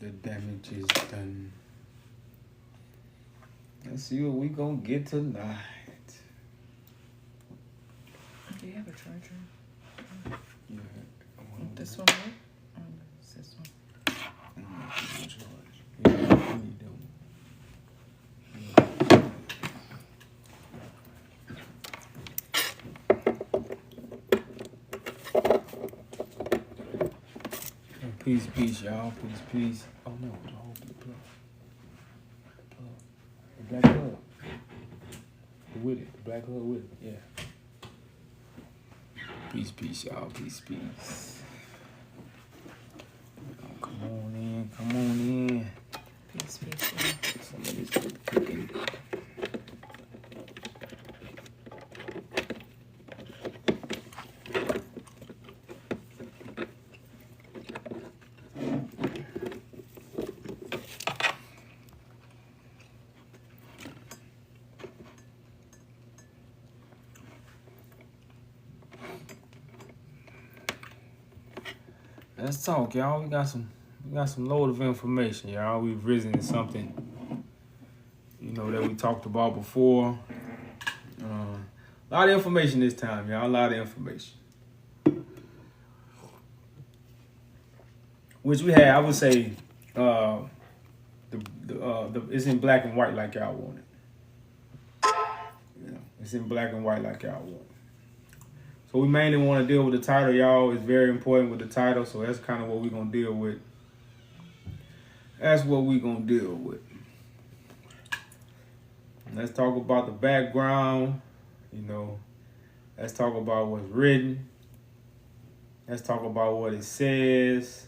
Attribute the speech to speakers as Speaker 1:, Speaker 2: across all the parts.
Speaker 1: The damage is done. Let's see what we gonna get tonight.
Speaker 2: Do you have a charger?
Speaker 1: Yeah.
Speaker 2: This one, right? Oh, no, it's this one.
Speaker 1: Yeah, I need them. Peace, y'all. Peace. Oh no, the whole plug. The black hood. With it. The black hood with it. Yeah. Peace, y'all. Peace. Oh, come on in.
Speaker 2: Peace.
Speaker 1: Some of this good cooking. Let's talk, y'all. We got some load of information, y'all. We've risen to something, that we talked about before. A lot of information this time, y'all. A lot of information. Which we had, I would say, it's in black and white like y'all want it. It's in black and white like y'all want it. So we mainly want to deal with the title, y'all. It's very important with the title, so that's kind of what we're going to deal with. Let's talk about the background, Let's talk about what's written. Let's talk about what it says.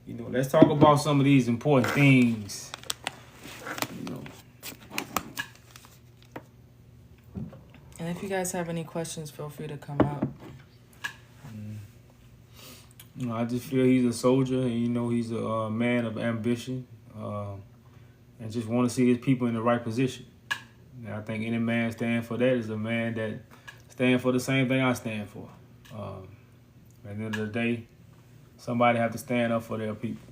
Speaker 1: Let's talk about some of these important things,
Speaker 2: And if you guys have any questions, feel free to come up.
Speaker 1: I just feel he's a soldier, and he's a man of ambition, and just want to see his people in the right position. And I think any man stand for that is a man that stand for the same thing I stand for. At the end of the day, somebody have to stand up for their people.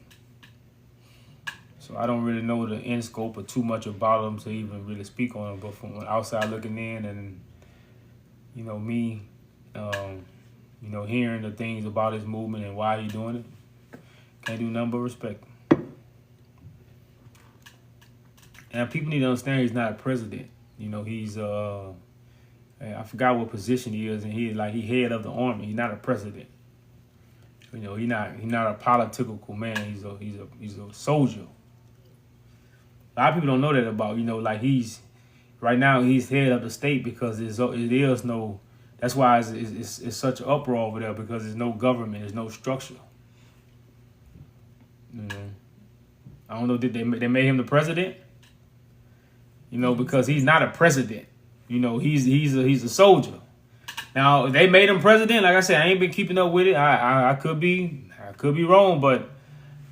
Speaker 1: So I don't really know the end scope or too much about them to even really speak on them. But from outside looking in, and me, hearing the things about his movement and why he's doing it, can't do nothing but respect him. And people need to understand he's not a president. He's I forgot what position he is, and he head of the army. He's not a president. He's not a political man. He's a soldier. A lot of people don't know that about, he's right now he's head of the state because it is no. That's why it's such an uproar over there, because there's no government, there's no structure. I don't know, did they made him the president? Because he's not a president. He's a soldier. Now, if they made him president, like I said, I ain't been keeping up with it. I could be wrong, but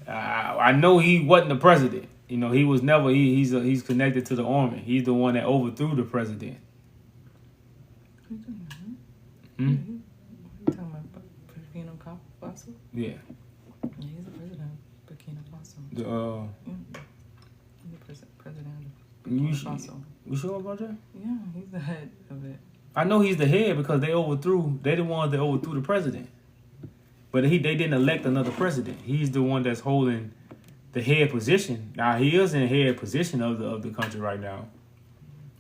Speaker 1: I know he wasn't the president. He was never. He's connected to the army. He's the one that overthrew the president.
Speaker 2: You talking about Burkina Faso?
Speaker 1: Yeah.
Speaker 2: Yeah, he's the president of Burkina Faso.
Speaker 1: The
Speaker 2: president of
Speaker 1: you
Speaker 2: Burkina Faso.
Speaker 1: You sure about that?
Speaker 2: Yeah, he's the head of it.
Speaker 1: I know he's the head because they the ones that overthrew the president. But they didn't elect another president. He's the one that's holding the head position. Now, he is in the head position of the country right now.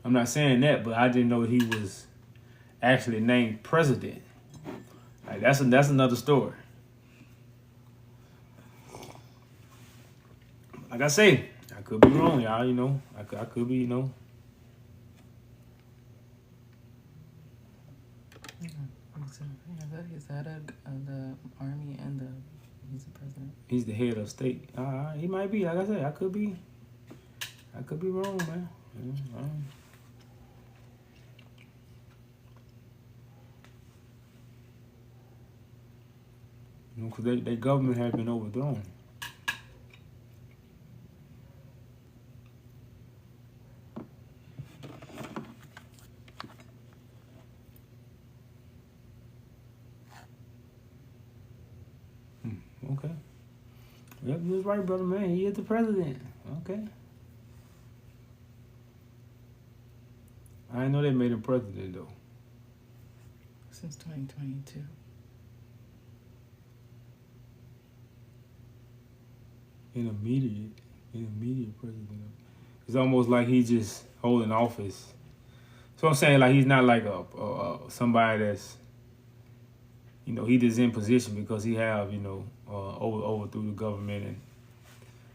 Speaker 1: I'm not saying that, but I didn't know he was actually named president. Like, that's another story. Like I say, I could be wrong, y'all. I could be,
Speaker 2: He's head of the army and he's the president.
Speaker 1: He's the head of state. He might be. Like I said, I could be wrong, man. Because their government has been overthrown. Okay. Yep, you was right, brother, man. He is the president. Okay. I didn't know they made him president, though.
Speaker 2: Since 2022.
Speaker 1: Intermediate president. It's almost like he's just holding office. So I'm saying, like, he's not like somebody that's, you know, he just in position because he have, you know, overthrew the government and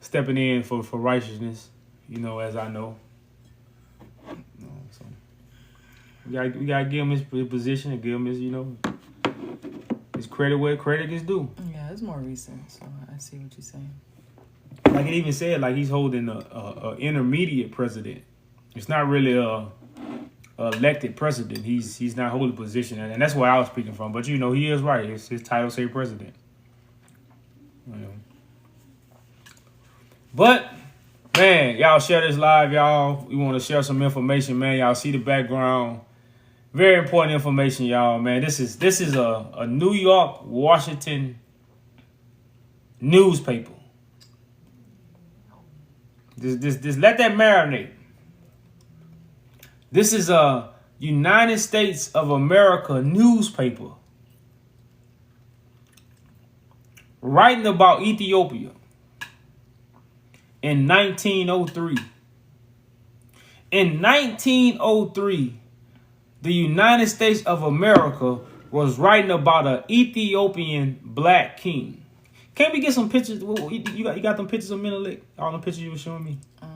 Speaker 1: stepping in for righteousness, you know, as I know. You know, so we gotta give him his position and give him his, you know, his credit where credit is due.
Speaker 2: Yeah, it's more recent, so I see what you're saying.
Speaker 1: Like it even said, like he's holding a intermediate president. It's not really a elected president. He's not holding a position, and that's where I was speaking from. But you know, he is right. His title say president. You know. But man, y'all share this live, y'all. We want to share some information, man. Y'all see the background. Very important information, y'all, man. This is a New York, Washington newspaper. Just let that marinate. This is a United States of America newspaper writing about Ethiopia in 1903. In 1903, the United States of America was writing about an Ethiopian black king. Can't we get some pictures? You got them pictures of Menelik? All the pictures you were showing me?
Speaker 2: I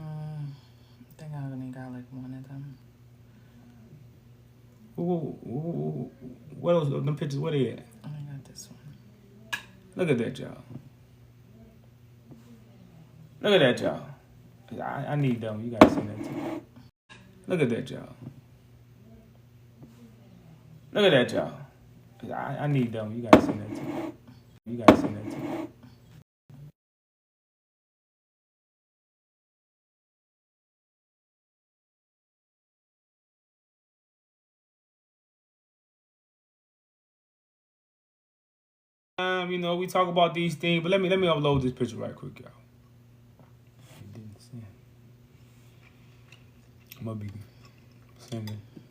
Speaker 2: think I only got like one of them.
Speaker 1: What else? Them pictures? Where they at?
Speaker 2: I only got this one.
Speaker 1: Look at that, y'all. Look at that, y'all. I need them. You guys see that too. Look at that, y'all. Look at that, y'all. I need them. You guys see that too. You guys see that too. You know, we talk about these things, but let me upload this picture right quick, y'all. I'm gonna be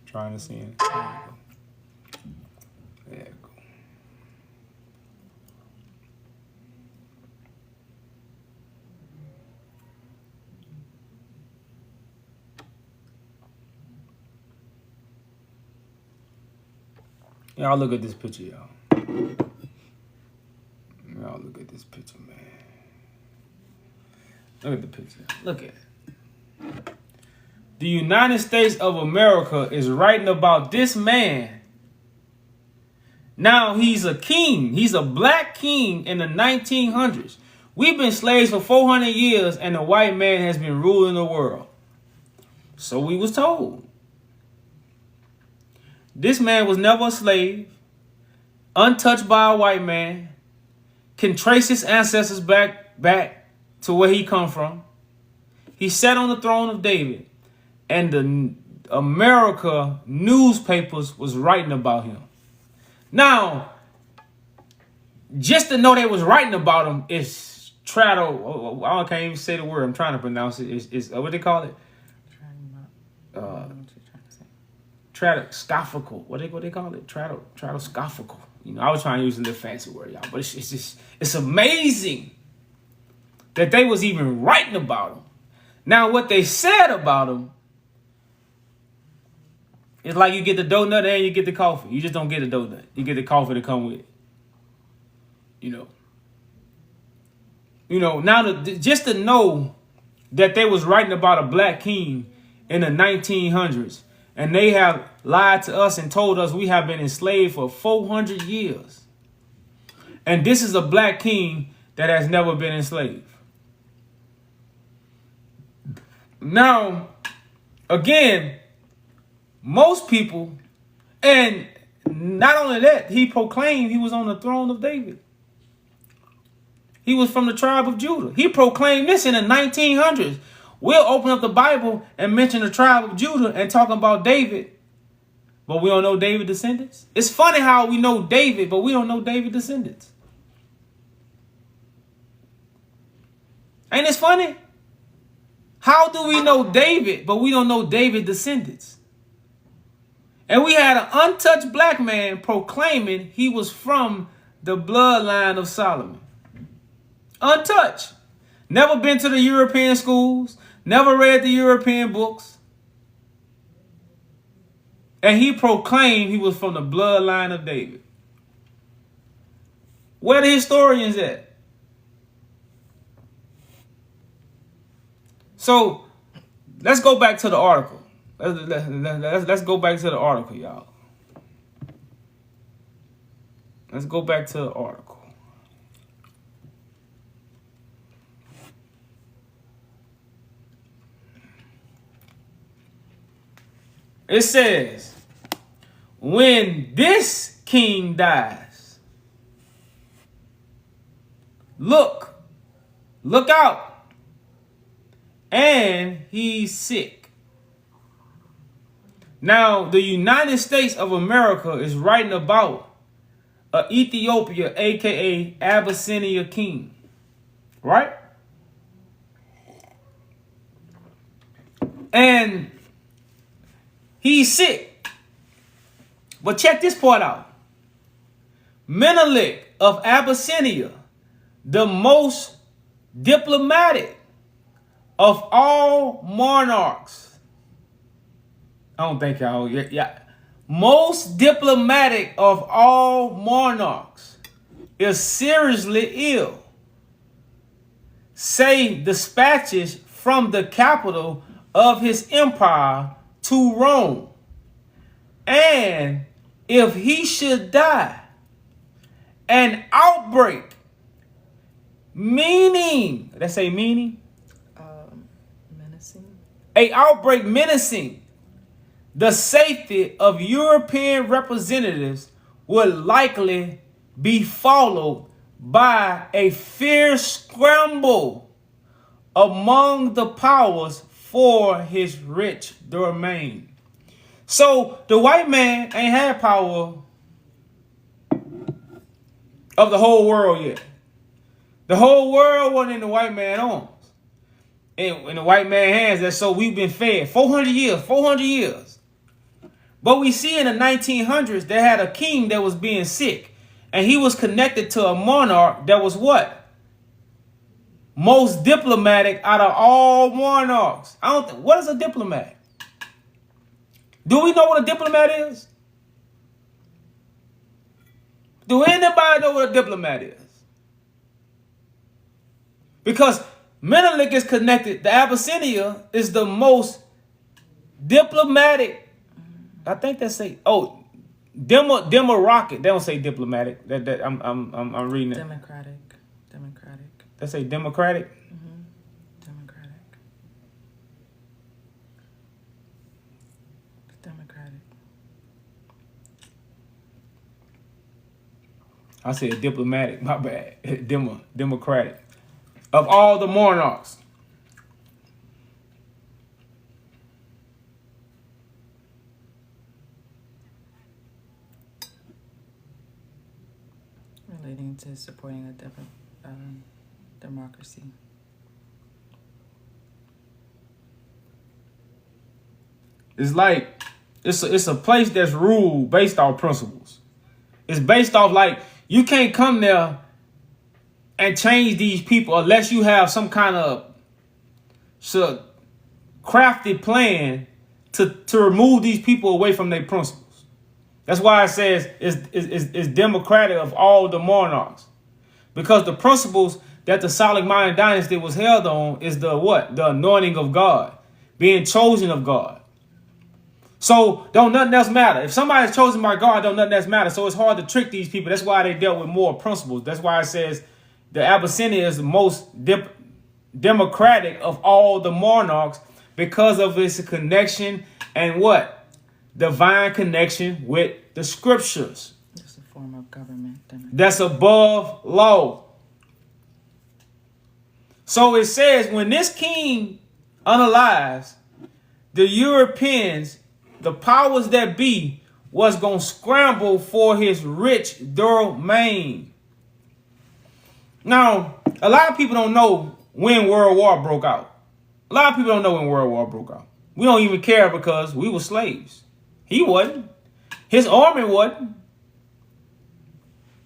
Speaker 1: trying to send. There you go. Y'all look at this picture, y'all. Y'all look at this picture, man. Look at the picture. Look at it. The United States of America is writing about this man. Now he's a king. He's a black king in the 1900s. We've been slaves for 400 years and the white man has been ruling the world. So we was told. This man was never a slave, untouched by a white man, can trace his ancestors back to where he come from. He sat on the throne of David, and the America newspapers was writing about him. Now, just to know they was writing about him is I can't even say the word. I'm trying to pronounce it. It's what they call it? Tradoscophical. What they call it? Tradoscophical. You know, I was trying to use a little fancy word, y'all, but it's amazing that they was even writing about him. Now, what they said about him is like you get the donut and you get the coffee. You just don't get the donut. You get the coffee to come with it. You know, now just to know that they was writing about a black king in the 1900s, and they have lied to us and told us we have been enslaved for 400 years. And this is a black king that has never been enslaved. Now, again, most people, and not only that, he proclaimed he was on the throne of David. He was from the tribe of Judah. He proclaimed this in the 1900s. We'll open up the Bible and mention the tribe of Judah and talking about David, but we don't know David's descendants. It's funny how we know David, but we don't know David's descendants. Ain't this funny? How do we know David, but we don't know David's descendants? And we had an untouched black man proclaiming he was from the bloodline of Solomon. Untouched. Never been to the European schools. Never read the European books. And he proclaimed he was from the bloodline of David. Where the historians at? So let's go back to the article. Let's go back to the article, y'all. Let's go back to the article. It says, when this king dies, look out, and he's sick. Now, the United States of America is writing about Ethiopia, aka Abyssinia king, right? And he's sick. But check this part out. Menelik of Abyssinia, the most diplomatic of all monarchs. I don't think y'all, yeah. Most diplomatic of all monarchs is seriously ill. Say dispatches from the capital of his empire to Rome. And if he should die, an outbreak, meaning, let's say meaning,
Speaker 2: Menacing.
Speaker 1: a outbreak menacing the safety of European representatives would likely be followed by a fierce scramble among the powers for his rich domain. So the white man ain't had power of the whole world yet. The whole world wasn't in the white man's arms. In the white man's hands, that's so we've been fed 400 years. But we see in the 1900s, they had a king that was being sick. And he was connected to a monarch that was what? Most diplomatic out of all monarchs. What is a diplomat? Do we know what a diplomat is? Do anybody know what a diplomat is? Because Menelik is connected. The Abyssinia is the most diplomatic. I think they say Democratic. They don't say diplomatic. I'm reading it.
Speaker 2: Democratic.
Speaker 1: They say democratic.
Speaker 2: Democratic.
Speaker 1: I said diplomatic. My bad. Democratic. Of all the monarchs.
Speaker 2: Relating to supporting a democracy.
Speaker 1: It's like it's a place that's ruled based off principles. It's based off like you can't come there and change these people unless you have some kind of crafted plan to remove these people away from their principles. That's why it says it's democratic of all the monarchs. Because the principles that the Solomonic dynasty was held on is the what? The anointing of God. Being chosen of God. So don't nothing else matter. If somebody's chosen by God, don't nothing else matter. So it's hard to trick these people. That's why they dealt with more principles. That's why it says the Abyssinia is the most democratic of all the monarchs because of its connection and what? Divine connection with the scriptures.
Speaker 2: It's a form of government.
Speaker 1: That's above law. So it says when this king unalives, the Europeans, the powers that be, was going to scramble for his rich domain. Now, a lot of people don't know when World War broke out. A lot of people don't know when World War broke out. We don't even care because we were slaves. He wasn't. His army wasn't.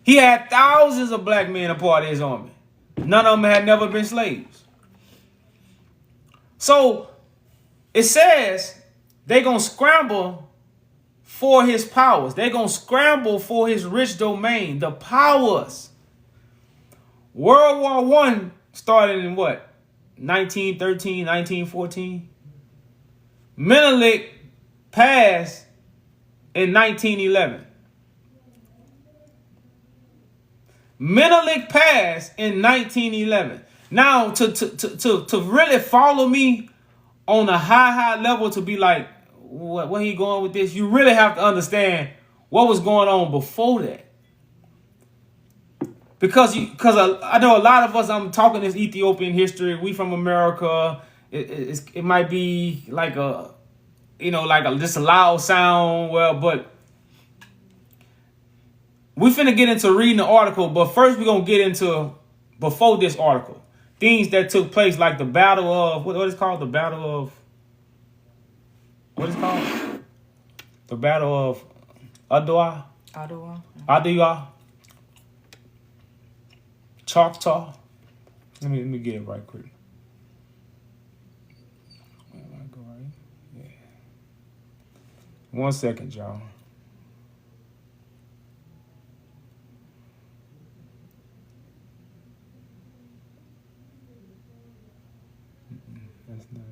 Speaker 1: He had thousands of black men a part of his army. None of them had never been slaves. So it says they're going to scramble for his powers. They're going to scramble for his rich domain, the powers. World War I started in what? 1913, 1914. Menelik passed in 1911. Menelik passed in 1911. Now, to really follow me on a high level, to be like, where he going with this? You really have to understand what was going on before that. Because I know a lot of us, I'm talking this Ethiopian history. We from America. It might be like just a loud sound. Well, but we finna get into reading the article. But first, we're gonna get into before this article things that took place, like the battle of what is called the battle of what is called the battle of Adwa. Choctaw. Let me get it right quick. Yeah. 1 second, y'all. That's not it.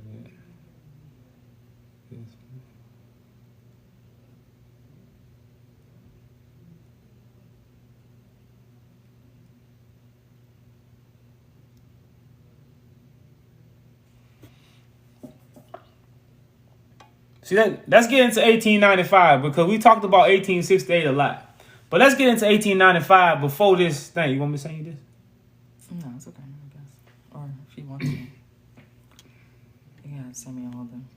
Speaker 1: See, let's get into 1895 because we talked about 1868 a lot. But let's get into 1895 before this thing. You want me to send you this?
Speaker 2: No, it's okay, I guess. Or if you want to. You gotta send me all of them.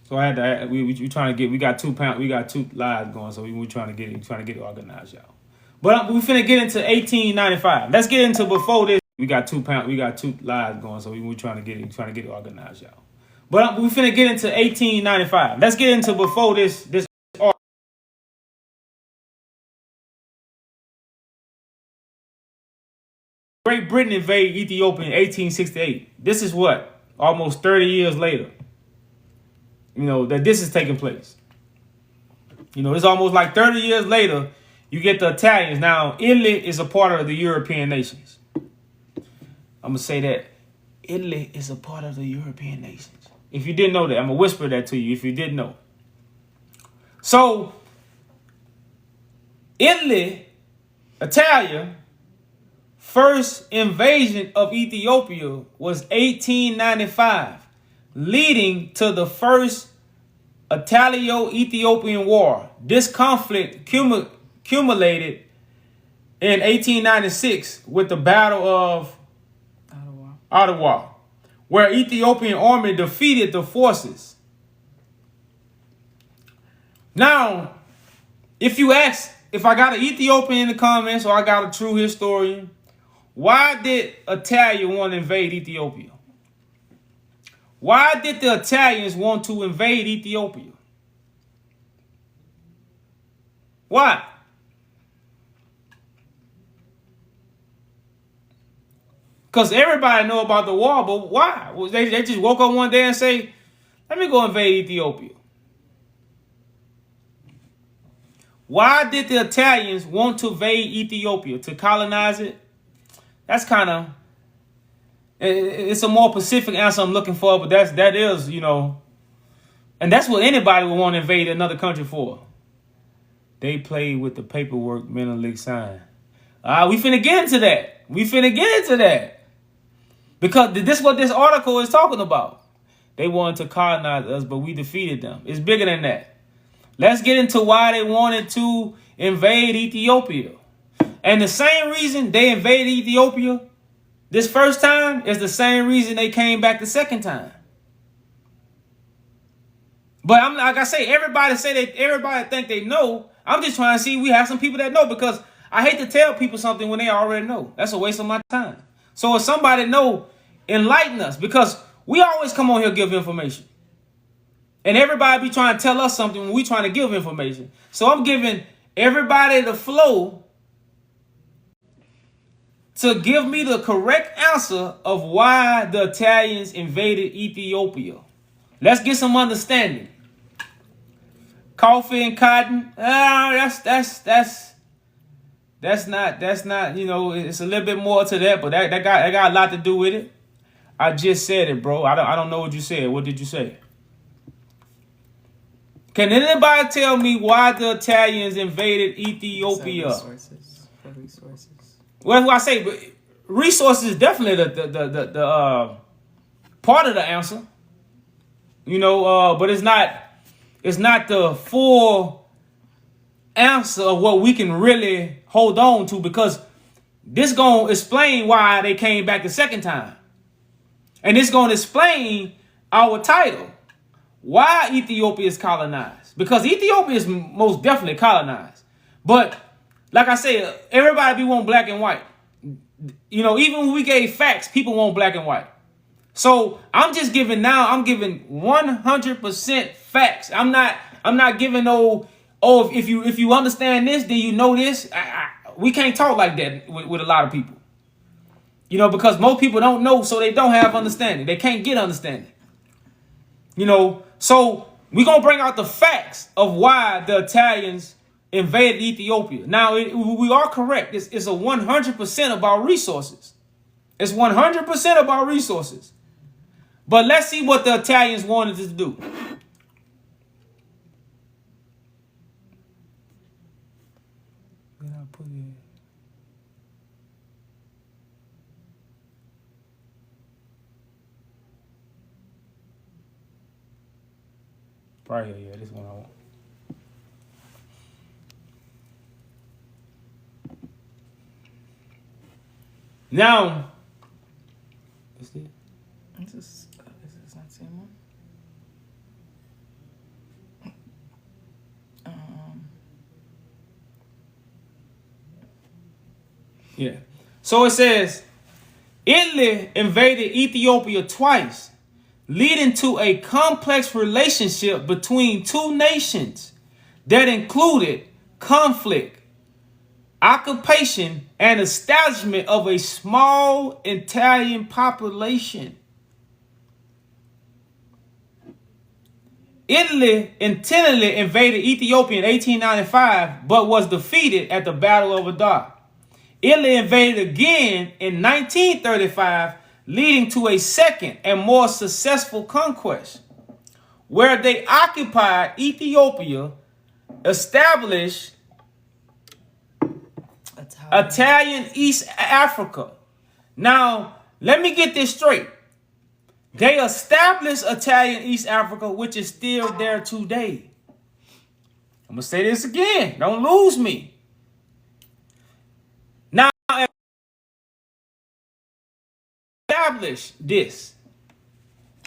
Speaker 1: So I had to. We trying to get. We got 2 pounds. We got 2 lives going. So we trying to get it organized, y'all. But we finna get into 1895. Let's get into before this. We got 2 pounds. We got 2 lives going. So we trying to get it organized, y'all. But we finna get into 1895. Let's get into before this. Great Britain invaded Ethiopia in 1868. This is what? Almost 30 years later. That this is taking place. It's almost like 30 years later, you get the Italians. Now, Italy is a part of the European nations. I'm going to say that. Italy is a part of the European nations. If you didn't know that, I'm going to whisper that to you if you didn't know. So, Italia, first invasion of Ethiopia was 1895, leading to the first Italo-Ethiopian War. This conflict accumulated in 1896 with the Battle of Adwa, where Ethiopian army defeated the forces. Now, if I got an Ethiopian in the comments or I got a true historian, why did Italia want to invade Ethiopia? Why did the Italians want to invade Ethiopia? Why? Because everybody know about the war, but why? They just woke up one day and say, let me go invade Ethiopia. Why did the Italians want to invade Ethiopia? To colonize it? That's kind of... It's a more specific answer I'm looking for, but that is, and that's what anybody would want to invade another country for. They played with the paperwork Menelik signed. We finna get into that. Because this is what this article is talking about. They wanted to colonize us, but we defeated them. It's bigger than that. Let's get into why they wanted to invade Ethiopia. And the same reason they invaded Ethiopia this first time is the same reason they came back the second time. But I'm like I say, everybody think they know. I'm just trying to see we have some people that know, because I hate to tell people something when they already know. That's a waste of my time. So if somebody know, enlighten us, because we always come on here give information. And everybody be trying to tell us something when we trying to give information. So I'm giving everybody the flow to give me the correct answer of why the Italians invaded Ethiopia. Let's get some understanding. Coffee and cotton, that's not, you know, it's a little bit more to that, but that got a lot to do with it. I just said it, bro. I don't know what you said. What did you say? Can anybody tell me why the Italians invaded Ethiopia?
Speaker 2: Resources.
Speaker 1: Well, I say resources is definitely the part of the answer. You know, but it's not the full answer of what we can really hold on to, because this gonna explain why they came back the second time. And it's gonna explain our title. Why Ethiopia is colonized. Because Ethiopia is most definitely colonized. But like I said, everybody be want black and white. You know, even when we gave facts, people want black and white. So I'm giving 100% facts. I'm not giving if you understand this, then you know this. We can't talk like that with a lot of people. You know, because most people don't know, so they don't have understanding. They can't get understanding. You know, so we're going to bring out the facts of why the Italians invaded Ethiopia. Now, we are correct. It's a 100% about resources. It's 100% about resources. But let's see what the Italians wanted to do. Right here, yeah, this one I want. Now, is this?
Speaker 2: Is this not the same one?
Speaker 1: Yeah. So it says, Italy invaded Ethiopia twice, leading to a complex relationship between two nations that included conflict, occupation, and establishment of a small Italian population. Italy intentionally invaded Ethiopia in 1895, but was defeated at the Battle of Adar. Italy invaded again in 1935, leading to a second and more successful conquest, where they occupied Ethiopia, established Italian East Africa. Now, let me get this straight. They established Italian East Africa, which is still there today. I'm going to say this again. Don't lose me. Now, establish this.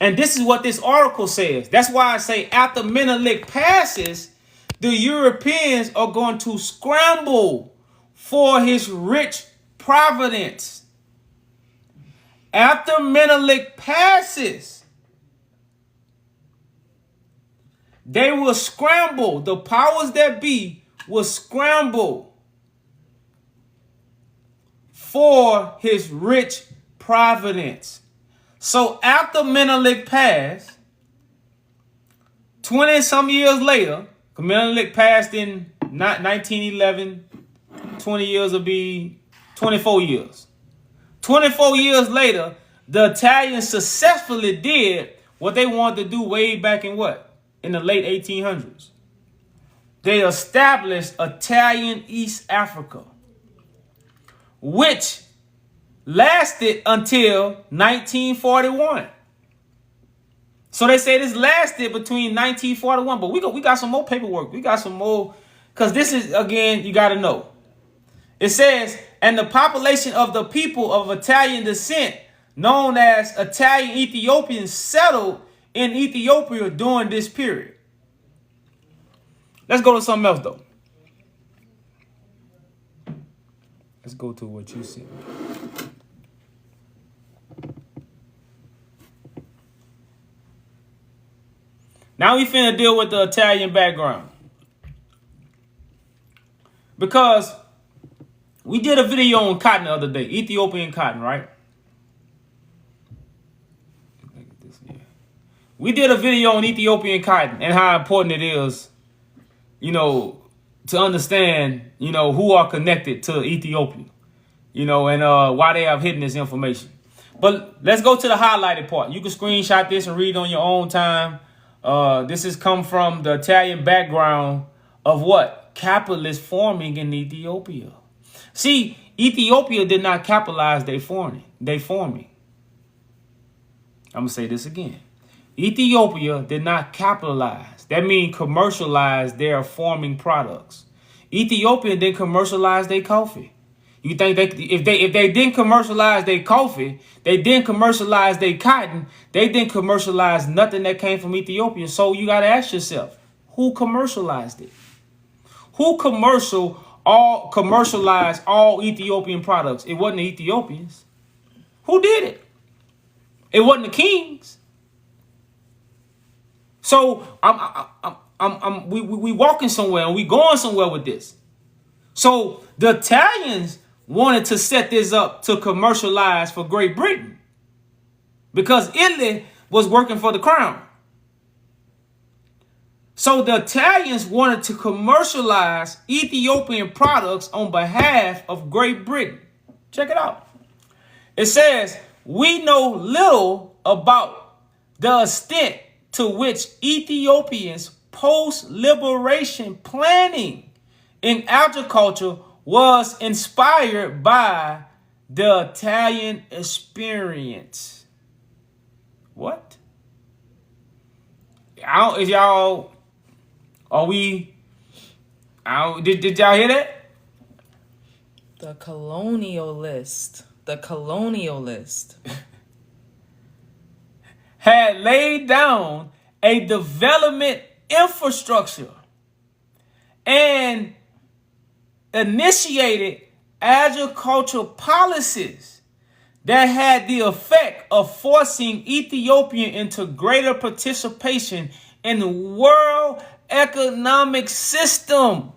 Speaker 1: And this is what this article says. That's why I say after Menelik passes, the Europeans are going to scramble for his rich providence. After Menelik passes, they will scramble. The powers that be will scramble for his rich providence. So after Menelik passed, 20 some years later, Menelik passed in 1911, 20 years will be 24 years. 24 years later, the Italians successfully did what they wanted to do way back in what? In the late 1800s. They established Italian East Africa, which lasted until 1941. So they say this lasted between 1941, but we got some more paperwork. We got some more Because this is, again, you got to know. It says, and the population of the people of Italian descent, known as Italian Ethiopians, settled in Ethiopia during this period. Let's go to something else, though. Let's go to what you said. Now we finna deal with the Italian background. Because we did a video on cotton the other day, Ethiopian cotton, right? We did a video on Ethiopian cotton and how important it is, to understand, who are connected to Ethiopia, and why they have hidden this information. But let's go to the highlighted part. You can screenshot this and read on your own time. This has come from the Italian background of what? Capitalist forming in Ethiopia. See, Ethiopia did not capitalize their forming. I'm going to say this again. Ethiopia did not capitalize. That means commercialize their forming products. Ethiopia didn't commercialize their coffee. You think if they didn't commercialize their coffee, they didn't commercialize their cotton, they didn't commercialize nothing that came from Ethiopia. So you got to ask yourself, who commercialized it? Who commercialized all Ethiopian products? It wasn't the Ethiopians. Who did it? It wasn't the kings. So we walking somewhere and we going somewhere with this. So the Italians wanted to set this up to commercialize for Great Britain because Italy was working for the crown. So the Italians wanted to commercialize Ethiopian products on behalf of Great Britain. Check it out. It says, we know little about the extent to which Ethiopians' post-liberation planning in agriculture was inspired by the Italian experience. What? Did y'all hear that?
Speaker 2: The colonialist
Speaker 1: had laid down a development infrastructure and initiated agricultural policies that had the effect of forcing Ethiopia into greater participation in the world economic system.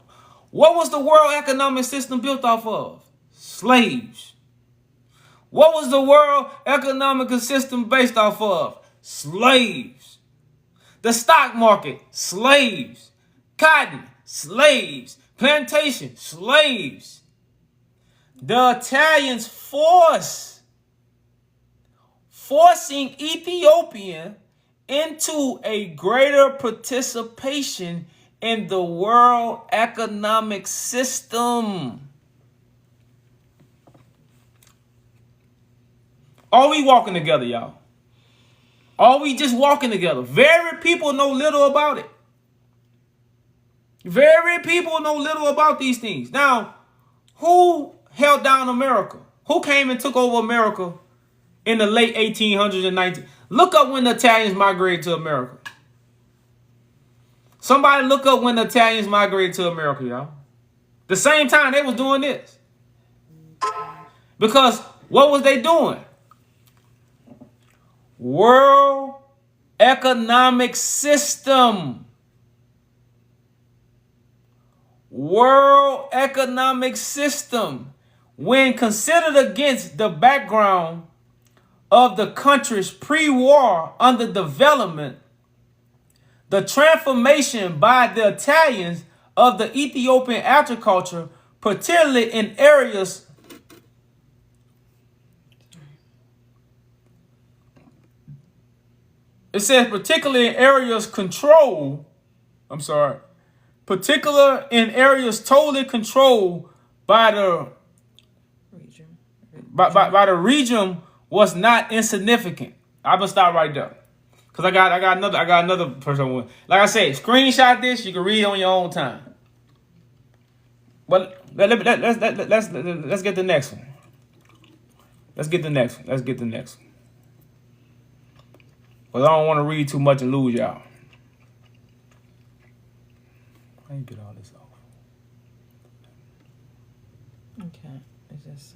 Speaker 1: What was the world economic system built off of? Slaves. What was the world economic system based off of? Slaves. The stock market, slaves. Cotton, slaves. Plantation, slaves. The Italians forcing Ethiopia into a greater participation in the world economic system. Are we walking together, y'all? Are we just walking together? Very people know little about it. Very people know little about these things. Now, who held down America? Who came and took over America in the late 1800s and 1900s? Look up when the Italians migrated to America. Somebody look up when the Italians migrated to America, y'all. The same time they was doing this. Because what was they doing? World economic system. World economic system. When considered against the background of the country's pre-war underdevelopment, the transformation by the Italians of the Ethiopian agriculture, particularly in areas it says particularly in areas totally controlled by the region. By the region was not insignificant. I'm gonna stop right there. Cause I got another person. Like I said, screenshot this, you can read on your own time. But let's get the next one. Let's get the next one. Let's get the next one. But I don't want to read too much and lose y'all. How you get all this off?
Speaker 2: Okay. It's just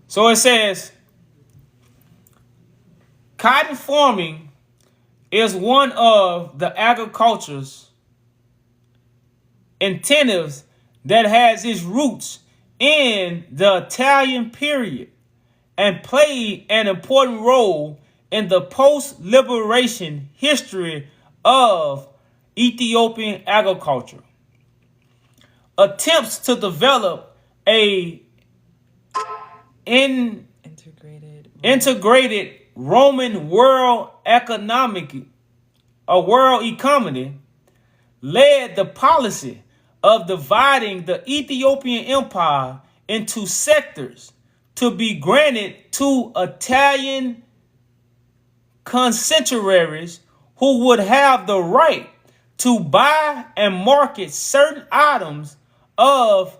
Speaker 1: So it says, cotton farming is one of the agriculture's incentives that has its roots in the Italian period and played an important role in the post-liberation history of Ethiopian agriculture. Attempts to develop a integrated Roman world economy led the policy of dividing the Ethiopian empire into sectors to be granted to Italian concentraries who would have the right to buy and market certain items of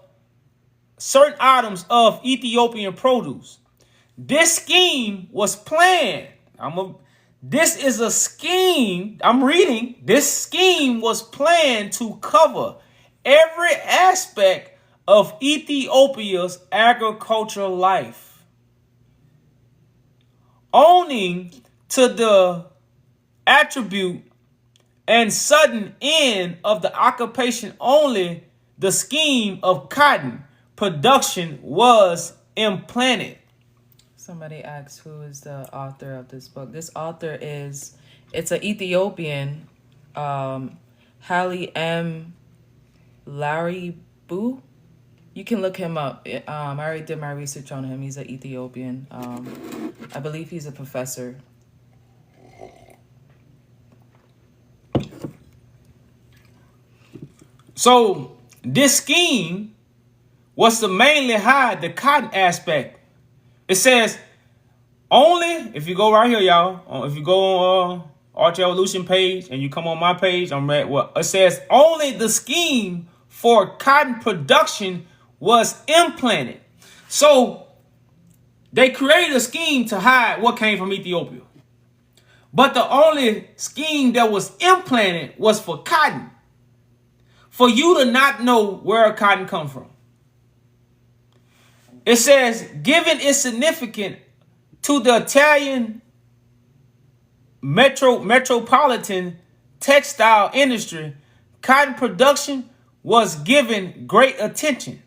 Speaker 1: Ethiopian produce. This scheme was planned. This is a scheme. I'm reading. This scheme was planned to cover every aspect of Ethiopia's agricultural life, owning to the attribute and sudden end of the occupation only the scheme of cotton production was implanted.
Speaker 2: Somebody asked who is the author of this book. This author it's an Ethiopian, Haile M. Laribu. You can look him up. I already did my research on him. He's an Ethiopian. I believe he's a professor.
Speaker 1: So this scheme was to mainly hide the cotton aspect. It says only, if you go right here, y'all, if you go on Arch Evolution page and you come on my page, it says only the scheme for cotton production was implanted. So they created a scheme to hide what came from Ethiopia. But the only scheme that was implanted was for cotton. For you to not know where cotton comes from. It says, given its significance to the Italian metropolitan textile industry, cotton production was given great attention.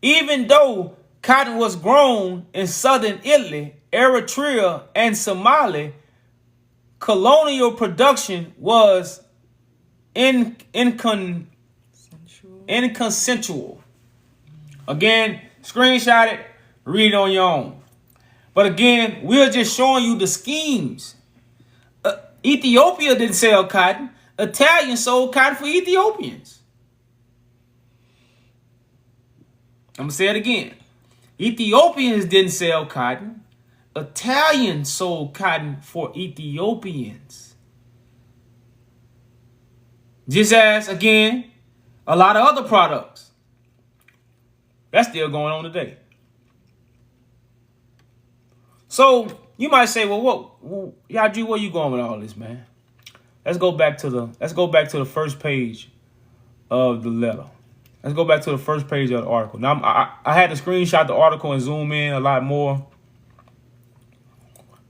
Speaker 1: Even though cotton was grown in southern Italy, Eritrea, and Somalia, colonial production was inconsensual. Again, screenshot it, read it on your own. But again, we're just showing you the schemes. Ethiopia didn't sell cotton. Italians sold cotton for Ethiopians. I'm going to say it again. Ethiopians didn't sell cotton. Italians sold cotton for Ethiopians. Just as, again, a lot of other products. That's still going on today. So you might say, well, Yaju, where you going with all this, man? Let's go back to the first page of the letter. Let's go back to the first page of the article. Now I had to screenshot the article and zoom in a lot more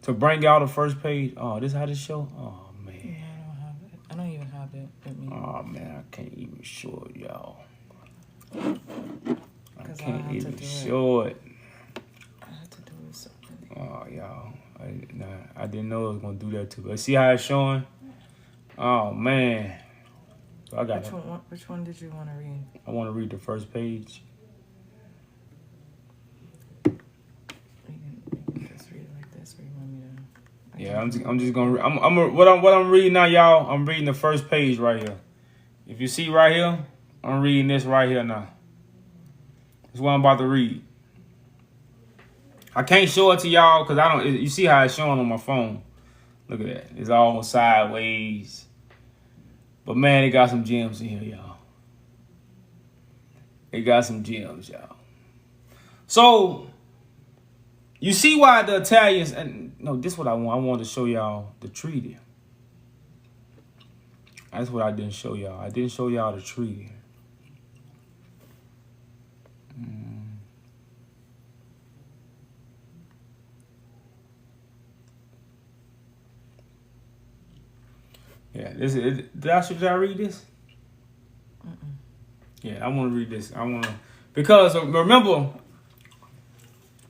Speaker 1: to bring out the first page. Oh, this is how this show? Oh man.
Speaker 2: Yeah, I don't have it. I don't even have it with me.
Speaker 1: Oh man, I can't even show it, y'all. I can't even show it.
Speaker 2: I had to do it something.
Speaker 1: Oh, y'all. I didn't know it was going to do that too. But see how it's showing? Oh, man. So I got
Speaker 2: Which one did you want to read?
Speaker 1: I want to read the first page.
Speaker 2: You can just read it like this, or you want me to?
Speaker 1: Yeah, I'm just going to what I'm reading now, y'all. I'm reading the first page right here. If you see right here, I'm reading this right here now. This is what I'm about to read. I can't show it to y'all because I don't. You see how it's showing on my phone? Look at that. It's all sideways. But man, it got some gems in here, y'all. They got some gems, y'all. So you see why the Italians, and no, this is what I want. I wanted to show y'all the treaty. That's what I didn't show y'all. I didn't show y'all the treaty. Yeah, this is. Should I read this? Yeah, I want to read this. Because remember,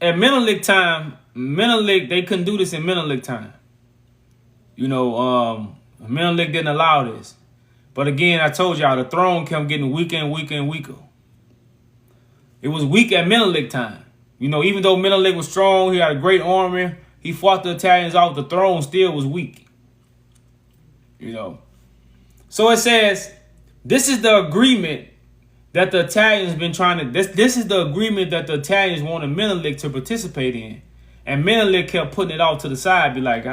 Speaker 1: at Menelik time, they couldn't do this in Menelik time. You know, Menelik didn't allow this. But again, I told y'all the throne kept getting weaker and weaker and weaker. It was weak at Menelik time. You know, even though Menelik was strong, he had a great army, he fought the Italians off, the throne still was weak. You know. So it says, this is the agreement that the Italians been trying to, this is the agreement that the Italians wanted Menelik to participate in. And Menelik kept putting it off to the side, be like,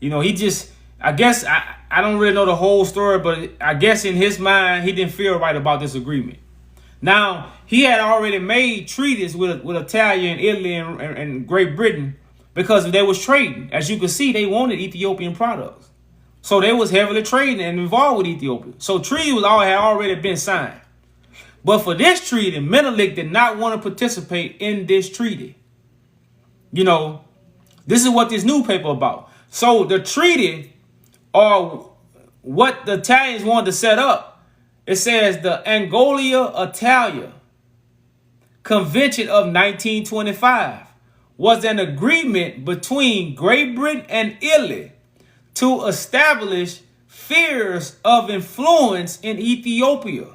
Speaker 1: you know, he just, I guess, I don't really know the whole story, but I guess in his mind, he didn't feel right about this agreement. Now, he had already made treaties with Italy and Italy and Great Britain because they was trading. As you can see, they wanted Ethiopian products. So they was heavily trading and involved with Ethiopia. So treaty had already been signed. But for this treaty, Menelik did not want to participate in this treaty. You know, this is what this new paper about. So the treaty, or what the Italians wanted to set up, it says the Angola Italia Convention of 1925 was an agreement between Great Britain and Italy to establish spheres of influence in Ethiopia,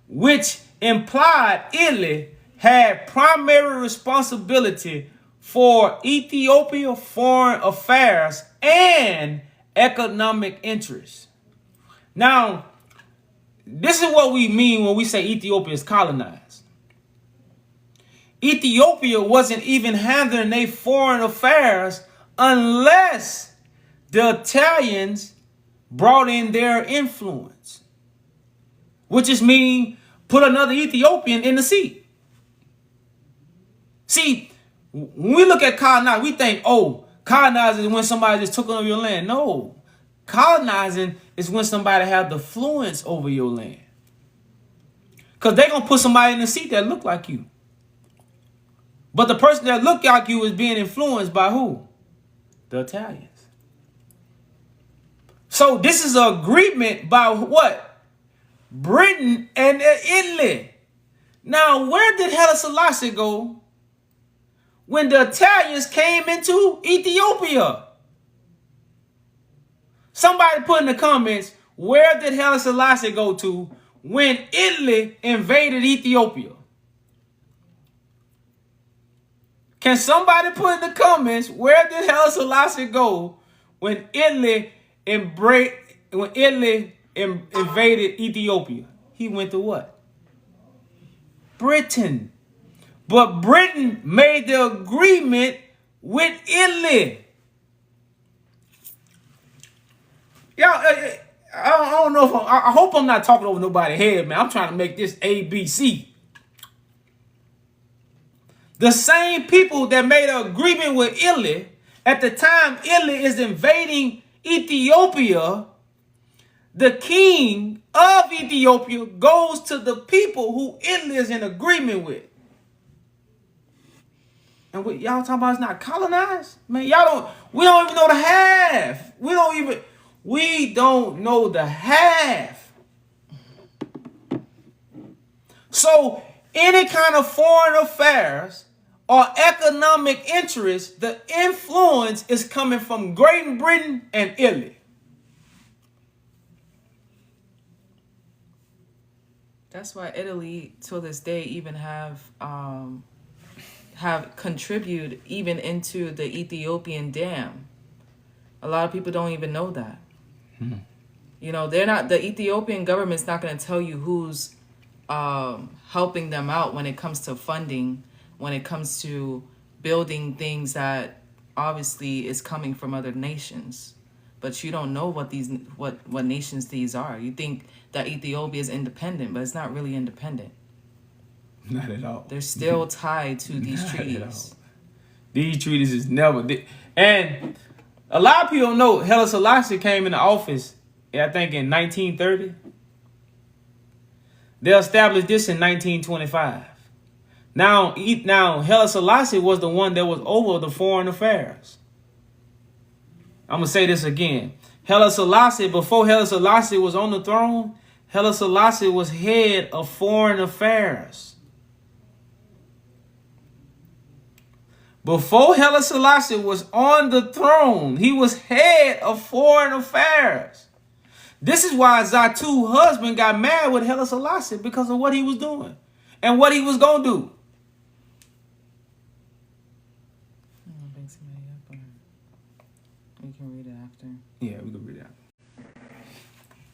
Speaker 1: which implied Italy had primary responsibility for Ethiopia foreign affairs and economic interests. Now, this is what we mean when we say Ethiopia is colonized. Ethiopia wasn't even handling their foreign affairs unless the Italians brought in their influence, which just means put another Ethiopian in the seat. See, when we look at colonize, we think, oh, colonizing is when somebody just took over your land. No, colonizing is when somebody has the influence over your land. Because they're going to put somebody in the seat that look like you. But the person that look like you is being influenced by who? The Italians. So this is an agreement by what? Britain and Italy. Now, where did Haile Selassie go when the Italians came into Ethiopia? Somebody put in the comments, where did Haile Selassie go to when Italy invaded Ethiopia? Can somebody put in the comments, where did Haile Selassie go when Italy invaded Ethiopia? He went to what? Britain. But Britain made the agreement with Italy. Y'all, I don't know if I hope I'm not talking over nobody's head, man. I'm trying to make this ABC. The same people that made an agreement with Italy, at the time Italy is invading Ethiopia, the king of Ethiopia goes to the people who Italy is in agreement with. And what y'all talking about is not colonized? Man, we don't even know the half. We don't know the half. So any kind of foreign affairs or economic interest, the influence is coming from Great Britain and Italy.
Speaker 2: That's why Italy, to this day, even have contributed even into the Ethiopian dam. A lot of people don't even know that. You know, the Ethiopian government's not going to tell you who's helping them out when it comes to funding, when it comes to building things that obviously is coming from other nations. But you don't know what nations these are. You think that Ethiopia is independent, but it's not really independent.
Speaker 1: Not at all.
Speaker 2: They're still tied to these
Speaker 1: Not at all.
Speaker 2: treaties.
Speaker 1: These treaties is never did. And a lot of people don't know Haile Selassie came into office, I think, in 1930. They established this in 1925. Now Haile Selassie was the one that was over the foreign affairs. I'm going to say this again. Haile Selassie, before Haile Selassie was on the throne, Haile Selassie was head of foreign affairs. Before Haile Selassie was on the throne, he was head of foreign affairs. This is why Zatu's husband got mad with Haile Selassie, because of what he was doing and what he was going to do.
Speaker 2: We can read it after.
Speaker 1: Yeah, we can read it after.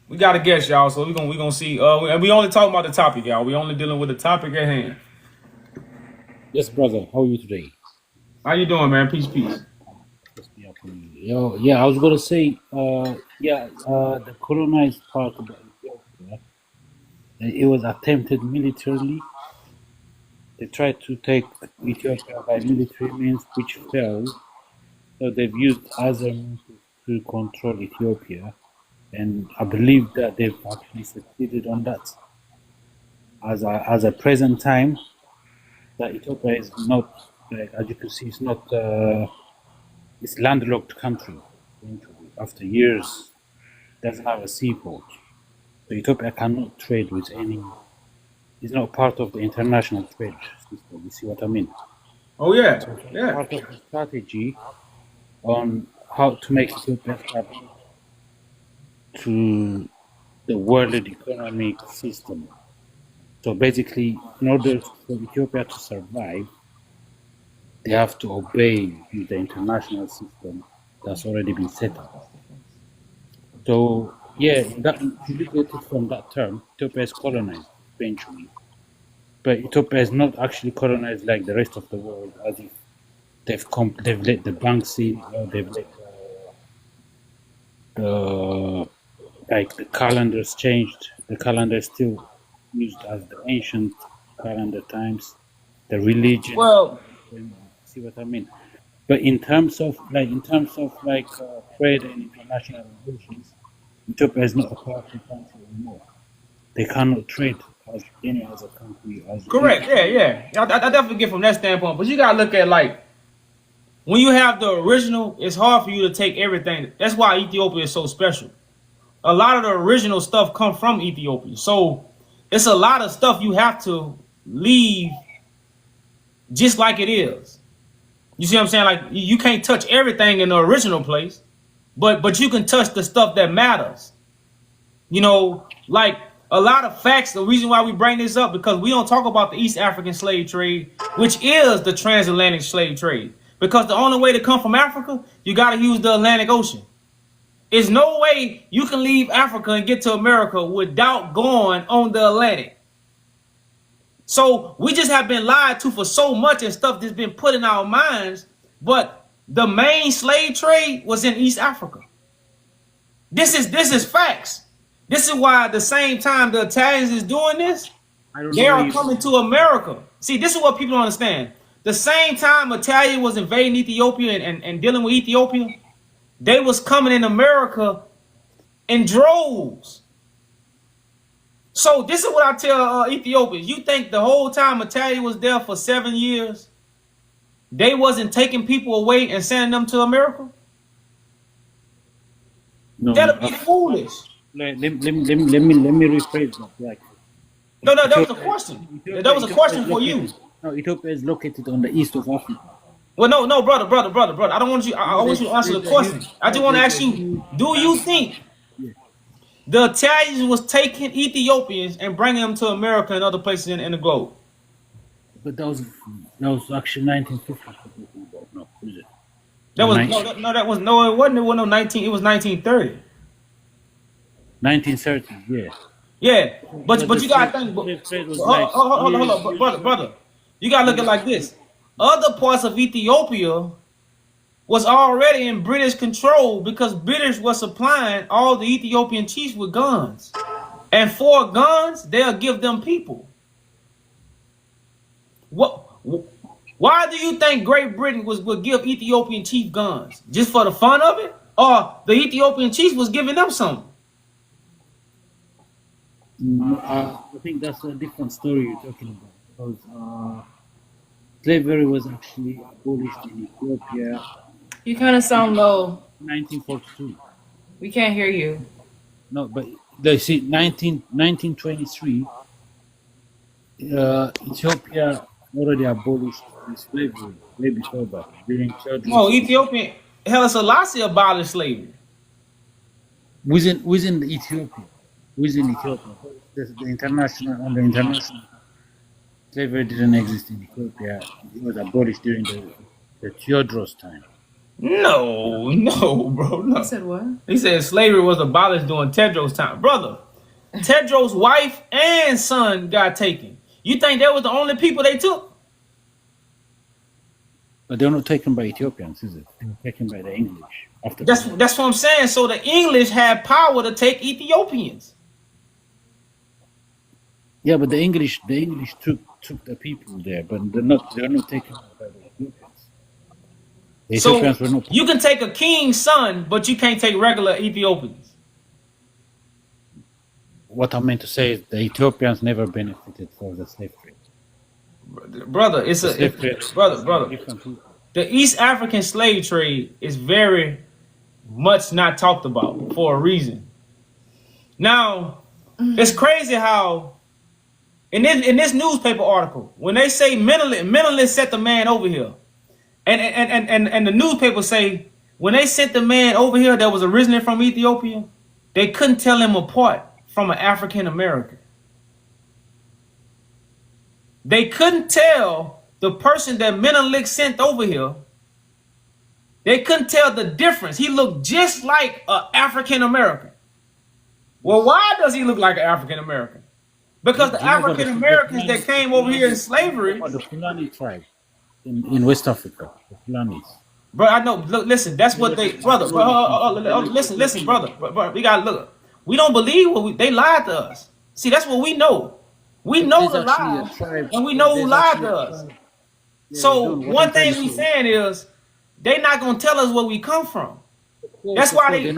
Speaker 1: We got a guest, y'all, so we're gonna see. We only talking about the topic, y'all. We only dealing with the topic at hand.
Speaker 3: Yes, brother. How are you today?
Speaker 1: How you doing, man? Peace, peace.
Speaker 3: Yo, yeah, I was gonna say, the colonized part of Ethiopia, it was attempted militarily. They tried to take Ethiopia by military means, which failed. So they've used other means to control Ethiopia, and I believe that they've actually succeeded on that. As a present time, that Ethiopia is not, like, as you can see, it's not. It's landlocked country. After years, doesn't have a seaport. So Ethiopia cannot trade with any. It's not part of the international trade system. You see what I mean?
Speaker 1: Oh yeah,
Speaker 3: So
Speaker 1: yeah.
Speaker 3: part of the strategy on how to make Ethiopia stable to the world economic system. So basically, in order for Ethiopia to survive, they have to obey the international system that's already been set up. So yeah, that if you look at it from that term, Ethiopia is colonized eventually, but Ethiopia is not actually colonized like the rest of the world, as if they've let the banks in, or they've let like the calendars changed. The calendar is still used as the ancient calendar times. The religion.
Speaker 1: Well,
Speaker 3: See what I mean? But in terms of trade and international relations, Ethiopia is not a powerful country anymore. They cannot trade as any other country.
Speaker 1: correct. Yeah. I definitely get from that standpoint, but you gotta look at, like, when you have the original, it's hard for you to take everything. That's why Ethiopia is so special. A lot of the original stuff come from Ethiopia, so it's a lot of stuff you have to leave just like it is. You see what I'm saying? Like, you can't touch everything in the original place, but you can touch the stuff that matters. You know, like a lot of facts. The reason why we bring this up, because we don't talk about the East African slave trade, which is the transatlantic slave trade. Because the only way to come from Africa, you got to use the Atlantic Ocean. There's no way you can leave Africa and get to America without going on the Atlantic. So we just have been lied to for so much and stuff that's been put in our minds. But the main slave trade was in East Africa. This is facts. This is why at the same time the Italians is doing this, they are coming to America. See, this is what people don't understand. The same time Italia was invading Ethiopia and dealing with Ethiopia, they was coming in America in droves. So this is what I tell Ethiopians. You think the whole time Italia was there for 7 years, they wasn't taking people away and sending them to America?
Speaker 3: No,
Speaker 1: that'd be foolish.
Speaker 3: Let me rephrase that. Like,
Speaker 1: no, that was a question. That was a question for you.
Speaker 3: No, Ethiopia is located on the east of Africa.
Speaker 1: Well, no, brother. I don't want you. I want you to answer the question. I just want to ask you: do you think the Italians was taking Ethiopians and bringing them to America and other places in the globe?
Speaker 3: But that was actually 1950. No, is it?
Speaker 1: It wasn't. It wasn't no 19. It was 1930.
Speaker 3: 1930, yeah.
Speaker 1: Yeah, but you gotta think. Hold on, brother. You gotta look at it like this. Other parts of Ethiopia was already in British control because British was supplying all the Ethiopian chiefs with guns. And for guns, they'll give them people. What? Why do you think Great Britain would give Ethiopian chief guns just for the fun of it, or the Ethiopian chief was giving them something?
Speaker 3: I think that's a different story you're talking about because slavery was actually abolished in Ethiopia
Speaker 2: You kind of sound low.
Speaker 3: 1942.
Speaker 2: We can't hear you.
Speaker 3: No, but they see 1923. Ethiopia already abolished slavery way before that during
Speaker 1: No,
Speaker 3: Theodorus.
Speaker 1: Ethiopian Haile Selassie abolished slavery.
Speaker 3: Within Ethiopia, the international on the international slavery didn't exist in Ethiopia. It was abolished during the Theodorus time.
Speaker 1: No, bro. No.
Speaker 2: You said what?
Speaker 1: He said slavery was abolished during Tedros' time. Brother, Tedros' wife and son got taken. You think that was the only people they took?
Speaker 3: But they were not taken by Ethiopians, is it? They were taken by the English. After
Speaker 1: That's what I'm saying. So the English had power to take Ethiopians.
Speaker 3: yeah, but the English took the people there, but they're not taken by the Ethiopians. The
Speaker 1: So
Speaker 3: Ethiopians were not.
Speaker 1: you can take a king's son, but you can't take regular Ethiopians.
Speaker 3: What I meant to say is the Ethiopians never benefited from the slave trade.
Speaker 1: Brother, brother.
Speaker 3: Different people.
Speaker 1: The East African slave trade is very much not talked about for a reason. Now, it's crazy how in this newspaper article, when they say mentally set the man over here, and the newspaper say when they sent the man over here that was originally from Ethiopia, they couldn't tell him apart from an African American. They couldn't tell the person that Menelik sent over here. They couldn't tell the difference. He looked just like an African American. Well, why does he look like an African American? Because the African Americans that came over here in slavery.
Speaker 3: The Fulani tribe in West Africa, the Fulanis.
Speaker 1: Bro, I know. Look, listen. That's what they, brother. Listen, brother. We gotta look. We don't believe they lied to us. See, that's what we know. We know the lie, and we know who lied to us. So one thing we saying is, they not gonna tell us where we come from. That's why they. I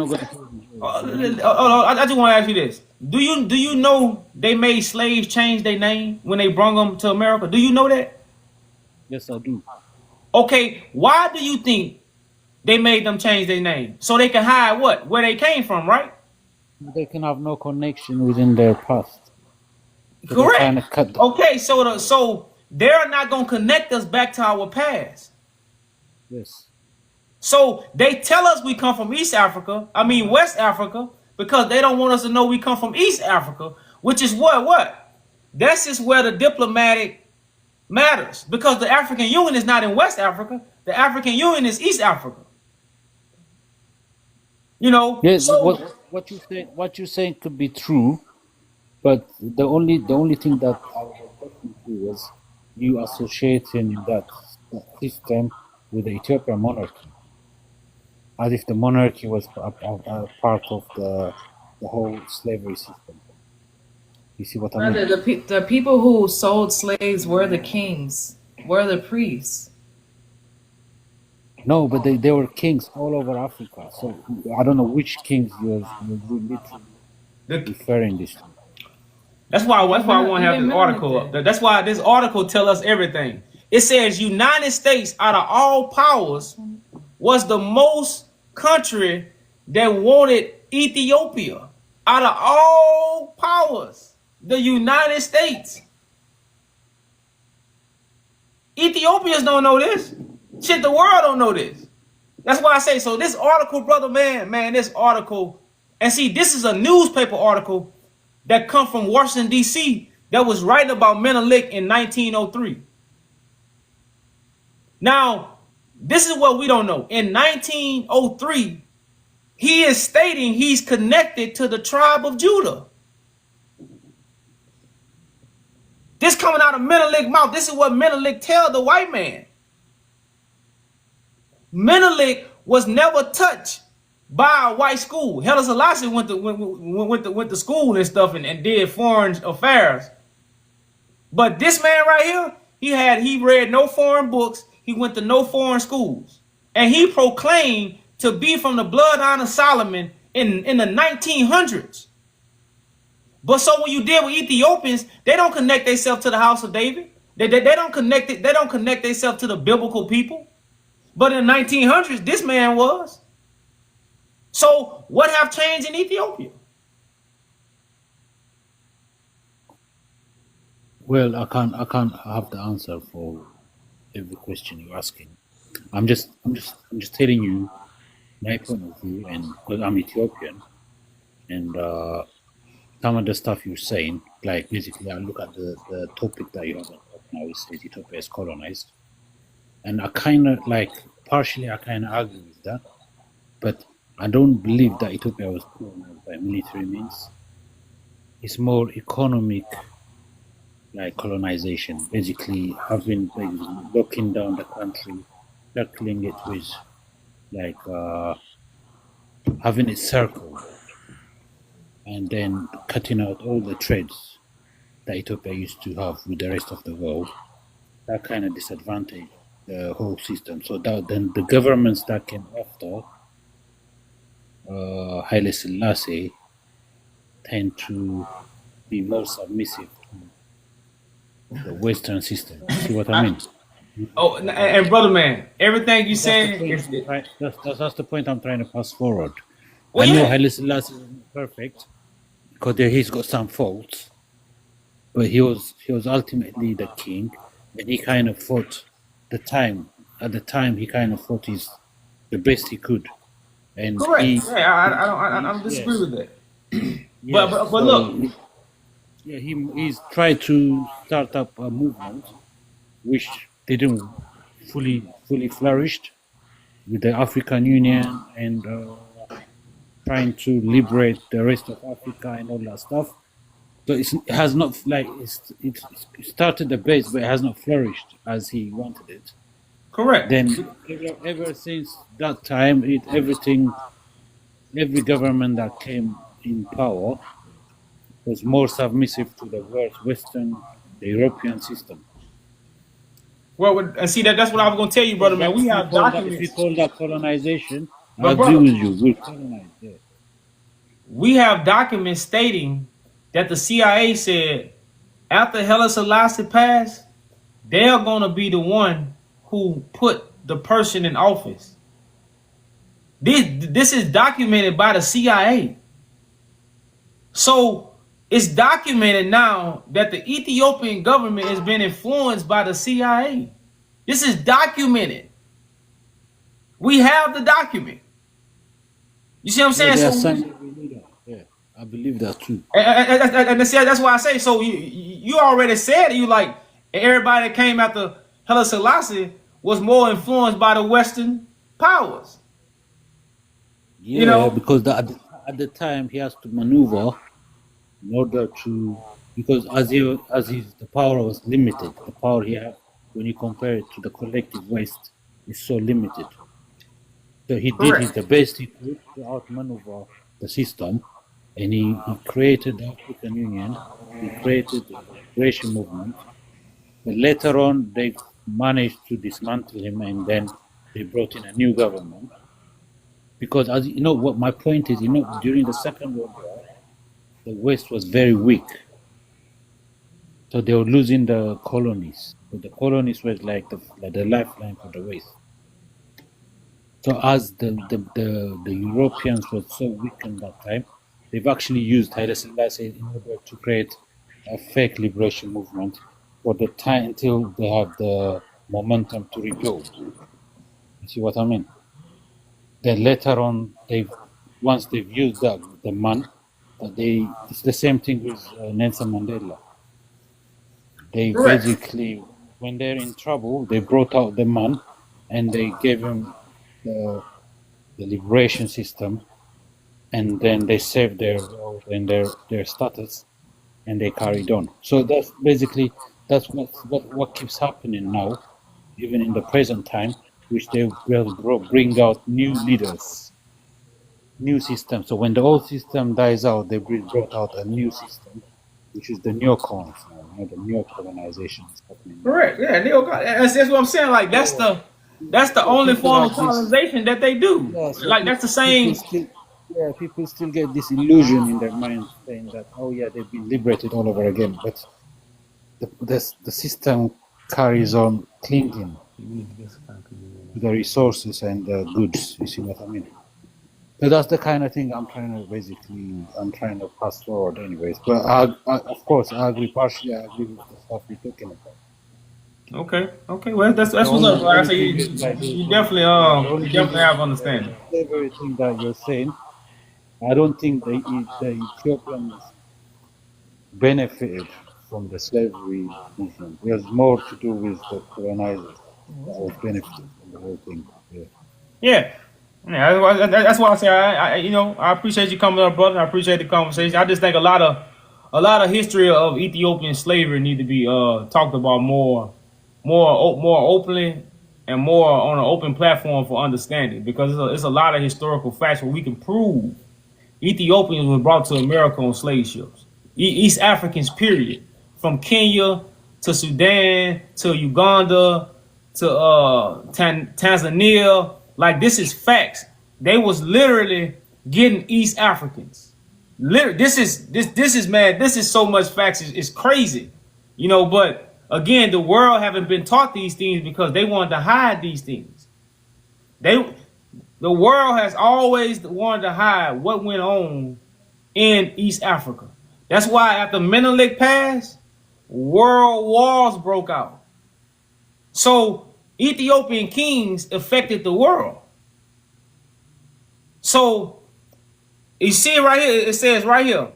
Speaker 1: just want to ask you this: Do you know they made slaves change their name when they brought them to America? Do you know that?
Speaker 3: Yes, I do.
Speaker 1: Okay, why do you think they made them change their name? So they can hide what? Where they came from, right?
Speaker 3: They can have no connection within their past. So
Speaker 1: correct. Okay, so they're not gonna connect us back to our past.
Speaker 3: Yes.
Speaker 1: So they tell us we come from West Africa, because they don't want us to know we come from East Africa, which is what? That's just where the diplomatic matters, because the African Union is not in West Africa. The African Union is East Africa. You know.
Speaker 3: Yes.
Speaker 1: So,
Speaker 3: what you saying could be true, but the only thing that I was talking to was you associating that system with the Ethiopian monarchy, as if the monarchy was a part of the whole slavery system. You see what I mean?
Speaker 2: The people who sold slaves were the kings, were the priests.
Speaker 3: No, but they were kings all over Africa. So I don't know which kings you're literally referring this to.
Speaker 1: That's why I want to have this article up. That's why this article tell us everything. It says United States, out of all powers, was the most country that wanted Ethiopia. Out of all powers, the United States. Ethiopians don't know this. Shit, the world don't know this. That's why I say, so this article, brother, man, this article, and see, this is a newspaper article that come from Washington, D.C., that was writing about Menelik in 1903. Now, this is what we don't know. In 1903, he is stating he's connected to the tribe of Judah. This coming out of Menelik's mouth. This is what Menelik tell the white man. Menelik was never touched by a white school. Haile Selassie went to school and stuff and did foreign affairs. But this man right here, He read no foreign books. He went to no foreign schools, and he proclaimed to be from the bloodline of Solomon in the 1900s. But so when you deal with Ethiopians, they don't connect themselves to the house of David. They don't connect it. They don't connect themselves to the biblical people. But in the 1900s, this man was. So what have changed in Ethiopia?
Speaker 3: Well, I can't have the answer for every question you're asking. I'm just telling you my point of view, and because I'm Ethiopian, and some of the stuff you're saying, like basically, I look at the topic that you have now. It says Ethiopia is colonized, and I kind of like partially I kind of agree with that, but I don't believe that Ethiopia was colonized by military means. It's more economic, like colonization, basically having locking down the country, circling it with like having it circled, and then cutting out all the trades that Ethiopia used to have with the rest of the world. That kind of disadvantage the whole system. So that then the governments that came after Haile Selassie tend to be more submissive to the Western system. See what I mean?
Speaker 1: Oh, and brother man, everything you
Speaker 3: That's the
Speaker 1: saying
Speaker 3: point.
Speaker 1: is
Speaker 3: That's the point I'm trying to pass forward.
Speaker 1: well,
Speaker 3: I know
Speaker 1: yeah,
Speaker 3: Haile Selassie isn't perfect because he's got some faults, but he was ultimately the king, and he kind of fought the time. At the time, he kind of fought the best he could, and
Speaker 1: correct.
Speaker 3: he,
Speaker 1: Yeah, I don't
Speaker 3: yeah,
Speaker 1: disagree with that.
Speaker 3: yeah.
Speaker 1: But look,
Speaker 3: So yeah, he's tried to start up a movement which didn't fully flourished with the African Union and trying to liberate the rest of Africa and all that stuff. So it has not like it started the base, but it has not flourished as he wanted it.
Speaker 1: correct.
Speaker 3: Then ever since that time, every government that came in power was more submissive to the Western, the European system.
Speaker 1: Well, and see that's what I was gonna tell you, brother man. We have
Speaker 3: If you
Speaker 1: documents,
Speaker 3: call that colonization, I
Speaker 1: but
Speaker 3: agree
Speaker 1: brother,
Speaker 3: with you. We're colonized. Yeah.
Speaker 1: we have documents stating that the CIA said after Haile Selassie passed, they're gonna be the one who put the person in office. This is documented by the CIA. So it's documented now that the Ethiopian government has been influenced by the CIA. This is documented. We have the document. You see what I'm
Speaker 3: Yeah,
Speaker 1: saying?
Speaker 3: there are
Speaker 1: So,
Speaker 3: some that believe that. Yeah, I believe that too.
Speaker 1: that's why I say. So you already said you like everybody that came after Haile Selassie was more influenced by the Western powers. You
Speaker 3: Yeah,
Speaker 1: know,
Speaker 3: because at the time he has to maneuver in order to because the power was limited. The power he had when you compare it to the collective West is so limited. So he did
Speaker 1: correct.
Speaker 3: the best he could to outmaneuver the system, and he created the African Union. He created the liberation movement. But later on, they managed to dismantle him, and then they brought in a new government. Because as you know, what my point is, during the Second World War, the West was very weak, so they were losing the colonies. So the colonies was like the lifeline for the West. So as the Europeans were so weak in that time, they've actually used Haile Selassie in order to create a fake liberation movement for the time until they have the momentum to rebuild. You see what I mean? Then later on, once they've used the man, it's the same thing with Nelson Mandela. They
Speaker 1: Correct.
Speaker 3: basically, when they're in trouble, they brought out the man, and they gave him the liberation system, and then they saved their world and their status, and they carried on. So that's what keeps happening now, even in the present time, which they will bring out new leaders, new system. So when the old system dies out, they brought out a new system, which is the neocons now. The neo-colonization is happening now.
Speaker 1: Correct. Yeah, that's what I'm saying. Like that's the
Speaker 3: So
Speaker 1: only
Speaker 3: people
Speaker 1: form
Speaker 3: have
Speaker 1: of
Speaker 3: this.
Speaker 1: colonization that they do.
Speaker 3: Yeah. So
Speaker 1: Like that's the
Speaker 3: people
Speaker 1: same.
Speaker 3: still. Yeah, people still get this illusion in their minds saying that, oh yeah, they've been liberated all over again, but the system carries on clinging to the resources and the goods. You see what I mean? So that's the kind of thing I'm trying to pass forward, anyways. But of course, I agree partially. I agree with the stuff you're talking about.
Speaker 1: Okay. Well, that's
Speaker 3: The
Speaker 1: what's up.
Speaker 3: only
Speaker 1: Like I
Speaker 3: only
Speaker 1: say,
Speaker 3: thing is like
Speaker 1: you
Speaker 3: yeah, the
Speaker 1: you
Speaker 3: only thing
Speaker 1: definitely
Speaker 3: is
Speaker 1: have understanding.
Speaker 3: the slavery thing that you're saying. I don't think the Ethiopians benefited from the slavery movement. It has more to do with the colonizers that was benefited from the whole thing. Yeah.
Speaker 1: Yeah. Yeah, that's why I say I appreciate you coming up, brother. I appreciate the conversation. I just think a lot of history of Ethiopian slavery need to be talked about more openly and more on an open platform for understanding, because it's a lot of historical facts where we can prove Ethiopians were brought to America on slave ships. East Africans, period, from Kenya to Sudan to Uganda to Tanzania. Like, this is facts. They was literally getting East Africans. This is man. This is so much facts. It's crazy, But again, the world haven't been taught these things because they wanted to hide these things. The world has always wanted to hide what went on in East Africa. That's why after Menelik passed, world wars broke out. So Ethiopian kings affected the world. So you see right here, it says right here,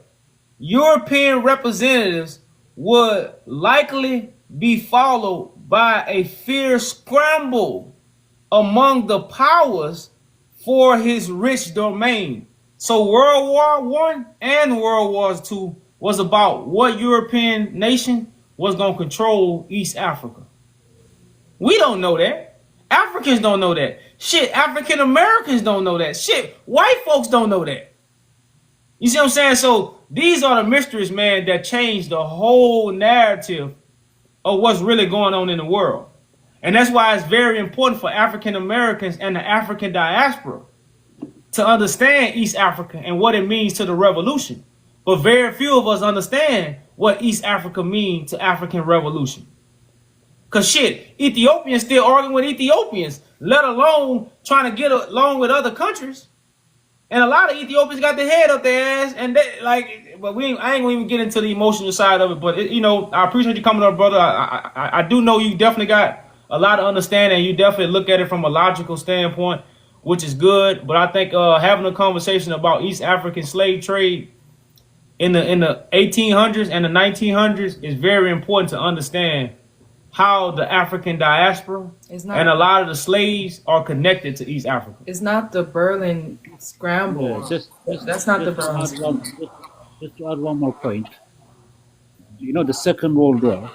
Speaker 1: European representatives would likely be followed by a fierce scramble among the powers for his rich domain. So World War One and World War II was about what European nation was going to control East Africa. We don't know that. Africans don't know that. Shit, African Americans don't know that. Shit, white folks don't know that. You see what I'm saying? So these are the mysteries, man, that change the whole narrative of what's really going on in the world. And that's why it's very important for African Americans and the African diaspora to understand East Africa and what it means to the revolution. But very few of us understand what East Africa means to African revolution. Because shit, Ethiopians still arguing with Ethiopians, let alone trying to get along with other countries. And a lot of Ethiopians got their head up their ass, and they but I ain't gonna even get into the emotional side of it. But I appreciate you coming up, brother. I do know you definitely got a lot of understanding. You definitely look at it from a logical standpoint, which is good. But I think having a conversation about East African slave trade in the 1800s and the 1900s is very important to understand how the African diaspora and a lot of the slaves are connected to East Africa.
Speaker 2: It's not the Berlin Scramble.
Speaker 3: Yeah,
Speaker 2: That's not the Berlin Scramble.
Speaker 3: Just to add one more point. The Second World War,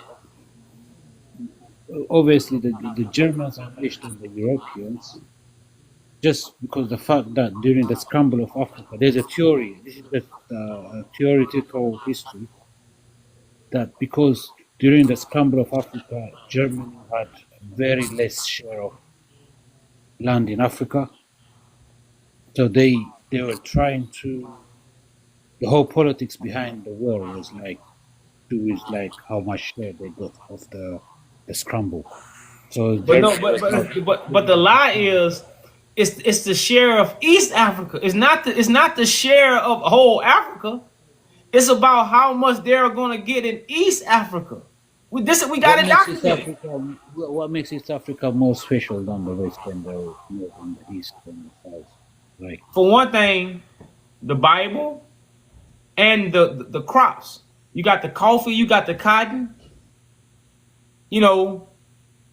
Speaker 3: obviously the Germans unleashed on the Europeans just because the fact that during the scramble of Africa, there's a theory, this is the theoretical history, that because during the scramble of Africa, Germany had very less share of land in Africa. So they were trying to, the whole politics behind the war was like how much share they got of the scramble. So
Speaker 1: but the lie is it's the share of East Africa. It's not the share of whole Africa. It's about how much they're going to get in East Africa. We got it documented.
Speaker 3: What makes East Africa more special than the West and the North and the East and the South? Like,
Speaker 1: for one thing, the Bible and the crops. You got the coffee, you got the cotton.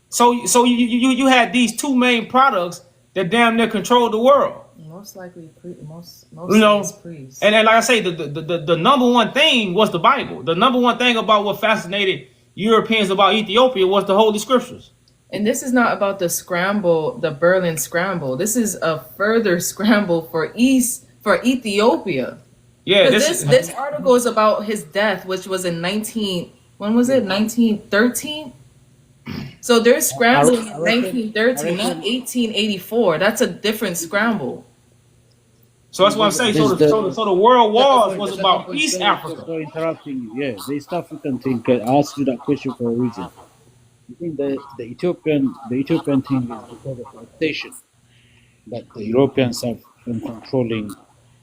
Speaker 1: So you had these two main products that damn near control the world.
Speaker 2: Most likely, most priests.
Speaker 1: And like I say, the number one thing was the Bible. The number one thing about what fascinated Europeans about Ethiopia was the Holy Scriptures.
Speaker 2: And this is not about the scramble, the Berlin Scramble. This is a further scramble for Ethiopia.
Speaker 1: Yeah,
Speaker 2: this article is about his death, which was in When was it? 1913? So they're scrambling in
Speaker 3: I
Speaker 2: 1913, not
Speaker 3: reckon
Speaker 2: 1884. That's a different scramble.
Speaker 1: So that's what I'm saying.
Speaker 3: there's
Speaker 1: So the world wars
Speaker 3: the
Speaker 1: was
Speaker 3: second
Speaker 1: about
Speaker 3: point.
Speaker 1: East
Speaker 3: Sorry
Speaker 1: Africa.
Speaker 3: for interrupting you. Yeah, the East African thing. I asked you that question for a reason. I think the Ethiopian thing is because of the obsession that the Europeans have in controlling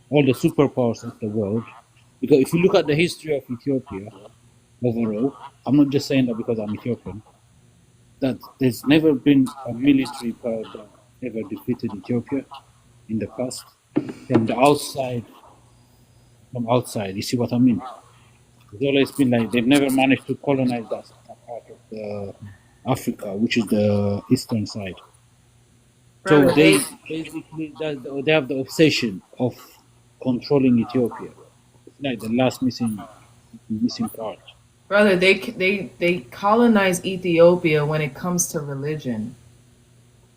Speaker 3: all the superpowers of the world. Because if you look at the history of Ethiopia overall, I'm not just saying that because I'm Ethiopian, that there's never been a military power that ever defeated Ethiopia in the past. From the outside, you see what I mean? It's always been like they've never managed to colonize that part of the Africa, which is the eastern side. So
Speaker 2: Brother,
Speaker 3: they basically they have the obsession of controlling Ethiopia. It's like the last missing part.
Speaker 2: they colonized Ethiopia when it comes to religion.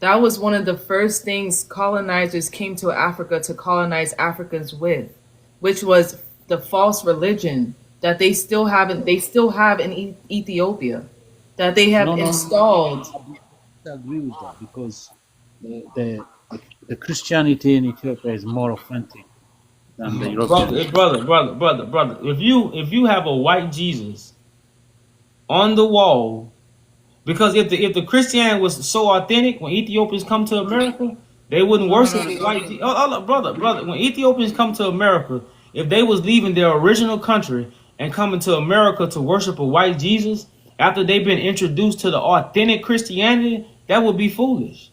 Speaker 2: That was one of the first things colonizers came to Africa to colonize Africans with, which was the false religion that they still have in Ethiopia, that they have
Speaker 3: No,
Speaker 2: installed.
Speaker 3: I agree with that because the the, the Christianity in Ethiopia is more authentic than the European.
Speaker 1: Brother. If you have a white Jesus on the wall, because if the Christianity was so authentic, when Ethiopians come to America, they wouldn't worship the white. Brother. When Ethiopians come to America, if they was leaving their original country and coming to America to worship a white Jesus after they've been introduced to the authentic Christianity, that would be foolish.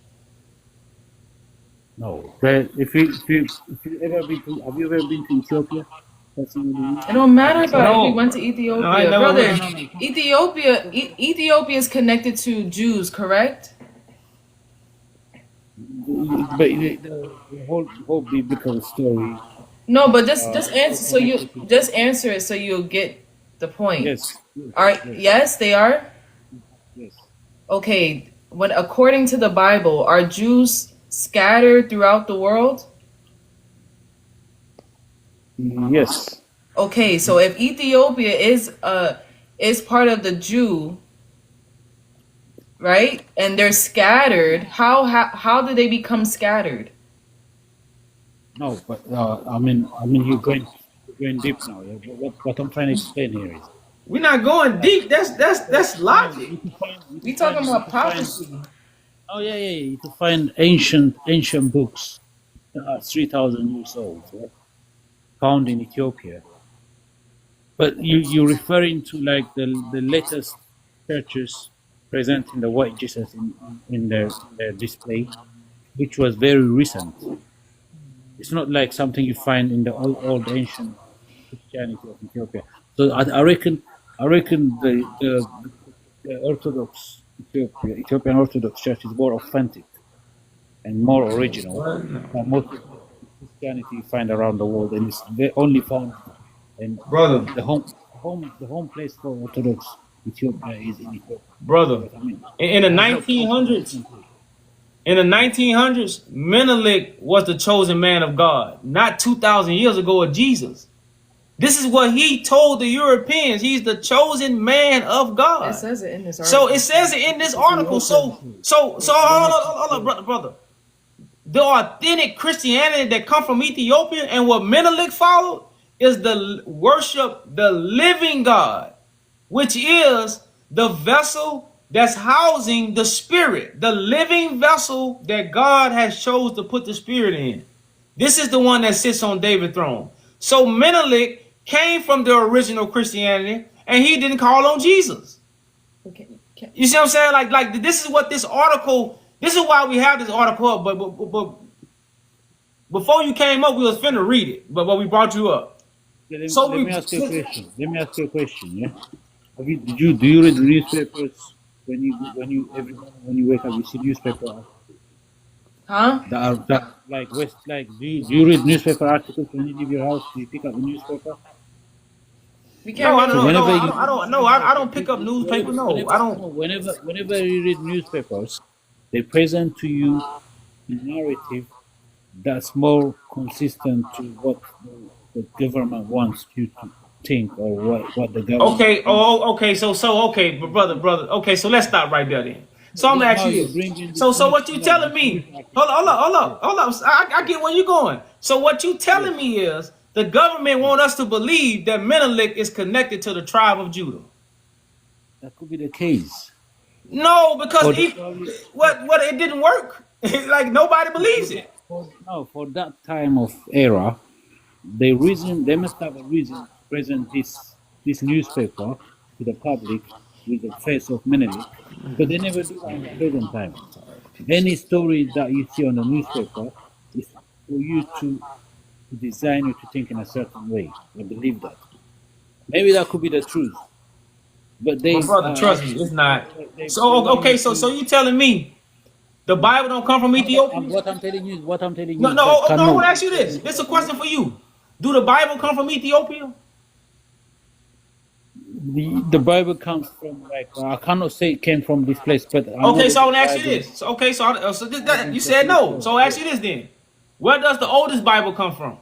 Speaker 3: No, but if you ever been to have you ever been to Ethiopia? Personally,
Speaker 2: It don't matter
Speaker 3: have you
Speaker 2: about if we
Speaker 1: No,
Speaker 2: went to
Speaker 1: no, I
Speaker 2: Ethiopia,
Speaker 1: never
Speaker 2: brother.
Speaker 1: went.
Speaker 2: Ethiopia is connected to Jews, correct?
Speaker 3: but the whole biblical story.
Speaker 2: No, but just answer
Speaker 3: All
Speaker 2: so you
Speaker 3: connected to
Speaker 2: just answer it so you'll get the point.
Speaker 3: yes,
Speaker 2: All right,
Speaker 3: yes,
Speaker 2: yes, they are.
Speaker 3: yes,
Speaker 2: Okay, when according to the Bible, are Jews scattered throughout the world?
Speaker 3: yes.
Speaker 2: Okay, so if Ethiopia is part of the Jew, right? And they're scattered, how do they become scattered?
Speaker 3: No, but you're going deep now. Yeah? What I'm trying to explain here is
Speaker 1: We're not going deep. That's logic.
Speaker 2: We talking
Speaker 3: you
Speaker 2: about
Speaker 3: can find
Speaker 2: prophecy.
Speaker 3: oh yeah, you can find ancient books that are 3,000 years old, yeah, found in Ethiopia. But you're referring to like the latest churches presenting the white Jesus in their display, which was very recent. It's not like something you find in the old ancient Christianity of Ethiopia. So I reckon the Orthodox Ethiopian Orthodox Church is more authentic and more original than most of the Christianity you find around the world, and it's only found in
Speaker 1: Brother,
Speaker 3: the home place for Orthodox Ethiopia is in Ethiopia.
Speaker 1: brother.
Speaker 3: What I mean,
Speaker 1: In the
Speaker 3: it has not come from a
Speaker 1: 1900s,
Speaker 3: different place.
Speaker 1: in the 1900s, Menelik was the chosen man of God, not 2,000 years ago of Jesus. This is what he told the Europeans. He's the chosen man of
Speaker 2: It
Speaker 1: God.
Speaker 2: says it in this
Speaker 1: So
Speaker 2: article.
Speaker 1: it says it in this
Speaker 3: The
Speaker 1: article.
Speaker 3: Europeans
Speaker 1: So
Speaker 3: too.
Speaker 1: so so
Speaker 3: Let me
Speaker 1: hold on, brother. The authentic Christianity that come from Ethiopia and what Menelik followed is the worship the living God, which is the vessel that's housing the spirit, the living vessel that God has chose to put the spirit in. This is the one that sits on David's throne. So Menelik came from the original Christianity, and he didn't call on Jesus.
Speaker 2: Okay,
Speaker 1: You see what I'm saying? Like this is what this article. This is why we have this article up. But before you came up, we was finna read it. But we brought you up.
Speaker 3: Yeah, let,
Speaker 1: So
Speaker 3: let
Speaker 1: we.
Speaker 3: me ask you a question. Yeah. Do you read newspapers when you wake up? You see newspaper
Speaker 2: huh?
Speaker 3: that like West like do you read newspaper articles when you leave your house? Do you pick up a newspaper?
Speaker 2: We
Speaker 1: No,
Speaker 2: can't
Speaker 1: I
Speaker 2: really.
Speaker 3: So
Speaker 1: don't. No,
Speaker 3: whenever
Speaker 1: I
Speaker 3: you
Speaker 1: don't. I don't. No, I don't pick up newspaper. No, I don't.
Speaker 3: whenever you read newspapers, they present to you a narrative that's more consistent to what the government wants you think or what the government
Speaker 1: Okay.
Speaker 3: thinks.
Speaker 1: Okay. Okay, but brother. Okay, so let's stop right there then. So I'm
Speaker 3: Yeah,
Speaker 1: gonna ask
Speaker 3: now
Speaker 1: you
Speaker 3: you're
Speaker 1: this.
Speaker 3: bringing
Speaker 1: So what you telling
Speaker 3: this news
Speaker 1: me?
Speaker 3: article. Yeah.
Speaker 1: Hold up. I get where you're going. So what you
Speaker 3: Yes.
Speaker 1: telling me is the government want us to believe that Menelik is connected to the tribe of Judah.
Speaker 3: That could be the case.
Speaker 1: No, because
Speaker 3: Or they probably
Speaker 1: what it didn't work. Like nobody believes it.
Speaker 3: for that time of era, they must have a reason to present this newspaper to the public with the face of Menelik, but they never do that in the present time. Any story that you see on the newspaper is for you to design you to think in a certain way. I believe that. Maybe that could be the truth, but
Speaker 1: My
Speaker 3: they
Speaker 1: brother, trust me, it's not.
Speaker 3: they
Speaker 1: So
Speaker 3: want you
Speaker 1: okay, so
Speaker 3: to.
Speaker 1: you telling me the Bible don't come from Ethiopia?
Speaker 3: What I'm telling you
Speaker 1: No,
Speaker 3: is
Speaker 1: no,
Speaker 3: that
Speaker 1: no. I want
Speaker 3: cannot.
Speaker 1: to ask you this. This is a question for you. Do the Bible come from Ethiopia?
Speaker 3: The Bible comes from like I cannot say it came from this place, but I know
Speaker 1: Okay,
Speaker 3: that
Speaker 1: so I
Speaker 3: the
Speaker 1: want to ask you
Speaker 3: Bible
Speaker 1: this. So, okay, you
Speaker 3: is a
Speaker 1: said
Speaker 3: good
Speaker 1: no.
Speaker 3: source.
Speaker 1: So I ask you this then. Where does the oldest Bible come from?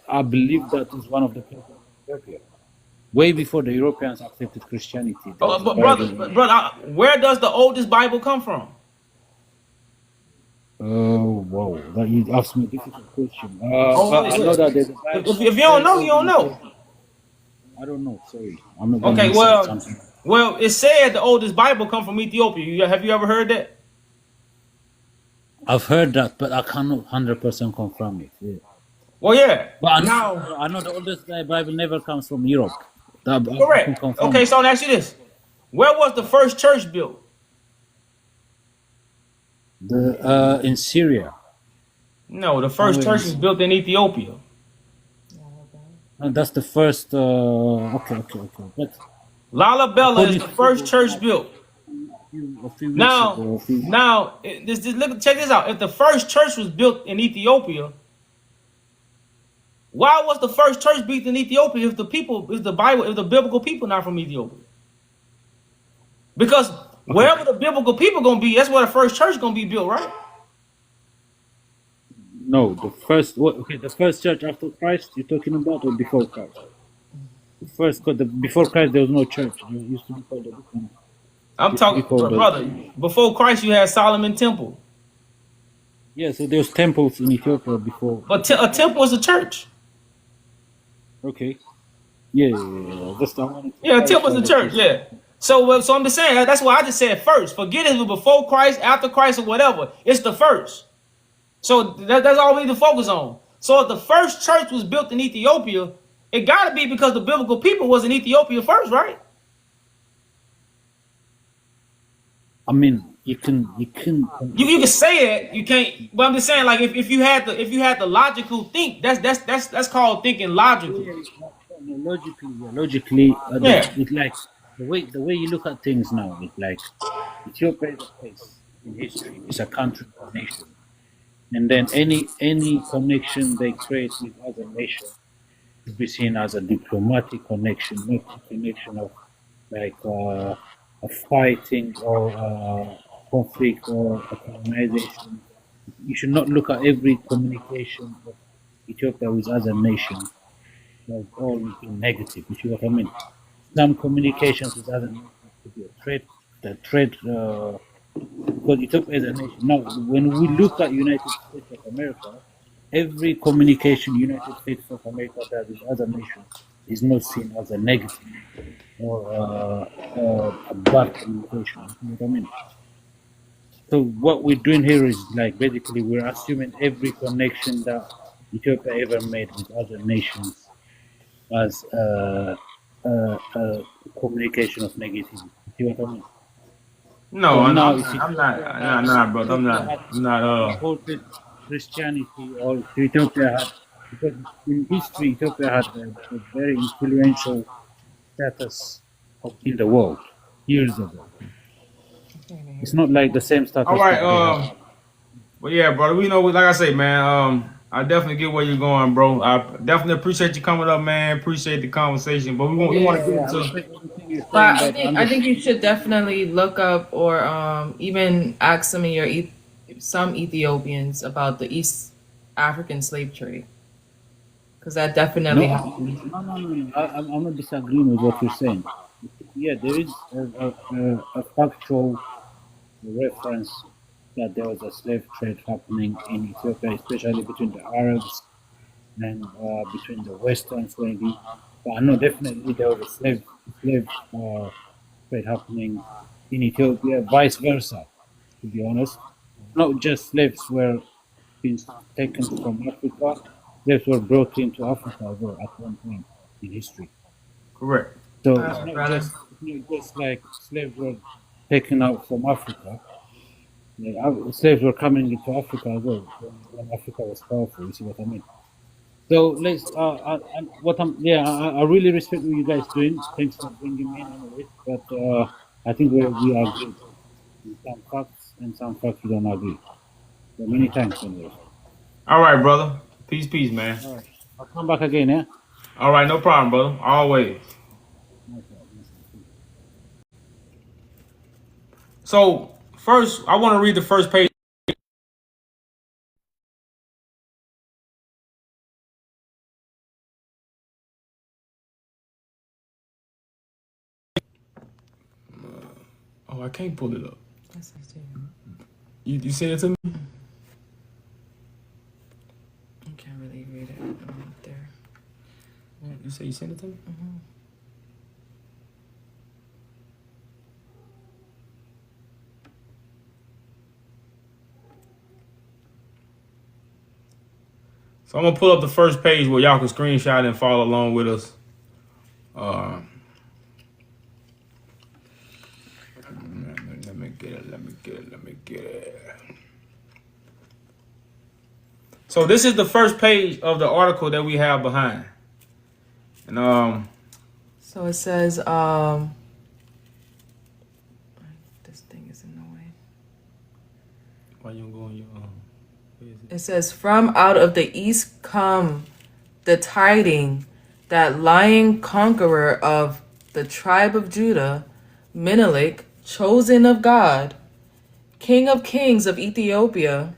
Speaker 3: I believe that is one of the places in Ethiopia. Way before the Europeans accepted Christianity, there was a
Speaker 1: But
Speaker 3: Bible in.
Speaker 1: where does the oldest Bible come from?
Speaker 3: Oh wow! That you asked me a difficult question.
Speaker 1: Oh,
Speaker 3: But I know that there's a Bible
Speaker 1: if you
Speaker 3: that's
Speaker 1: don't
Speaker 3: very
Speaker 1: know, you
Speaker 3: old
Speaker 1: don't
Speaker 3: in
Speaker 1: know.
Speaker 3: Ethiopia. I don't know. Sorry, I'm not gonna
Speaker 1: Okay,
Speaker 3: decide something.
Speaker 1: well, it said the oldest Bible come from Ethiopia. Have you ever heard that?
Speaker 3: I've heard that, but I cannot 100% confirm it. Yeah.
Speaker 1: Well, yeah.
Speaker 3: But
Speaker 1: Now,
Speaker 3: I know the oldest Bible never comes from Europe. I can
Speaker 1: correct.
Speaker 3: confirm
Speaker 1: Okay,
Speaker 3: it.
Speaker 1: so I'll ask you this: where was the first church built?
Speaker 3: The in Syria,
Speaker 1: No, the first
Speaker 3: somewhere in
Speaker 1: church was built in Ethiopia.
Speaker 3: and that's the first. Okay. But
Speaker 1: Lalabella is
Speaker 3: according
Speaker 1: the
Speaker 3: to
Speaker 1: first
Speaker 3: people,
Speaker 1: church
Speaker 3: like
Speaker 1: built.
Speaker 3: a few weeks
Speaker 1: Now,
Speaker 3: ago, a few,
Speaker 1: look, check this out. If the first church was built in Ethiopia, why was the first church built in Ethiopia if the biblical people not from Ethiopia? Because
Speaker 3: okay,
Speaker 1: wherever the biblical people gonna be, that's where the first church gonna be built, right?
Speaker 3: no, the first church after Christ you're talking about or before Christ? The first, because before Christ there was no church. It used to be called a different.
Speaker 1: I'm
Speaker 3: Used to be
Speaker 1: talking,
Speaker 3: called a.
Speaker 1: brother. Before Christ, you had Solomon Temple,
Speaker 3: Yeah, so there was temples in Ethiopia before.
Speaker 1: but a temple is a church.
Speaker 3: Okay. Yeah. Just I wanted to
Speaker 1: Yeah, a temple
Speaker 3: clarify
Speaker 1: is a
Speaker 3: the
Speaker 1: church.
Speaker 3: question.
Speaker 1: Yeah. So I'm just saying that's why I just said first. Forget if it was before Christ, after Christ, or whatever. It's the first. So that's all we need to focus on. So if the first church was built in Ethiopia, it got to be because the biblical people was in Ethiopia first, right?
Speaker 3: I mean, you can.
Speaker 1: You can say it, you can't. But I'm just saying, like if you had the logical think, that's called thinking logical.
Speaker 3: Logically,
Speaker 1: Yeah.
Speaker 3: it's like the way you look at things now. It's like Ethiopia is a place in history. It's a country, a nation, and then any connection they create with other nations to be seen as a diplomatic connection, not a connection of like a fighting or conflict or a colonization. You should not look at every communication of Ethiopia with other nations as all being negative. You see what I mean? Some communications with other nations could be a threat. The threat because Ethiopia is a nation. Now, when we look at United States of America, every communication United States of America does with other nations is not seen as a negative or a bad communication. You know what I mean? So what we're doing here is like basically we're assuming every connection that Ethiopia ever made with other nations as a communication of negativity. You see what I mean?
Speaker 1: No,
Speaker 3: So
Speaker 1: I'm
Speaker 3: now,
Speaker 1: not.
Speaker 3: if
Speaker 1: I'm not. Nah, brother.
Speaker 3: Ethiopia had
Speaker 1: I'm not.
Speaker 3: imported Christianity, or if Ethiopia had, because in history Ethiopia had a very influential status in the world years ago. It's not like the same
Speaker 1: All
Speaker 3: status
Speaker 1: right.
Speaker 3: that they have.
Speaker 1: Well, yeah, brother. We know. Like I say, man. I definitely get where you're going, bro. I definitely appreciate you coming up, man. Appreciate the conversation, but we want to get
Speaker 3: I
Speaker 1: into.
Speaker 3: respect everything you're
Speaker 2: But
Speaker 3: saying,
Speaker 2: I
Speaker 3: but
Speaker 2: think
Speaker 3: I'm
Speaker 2: I
Speaker 3: just
Speaker 2: think you should definitely look up or even ask some of some Ethiopians about the East African slave trade. Because that definitely happened.
Speaker 3: No. I'm not disagreeing with what you're saying. Yeah, there is a factual reference that there was a slave trade happening in Ethiopia, especially between the Arabs and between the Westerns, maybe. But I know definitely there was a slave trade happening in Ethiopia, vice versa. To be honest, not just slaves were being taken from Africa; slaves were brought into Africa as well at one point in history.
Speaker 1: Correct.
Speaker 3: So
Speaker 2: Brother.
Speaker 3: it's not just like slaves were taken out from Africa. Slaves were coming into Africa as well when Africa was powerful. You see what I mean? So let's. What I'm. Yeah, I really respect what you guys doing. Thanks for bringing me in, anyways. But I think we agree in some facts and some facts we don't agree. So many thanks, anyways.
Speaker 1: All right, brother. Peace, man.
Speaker 3: All right, I'll come back again. Yeah.
Speaker 1: All right, no problem, brother. Always.
Speaker 3: No problem. No problem.
Speaker 1: So first, I want to read the first page. Oh, I can't pull it up. You sent it to me?
Speaker 2: I can't really read it up there.
Speaker 1: You say you sent it to me? So I'm gonna pull up the first page where y'all can screenshot and follow along with us. Let me get it. So this is the first page of the article that we have behind. And
Speaker 2: So it says, this thing is in the way.
Speaker 1: why you don't go on your where is it?
Speaker 2: It says, from out of the east come the tiding that lion conqueror of the tribe of Judah, Menelik, chosen of God, King of kings of Ethiopia,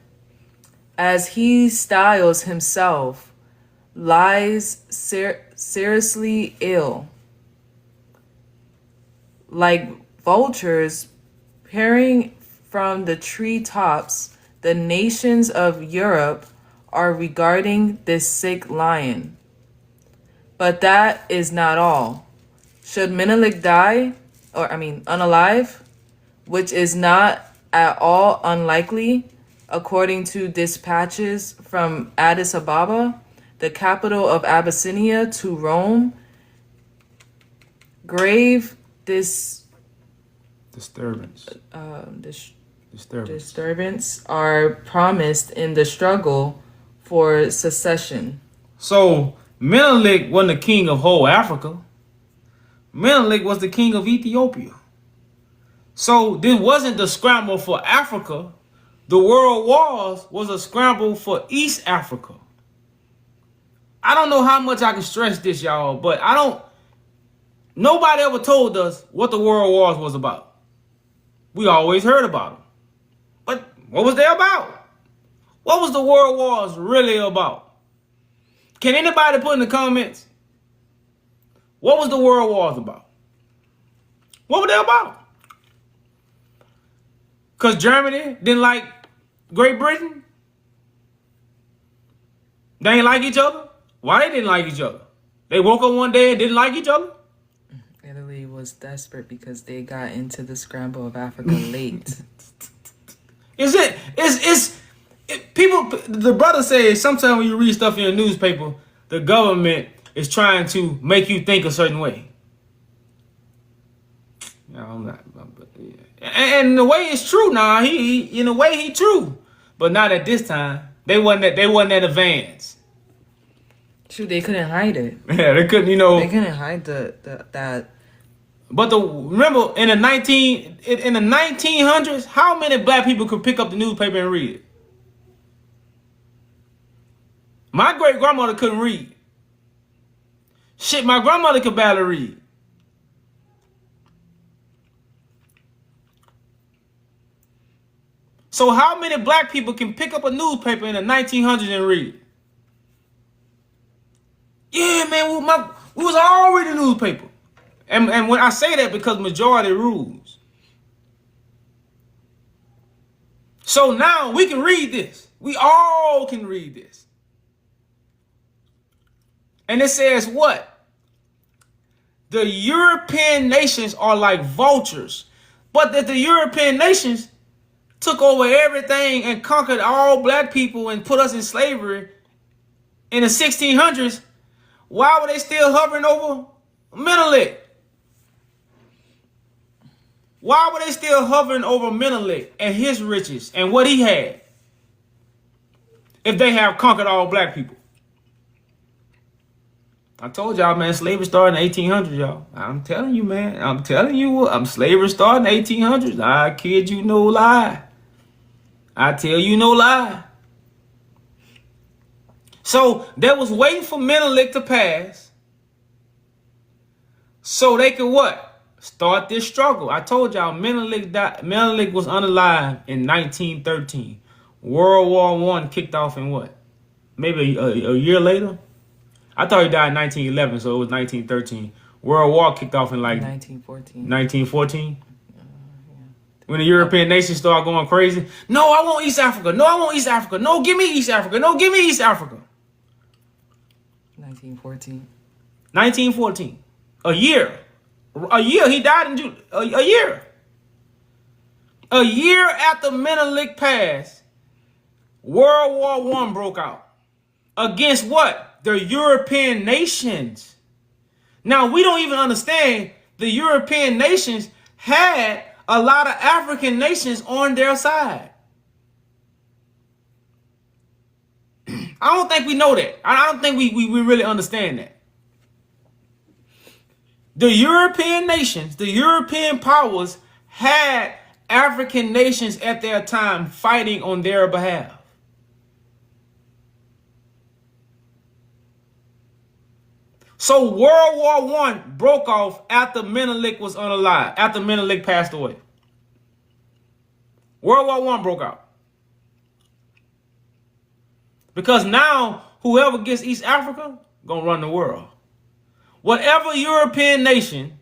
Speaker 2: as he styles himself, lies seriously ill. Like vultures peering from the tree tops, the nations of Europe are regarding this sick lion. But that is not all. Should Menelik die, unalive, which is not at all unlikely, according to dispatches from Addis Ababa, the capital of Abyssinia, to Rome, grave
Speaker 1: Disturbance.
Speaker 2: disturbance are promised in the struggle for secession.
Speaker 1: So Menelik wasn't the king of whole Africa. Menelik was the king of Ethiopia. So this wasn't the scramble for Africa. The world was a scramble for East Africa. I don't know how much I can stress this, y'all, but nobody ever told us what the world wars was about. We always heard about them. But what was they about? What was the world wars really about? Can anybody put in the comments? What was the world wars about? What were they about? Because Germany didn't like Great Britain? They ain't like each other? Why they didn't like each other? They woke up one day and didn't like each other?
Speaker 2: Italy was desperate because they got into the scramble of Africa late.
Speaker 1: People, the brother says sometimes when you read stuff in the newspaper, the government is trying to make you think a certain way. No, I'm not. And the way it's true now, he in a way he true, but not at this time. They wasn't that advanced.
Speaker 2: True, they couldn't hide it.
Speaker 1: Yeah, they couldn't,
Speaker 2: They couldn't hide that.
Speaker 1: But remember in the 1900s, how many black people could pick up the newspaper and read it? My great grandmother couldn't read. Shit, my grandmother could barely read. So how many black people can pick up a newspaper in the 1900s and read it? Yeah, man, we was already the newspaper. And when I say that, because majority rules. So now we can read this. We all can read this. And it says what? The European nations are like vultures. But that the European nations took over everything and conquered all black people and put us in slavery in the 1600s. Why were they still hovering over Menelik? Why were they still hovering over Menelik and his riches and what he had if they have conquered all black people? I told y'all, man, slavery started in the 1800s, y'all. I'm telling you, man. I'm telling you what. Slavery started in the 1800s. I kid you no lie. I tell you no lie. So they was waiting for Menelik to pass so they could what? Start this struggle. I told y'all Menelik died. Menelik was unalive in 1913. World War I kicked off in what? Maybe a year later? I thought he died in 1911, so it was 1913. World War kicked off in like
Speaker 2: 1914.
Speaker 1: 1914? When the European nations started going crazy. No, I want East Africa. No, I want East Africa. No, give me East Africa. No, give me East Africa.
Speaker 2: 1914.
Speaker 1: 1914. A year. A year. He died in June. A year. A year after Menelik passed, World War I broke out. Against what? The European nations. Now, we don't even understand the European nations had a lot of African nations on their side. I don't think we know that. I don't think we really understand that. The European nations, the European powers had African nations at their time fighting on their behalf. So World War I broke off after Menelik was unalive, after Menelik passed away. World War I broke out. Because now, whoever gets East Africa, gonna run the world. Whatever European nation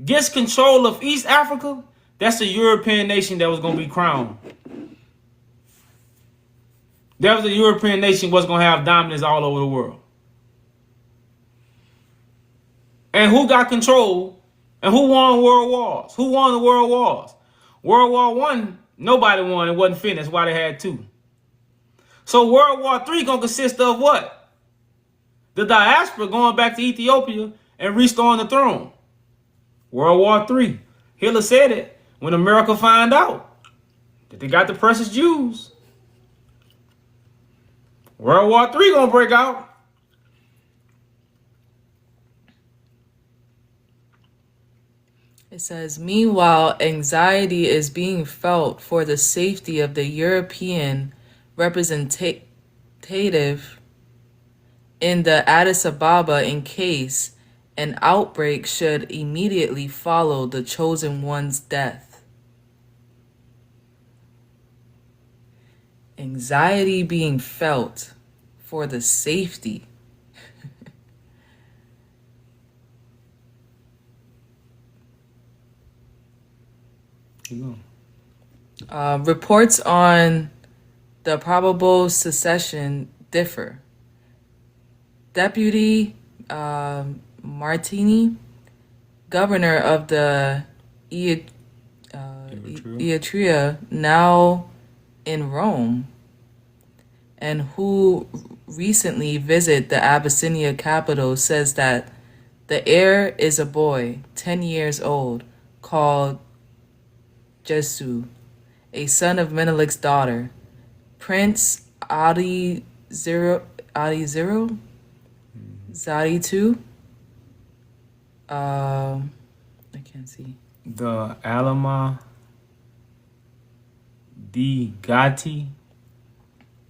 Speaker 1: gets control of East Africa, that's the European nation that was gonna be crowned. That was the European nation was gonna have dominance all over the world. And who got control? And who won world wars? Who won the world wars? World War I, nobody won. It wasn't finished. That's why they had two. So World War III gonna consist of what? The diaspora going back to Ethiopia and restoring the throne. World War III. Hitler said it when America find out that they got the precious Jews. World War III gonna break out.
Speaker 2: It says, meanwhile, anxiety is being felt for the safety of the European representative in the Addis Ababa in case an outbreak should immediately follow the chosen one's death. Anxiety being felt for the safety. Reports on the probable secession differ. Deputy Martini, governor of the Eritrea, now in Rome, and who recently visited the Abyssinia capital, says that the heir is a boy, 10 years old, called Jesu, a son of Menelik's daughter, Prince Zadi II. I can't see.
Speaker 1: The Alama Di Gatti.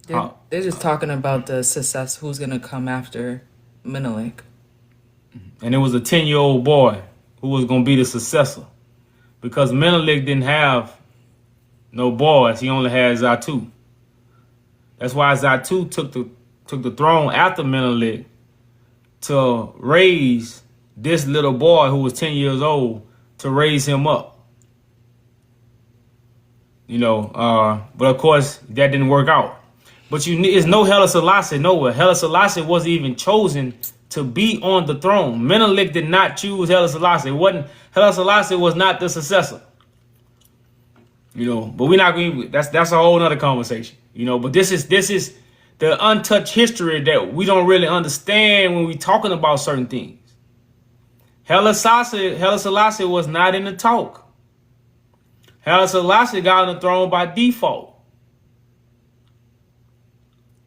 Speaker 2: They're just talking about the success, who's going to come after Menelik.
Speaker 1: And it was a 10-year-old boy who was going to be the successor. Because Menelik didn't have no boys. He only had Zatu. That's why Zatu took the throne after Menelik to raise this little boy who was 10 years old, to raise him up. But of course that didn't work out. But it's no Haile Selassie nowhere. Haile Selassie wasn't even chosen to be on the throne. Menelik did not choose Haile Selassie. Haile Selassie was not the successor. But we're not going. That's a whole other conversation. But this is the untouched history that we don't really understand when we're talking about certain things. Haile Selassie was not in the talk. Haile Selassie got on the throne by default.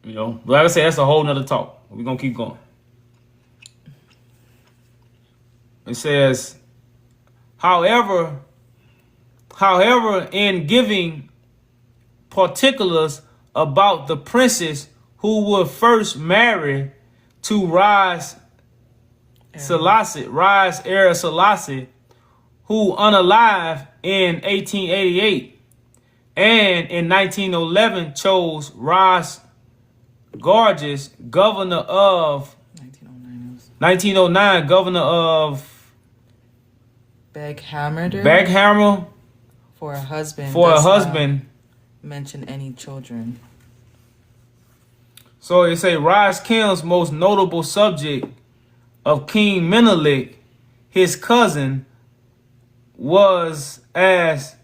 Speaker 1: But like I said, that's a whole nother talk. We're going to keep going. It says, however, in giving particulars about the princess who would first marry to Ras Selassie, who unalive in 1888 and in 1911 chose Ras Gorgeous, governor of 1909, governor of
Speaker 2: Baghammer for a husband. Mention any children.
Speaker 1: So it say Ras Kim's most notable subject of King Menelik, his cousin, was as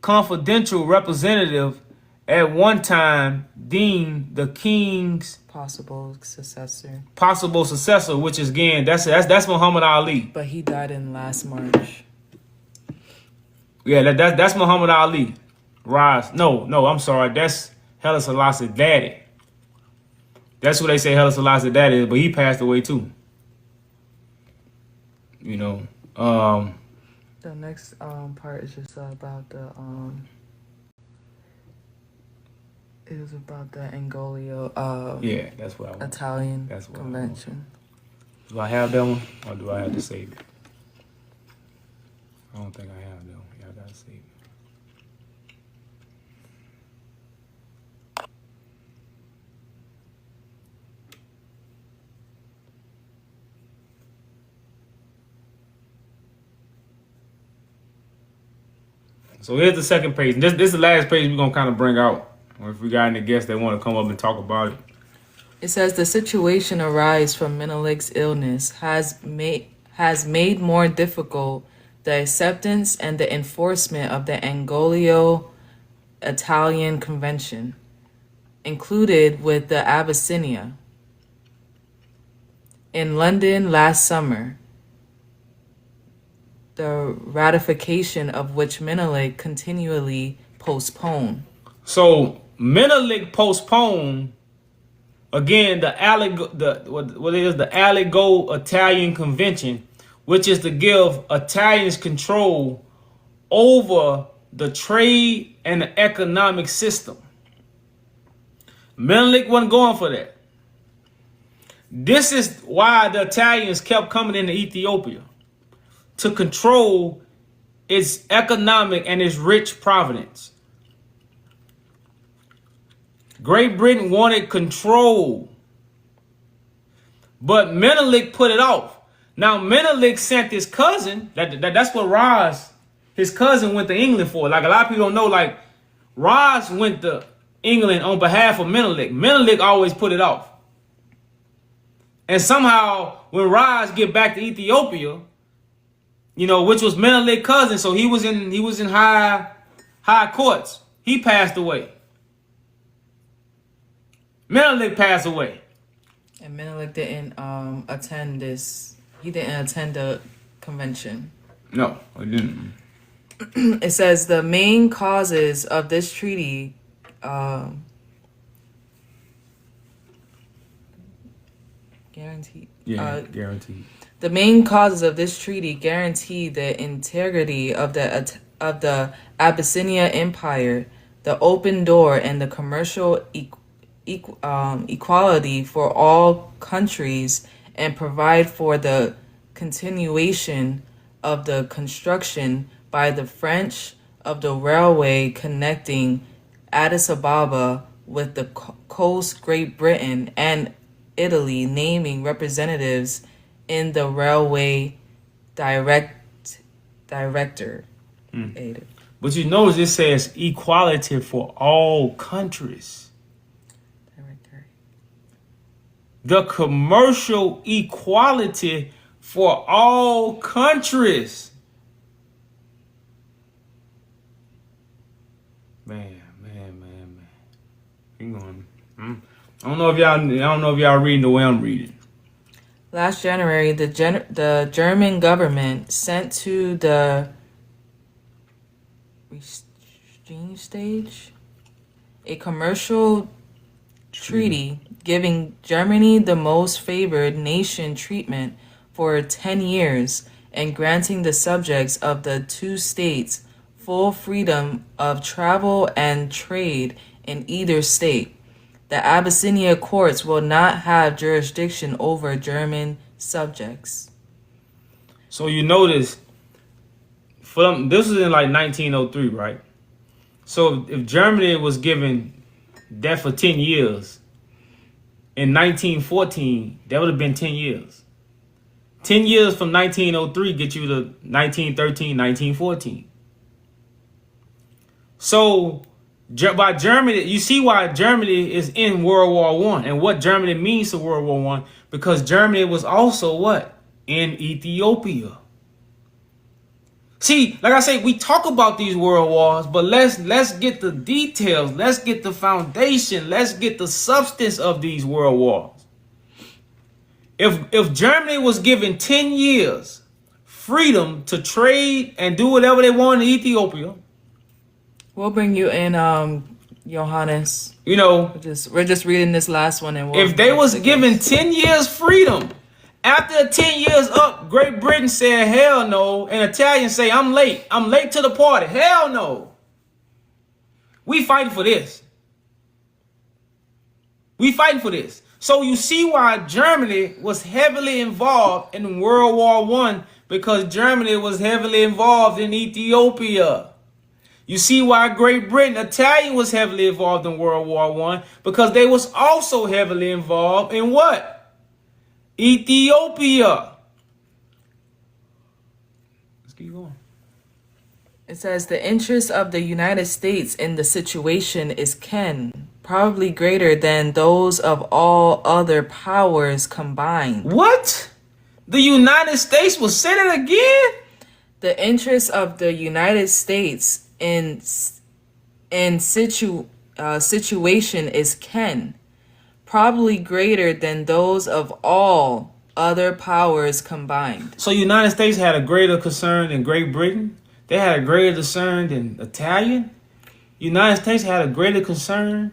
Speaker 1: confidential representative at one time deemed the king's
Speaker 2: possible successor,
Speaker 1: which is again that's Muhammad Ali.
Speaker 2: But he died in last March.
Speaker 1: Yeah, that's Muhammad Ali. Ras, no, I'm sorry, that's Haile Selassie daddy. That's what they say Haile Selassie daddy is, but he passed away too.
Speaker 2: The next part is just about the it was about the Angolio
Speaker 1: that's what I want.
Speaker 2: Italian convention.
Speaker 1: Do I have that one, or do I have to save it? I don't think I have that one. Yeah, I gotta save it. So here's the second page. This is the last page we're going to kind of bring out. Or if we got any guests that want to come up and talk about it.
Speaker 2: It says the situation arise from Menelik's illness has made more difficult the acceptance and the enforcement of the Angolio Italian Convention, included with the Abyssinia. In London last summer, the ratification of which Menelik continually postponed.
Speaker 1: So Menelik postponed again the Aligo Italian Convention, which is to give Italians control over the trade and the economic system. Menelik wasn't going for that. This is why the Italians kept coming into Ethiopia, to control its economic and its rich providence. Great Britain wanted control, but Menelik put it off. Now Menelik sent his cousin. That's what Ras, his cousin, went to England for. Like a lot of people don't know. Like Ras went to England on behalf of Menelik. Menelik always put it off. And somehow when Ras get back to Ethiopia, which was Menelik's cousin, so he was in high courts. He passed away. Menelik passed away.
Speaker 2: And Menelik didn't attend this. He didn't attend the convention.
Speaker 1: No, he didn't.
Speaker 2: It says the main causes of this treaty guaranteed.
Speaker 1: Yeah, guaranteed.
Speaker 2: The main causes of this treaty guarantee the integrity of the Abyssinia Empire, the open door, and the commercial equality for all countries, and provide for the continuation of the construction by the French of the railway connecting Addis Ababa with the coast Great Britain and Italy naming representatives in the railway director.
Speaker 1: But you notice it says equality for all countries.
Speaker 2: Director.
Speaker 1: The commercial equality for all countries. Man. Hang on. I don't know if y'all reading the way I'm reading.
Speaker 2: Last January, the German government sent to the exchange stage a commercial treaty giving Germany the most favored nation treatment for 10 years and granting the subjects of the two states full freedom of travel and trade in either state. The Abyssinia courts will not have jurisdiction over German subjects.
Speaker 1: So you notice, this was in like 1903, right? So if Germany was given death for 10 years, in 1914, that would have been 10 years. 10 years from 1903 get you to 1913, 1914. So by Germany, you see why Germany is in World War One and what Germany means to World War One, because Germany was also what? In Ethiopia. See, like I say, we talk about these world wars, but let's get the details, let's get the foundation, let's get the substance of these world wars. If Germany was given 10 years freedom to trade and do whatever they want in Ethiopia,
Speaker 2: we'll bring you in, Johannes.
Speaker 1: You know,
Speaker 2: we're just reading this last one, and
Speaker 1: if they was given 10 years freedom, after 10 years up, Great Britain said hell no, and Italians say I'm late to the party. Hell no. We fighting for this. So you see why Germany was heavily involved in World War One, because Germany was heavily involved in Ethiopia. You see why Great Britain, Italian was heavily involved in World War One, because they was also heavily involved in what? Ethiopia. Let's keep going.
Speaker 2: It says the interest of the United States in the situation is probably greater than those of all other powers combined.
Speaker 1: What? The United States was said it again?
Speaker 2: The interest of the United States in situation is probably greater than those of all other powers combined.
Speaker 1: So United States had a greater concern than Great Britain? They had a greater concern than Italian? United States had a greater concern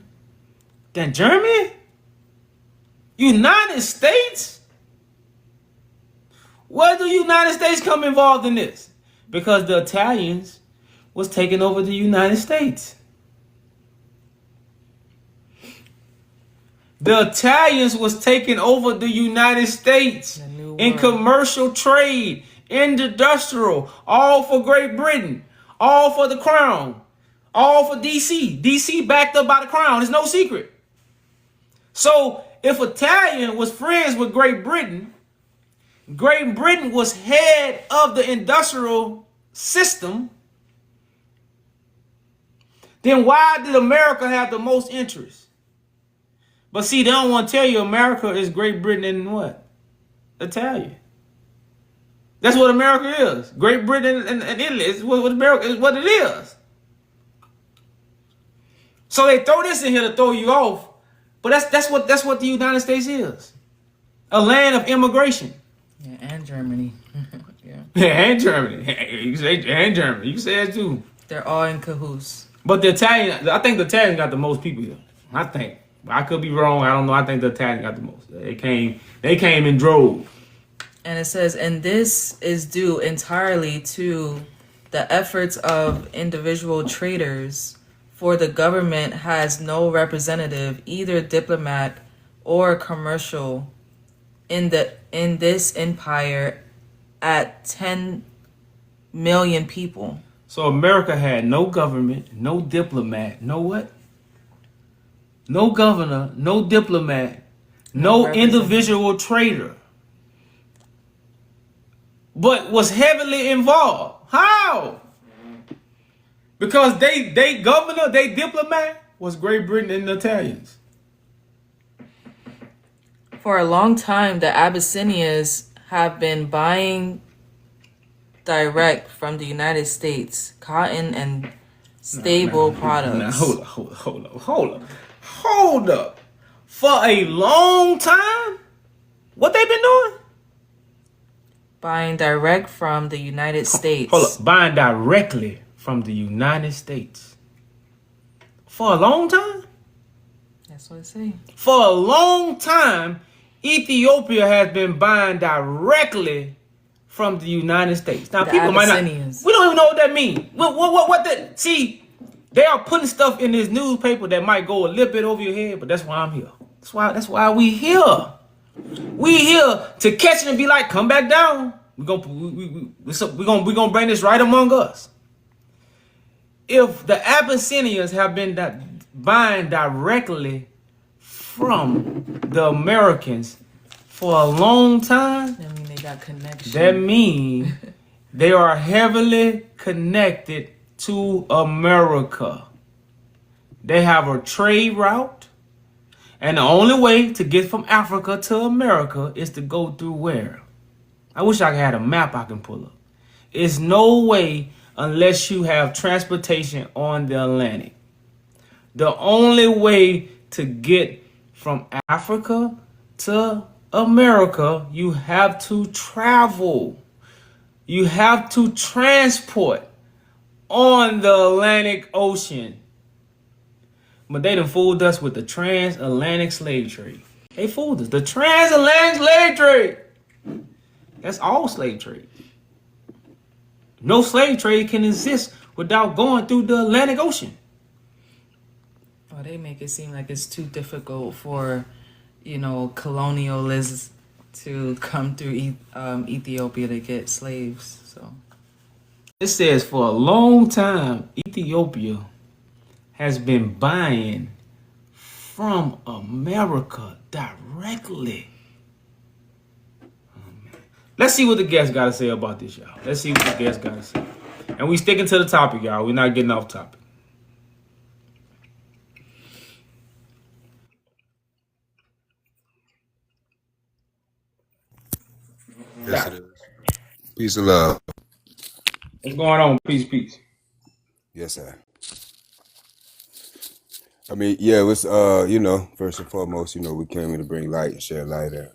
Speaker 1: than Germany? United States? Where do United States come involved in this? Because the Italians was taking over the United States. The Italians was taking over the United States in commercial trade, industrial, all for Great Britain, all for the crown, all for DC. DC backed up by the crown. It's no secret. So if Italian was friends with Great Britain was head of the industrial system, then why did America have the most interest? But see, they don't want to tell you America is Great Britain and what? Italian. That's what America is. Great Britain and Italy is what America is, what it is. So they throw this in here to throw you off. But that's what the United States is. A land of immigration.
Speaker 2: Yeah, and Germany.
Speaker 1: Yeah, and Germany. You can say and Germany. You can say that too.
Speaker 2: They're all in cahoots.
Speaker 1: But I think the Italians got the most people here. I think. I could be wrong. I don't know. I think the Italians got the most. They came in droves.
Speaker 2: And it says, and this is due entirely to the efforts of individual traders, for the government has no representative, either diplomat or commercial, in this empire at 10 million people.
Speaker 1: So America had no government, no diplomat, no what? No governor, no diplomat, No individual trader. But was heavily involved. How? Because they governor, they diplomat was Great Britain and the Italians.
Speaker 2: For a long time, the Abyssinians have been buying direct from the United States cotton and stable products.
Speaker 1: Now, hold up. For a long time, what they been doing?
Speaker 2: Buying direct from the United States.
Speaker 1: Hold up, buying directly from the United States. For a long time?
Speaker 2: That's what I say.
Speaker 1: For a long time, Ethiopia has been buying directly from the United States. Now, people might not. We don't even know what that means. What that? See, they are putting stuff in this newspaper that might go a little bit over your head, but that's why I'm here. That's why we here. We here to catch it and be like, come back down. We're gonna bring this right among us. If the Abyssinians have been buying directly from the Americans for a long time,
Speaker 2: that mean they got connection.
Speaker 1: That means they are heavily connected to America. They have a trade route, and the only way to get from Africa to America is to go through where? I wish I had a map I can pull up. It's no way unless you have transportation on the Atlantic. The only way to get from Africa to America, you have to travel. You have to transport on the Atlantic Ocean. But they done fooled us with the transatlantic slave trade. They fooled us. The transatlantic slave trade. That's all slave trade. No slave trade can exist without going through the Atlantic Ocean.
Speaker 2: Oh, they make it seem like it's too difficult for, colonialists to come through Ethiopia to get slaves. So
Speaker 1: it says for a long time, Ethiopia has been buying from America directly. Let's see what the guests got to say about this, y'all. Let's see what the guests got to say. And we sticking to the topic, y'all. We're not getting off topic.
Speaker 4: Yes, it is. Peace and love.
Speaker 1: What's going on? Peace.
Speaker 4: Yes, sir. I mean, yeah, it was, first and foremost, we came in to bring light and share light and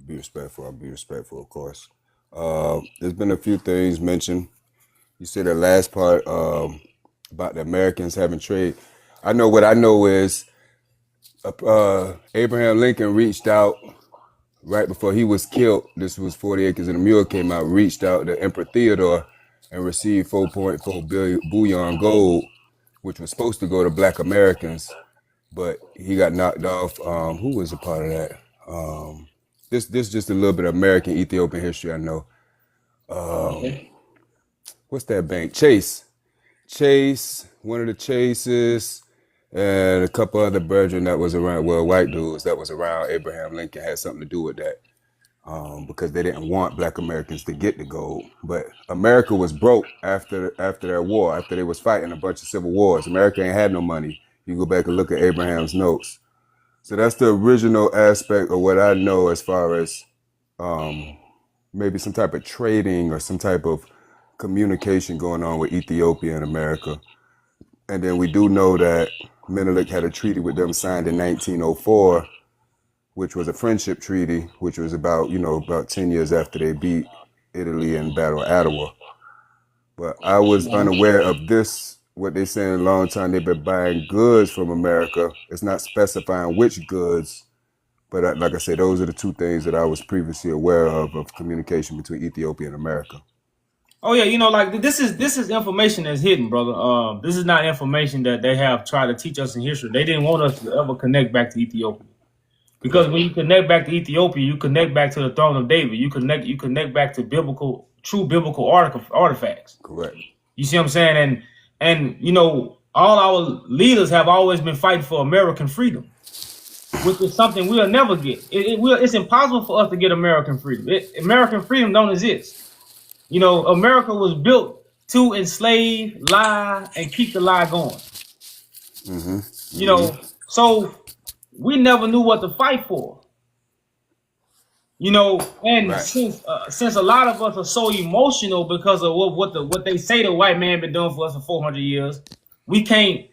Speaker 4: be respectful. I'll be respectful, of course. There's been a few things mentioned. You said the last part about the Americans having trade. What I know is Abraham Lincoln reached out right before he was killed. This was 40 Acres and a Mule came out, reached out to Emperor Theodore and received 4.4 billion bullion gold, which was supposed to go to Black Americans, but he got knocked off. Who was a part of that? This just a little bit of American Ethiopian history I know. What's that bank? Chase, one of the Chases, and a couple other brethren that was around, white dudes that was around Abraham Lincoln had something to do with that. Because they didn't want Black Americans to get the gold. But America was broke after that war, after they was fighting a bunch of civil wars. America ain't had no money. You go back and look at Abraham's notes. So that's the original aspect of what I know as far as maybe some type of trading or some type of communication going on with Ethiopia and America. And then we do know that Menelik had a treaty with them signed in 1904, which was a friendship treaty, which was about 10 years after they beat Italy in Battle of Ottawa. But I was unaware of this, what they saying a long time, they've been buying goods from America. It's not specifying which goods, but like I said, those are the two things that I was previously aware of communication between Ethiopia and America.
Speaker 1: Oh yeah, this is information that's hidden, brother. This is not information that they have tried to teach us in history. They didn't want us to ever connect back to Ethiopia. Because when you connect back to Ethiopia, you connect back to the throne of David. You connect back to true biblical artifacts.
Speaker 4: Correct.
Speaker 1: You see what I'm saying? And all our leaders have always been fighting for American freedom. which is something we'll never get. It's impossible for us to get American freedom. American freedom don't exist. You know, America was built to enslave, lie, and keep the lie going. You know, so we never knew what to fight for. You know, and since a lot of us are so emotional because of what they say the white man been doing for us for 400 years, we can't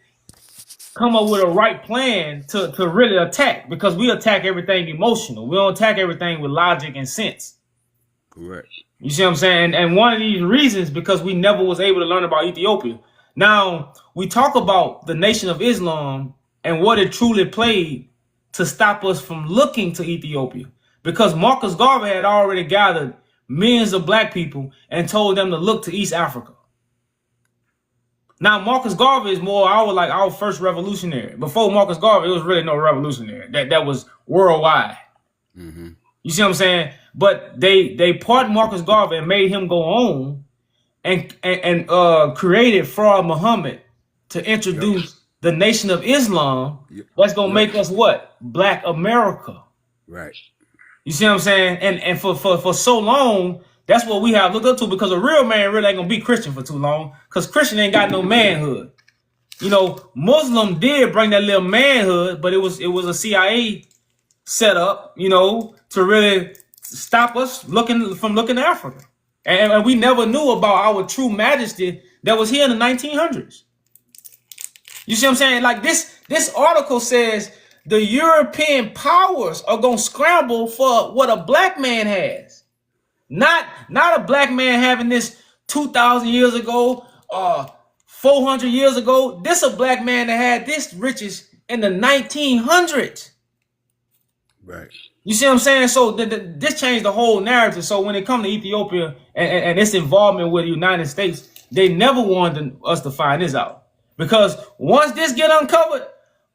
Speaker 1: come up with a right plan to really attack, because we attack everything emotional. We don't attack everything with logic and sense.
Speaker 4: Correct.
Speaker 1: You see what I'm saying? And one of these reasons, because we never was able to learn about Ethiopia. Now, we talk about the Nation of Islam and what it truly played to stop us from looking to Ethiopia. Because Marcus Garvey had already gathered millions of black people and told them to look to East Africa. Now, Marcus Garvey is more our first revolutionary. Before Marcus Garvey, it was really no revolutionary. That was worldwide. You see what I'm saying? But they pardoned Marcus Garvey and made him go on and created Farah Muhammad to introduce the Nation of Islam. That's gonna make us what? Black America.
Speaker 4: Right.
Speaker 1: You see what I'm saying? And for so long, that's what we have looked up to, because a real man really ain't gonna be Christian for too long, because Christian ain't got no manhood. You know, Muslim did bring that little manhood, but it was a CIA setup, you know, to really stop us from looking to Africa. And we never knew about our true majesty that was here in the 1900s. You see what I'm saying? Like this article says the European powers are gonna scramble for what a black man has. Not a black man having this 2,000 years ago, 400 years ago. This a black man that had this riches in the 1900s.
Speaker 4: Right.
Speaker 1: You see what I'm saying? So this changed the whole narrative. So when it comes to Ethiopia and its involvement with the United States, they never wanted us to find this out. Because once this get uncovered,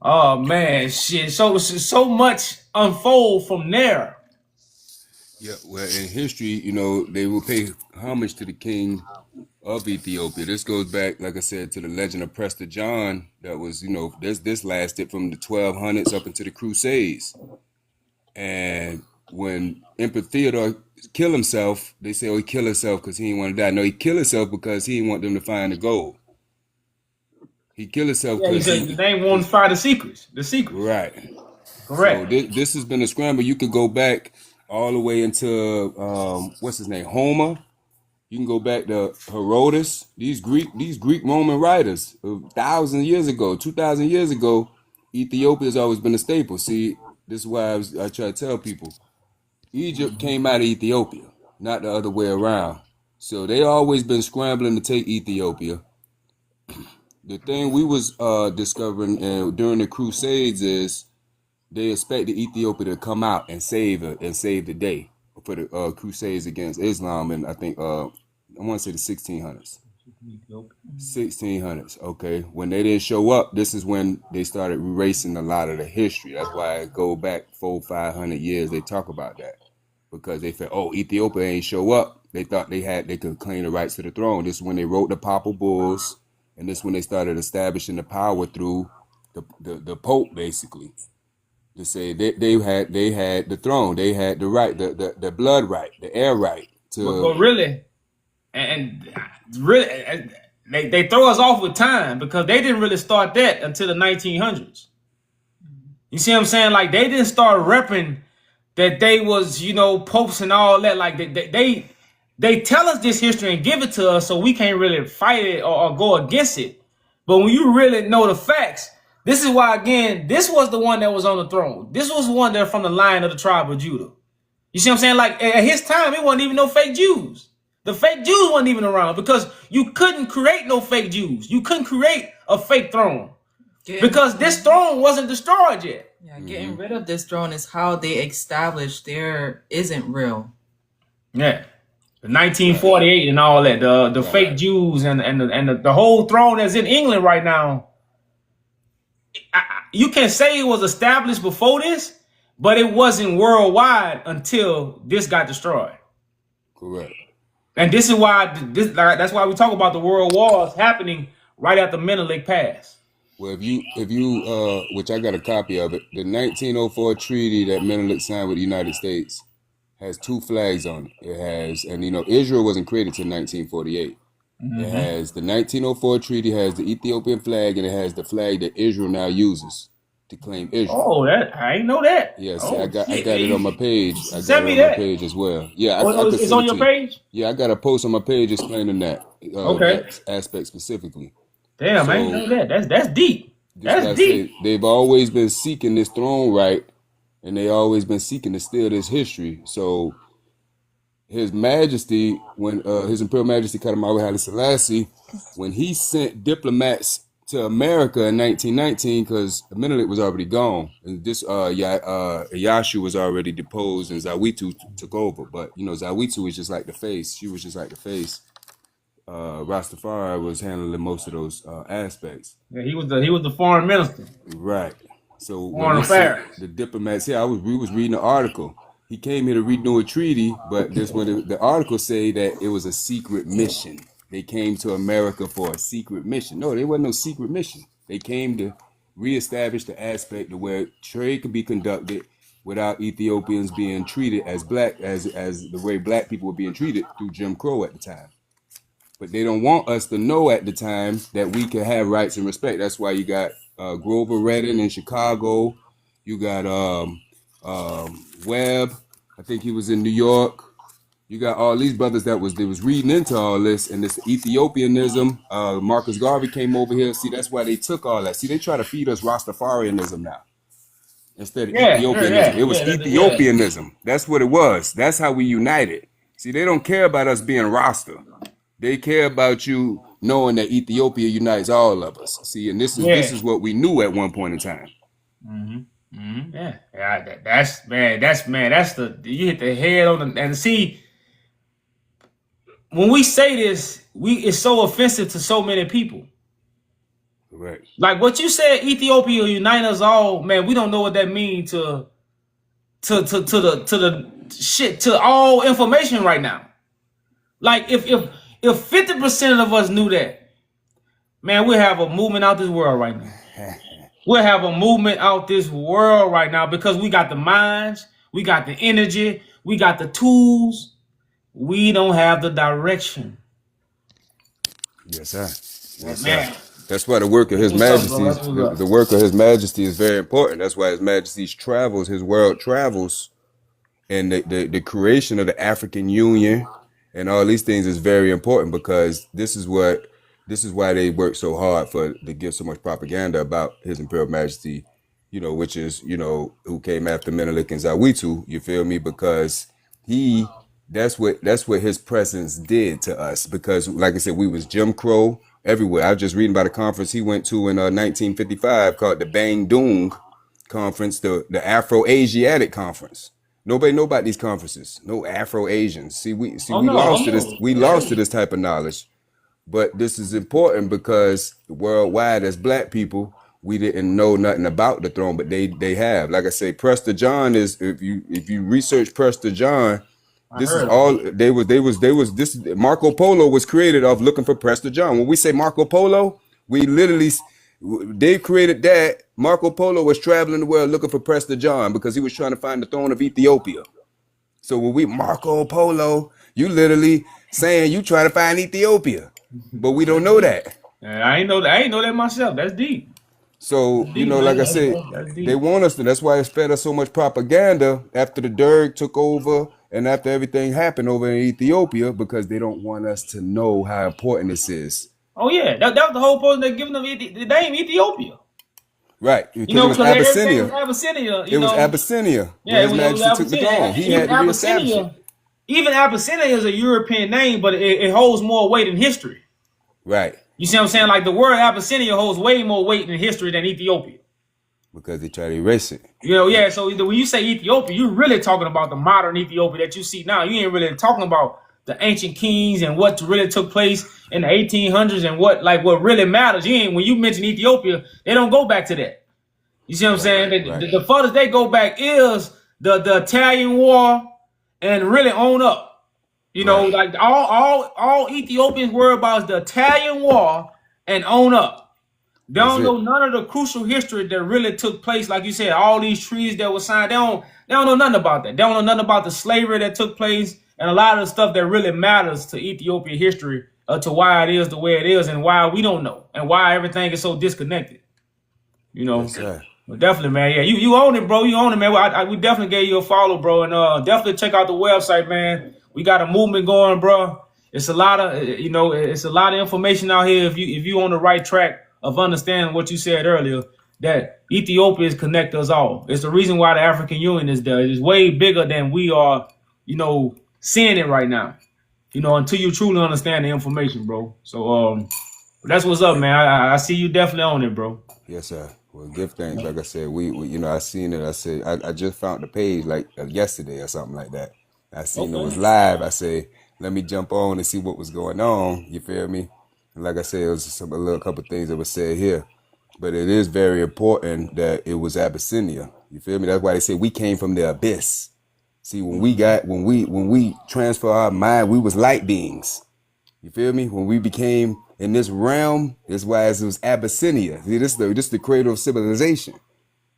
Speaker 1: oh man, shit. So much unfold from there.
Speaker 4: Yeah, well, in history, you know, they will pay homage to the king of Ethiopia. This goes back, like I said, to the legend of Prester John. That was, you know, this lasted from the 1200s up into the Crusades. And when Emperor Theodore killed himself, they say, oh, he killed himself because he didn't want to die. No, he killed himself because he didn't want them to find the gold. He killed himself because
Speaker 1: they didn't want to find the secrets.
Speaker 4: Right.
Speaker 1: Correct.
Speaker 4: So this has been a scramble. You could go back all the way into what's his name, Homer. You can go back to Herodotus. These Greek Roman writers, 1,000 years ago, 2,000 years ago, Ethiopia has always been a staple. See, this is why I try to tell people, Egypt came out of Ethiopia, not the other way around. So they always been scrambling to take Ethiopia. The thing we was discovering during the Crusades is they expected Ethiopia to come out and save the day for the Crusades against Islam, and I think I want to say the 1600s. 1600s, okay. When they didn't show up, this is when they started erasing a lot of the history. That's why I go back 400-500 years. They talk about that because they felt, oh, Ethiopia ain't show up. They thought they could claim the rights to the throne. This is when they wrote the Papal Bulls, and this is when they started establishing the power through the Pope, basically. To say they had the throne, they had the right, the blood right, the air right.
Speaker 1: But really, and really, they throw us off with time, because they didn't really start that until the 1900s. You see what I'm saying? Like, they didn't start repping that they was, you know, popes and all that. Like, they tell us this history and give it to us, so we can't really fight it or go against it. But when you really know the facts, this is why, again, this was the one that was on the throne. This was one that from the line of the tribe of Judah. You see what I'm saying? Like, at his time, it wasn't even no fake Jews. The fake Jews wasn't even around, because you couldn't create no fake Jews. You couldn't create a fake throne because this throne wasn't destroyed yet.
Speaker 2: Yeah, getting rid of this throne is how they established there isn't real.
Speaker 1: Yeah. The 1948 and all that, the fake Jews and the whole throne that's in England right now. You can say it was established before this, but it wasn't worldwide until this got destroyed.
Speaker 4: Correct.
Speaker 1: And this is why that's why we talk about the world wars happening right after Menelik passed.
Speaker 4: Well, if you which I got a copy of it, the 1904 treaty that Menelik signed with the United States has two flags on it. It has, and Israel wasn't created till 1948. It has the 1904 treaty has the Ethiopian flag, and it has the flag that Israel now uses to claim Israel.
Speaker 1: Oh, that I ain't know that.
Speaker 4: Yeah, see,
Speaker 1: Oh,
Speaker 4: I got
Speaker 1: shit.
Speaker 4: it on my page. I got
Speaker 1: Send
Speaker 4: it
Speaker 1: me
Speaker 4: on my
Speaker 1: that.
Speaker 4: page as well. Yeah, I
Speaker 1: Oh,
Speaker 4: could
Speaker 1: it's
Speaker 4: send
Speaker 1: on
Speaker 4: it
Speaker 1: your
Speaker 4: to you.
Speaker 1: page?
Speaker 4: Yeah, I got a post on my page explaining that
Speaker 1: Okay.
Speaker 4: that aspect specifically.
Speaker 1: Damn, I ain't
Speaker 4: So
Speaker 1: know that. That's deep.
Speaker 4: just
Speaker 1: That's
Speaker 4: like I
Speaker 1: deep.
Speaker 4: say, they've always been seeking this throne right, and they always been seeking to steal this history. So His Majesty, when His Imperial Majesty Kadamawa Haile Selassie, when he sent diplomats to America in 1919, because Menelik was already gone, and this Iyashu was already deposed, and Zawitu took over. But Zawitu was just like the face; she was just like the face. Rastafari was handling most of those aspects.
Speaker 1: Yeah, he was the foreign minister.
Speaker 4: Right. So when
Speaker 1: Foreign
Speaker 4: he sent
Speaker 1: affairs.
Speaker 4: the diplomats here, we was reading the article. He came here to renew a treaty, but this when the article say that it was a secret mission. They came to America for a secret mission. No, there wasn't no secret mission. They came to reestablish the aspect of where trade could be conducted without Ethiopians being treated as black as the way black people were being treated through Jim Crow at the time. But they don't want us to know at the time that we can have rights and respect. That's why you got Grover Redding in Chicago. You got Webb. I think he was in New York. You got all these brothers that was reading into all this and this Ethiopianism. Marcus Garvey came over here. See, that's why they took all that. See, they try to feed us Rastafarianism now instead of Ethiopianism. It was Ethiopianism. That's what it was. That's how we united. See, they don't care about us being Rasta. They care about you knowing that Ethiopia unites all of us. See, and this is what we knew at one point in time.
Speaker 1: Yeah. That's the you hit the head on the and see. When we say this, it's so offensive to so many people.
Speaker 4: Correct.
Speaker 1: Like what you said, Ethiopia unite us all, man. We don't know what that means to the shit to all information right now. Like if 50% of us knew that, man, we'll have a movement out this world right now. We'll have a movement out this world right now because we got the minds, we got the energy, we got the tools. We don't have the direction.
Speaker 4: Yes, sir. Yes,
Speaker 1: man.
Speaker 4: Sir. That's why the work of His Majesty's the work of His Majesty is very important. That's why His Majesty's travels, his world travels, and the creation of the African Union and all these things is very important because this is why they work so hard to give so much propaganda about His Imperial Majesty, which is, who came after Menelik and Zawitu, you feel me? Because that's what his presence did to us. Because like I said, we was Jim Crow everywhere. I was just reading about a conference he went to in 1955 called the Bandung Conference, the Afro-Asiatic Conference. Nobody know about these conferences. No Afro-Asians. We lost to this. We lost to this type of knowledge. But this is important because worldwide, as black people, we didn't know nothing about the throne, but they have. Like I say, Prester John is if you research Prester John, this is all they was this Marco Polo was created off looking for Prester John. When we say Marco Polo, we literally they created that. Marco Polo was traveling the world looking for Prester John because he was trying to find the throne of Ethiopia. So when we Marco Polo, you literally saying you trying to find Ethiopia. But we don't know that.
Speaker 1: I ain't know that myself. That's deep.
Speaker 4: So, like I said, they want us to. That's why it's fed us so much propaganda after the Derg took over and after everything happened over in Ethiopia because they don't want us to know how important this is.
Speaker 1: Oh, yeah. That was the whole point they're giving them the name Ethiopia.
Speaker 4: Right. Because it was Abyssinia.
Speaker 1: It
Speaker 4: was Abyssinia.
Speaker 1: Yeah,
Speaker 4: His Majesty took the throne. He had to reestablish it.
Speaker 1: Even Abyssinia is a European name, but it holds more weight in history.
Speaker 4: Right.
Speaker 1: You see what I'm saying? Like the word Abyssinia holds way more weight in history than Ethiopia.
Speaker 4: Because they try to erase it.
Speaker 1: Yeah. So when you say Ethiopia, you're really talking about the modern Ethiopia that you see now. You ain't really talking about the ancient kings and what really took place in the 1800s and what really matters. When you mention Ethiopia, they don't go back to that. You see what I'm saying?
Speaker 4: Right.
Speaker 1: The furthest they go back is the Italian War and really own up. Like all Ethiopians worry about is the Italian War and own up. They
Speaker 4: That's
Speaker 1: don't know
Speaker 4: it.
Speaker 1: none of the crucial history that really took place. Like you said, all these trees that were signed, they don't know nothing about that. They don't know nothing about the slavery that took place and a lot of the stuff that really matters to Ethiopia history, to why it is the way it is and why we don't know and why everything is so disconnected. You know.
Speaker 4: Yes, sir.
Speaker 1: But definitely, man. Yeah, you own it, bro. You own it, man. We definitely gave you a follow, bro, and definitely check out the website, man. We got a movement going, bro. It's a lot of it's a lot of information out here. If you on the right track of understanding what you said earlier, that Ethiopia is connect us all. It's the reason why the African Union is there. It's way bigger than we are, seeing it right now. Until you truly understand the information, bro. So that's what's up, man. I see you definitely on it, bro.
Speaker 4: Yes, sir. Well, give thanks. Like I said, we I seen it. I said I just found the page like yesterday or something like that. I seen it was live. I say, let me jump on and see what was going on. You feel me? And like I said, it was a little couple things that was said here, but it is very important that it was Abyssinia. You feel me? That's why they say we came from the abyss. See, when we transfer our mind, we was light beings. You feel me? When we became in this realm, that's why it was Abyssinia. See, this is the cradle of civilization.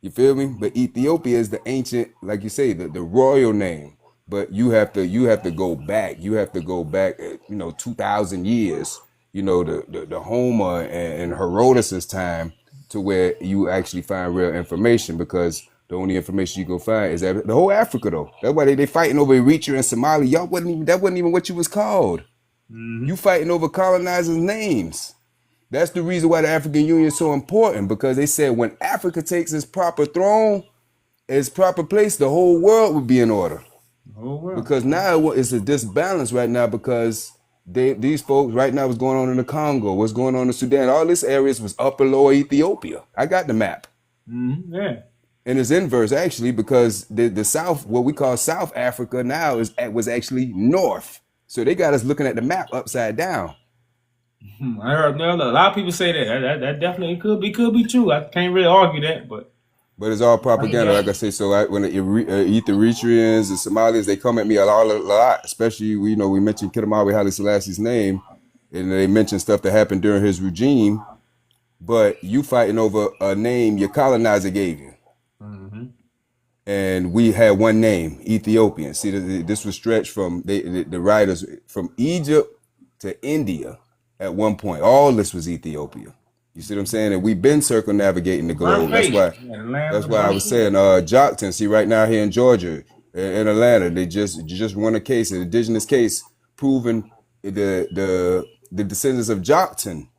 Speaker 4: You feel me? But Ethiopia is the ancient, like you say, the royal name. But you have to go back. You have to go back, 2,000 years. The Homer and Herodotus' time to where you actually find real information, because the only information you go find is the whole Africa though. That's why they fighting over Eritrea and Somalia. That wasn't even what you was called. You fighting over colonizers' names. That's the reason why the African Union is so important, because they said when Africa takes its proper throne, its proper place, the whole world would be in order. Because now it's a disbalance right now, because these folks right now, what's going on in the Congo, what's going on in Sudan, all this areas was upper lower Ethiopia. I got the map.
Speaker 1: Yeah.
Speaker 4: And it's inverse actually, because the South, what we call South Africa now, was actually North. So they got us looking at the map upside down.
Speaker 1: I heard a lot of people say that definitely could be true. I can't really argue that, but
Speaker 4: it's all propaganda, like I say. So when the Eritreans and Somalians, they come at me a lot, especially we mentioned Kidamawi Haile Selassie's name, and they mention stuff that happened during his regime. But you fighting over a name your colonizer gave you. And we had one name, Ethiopian. See, this was stretched from the writers from Egypt to India at one point. All this was Ethiopia. You see what I'm saying? And we've been circumnavigating the globe. That's why I was saying Jockton. See, right now here in Georgia, in Atlanta, they just won a case, an indigenous case, proving the descendants of Jockton.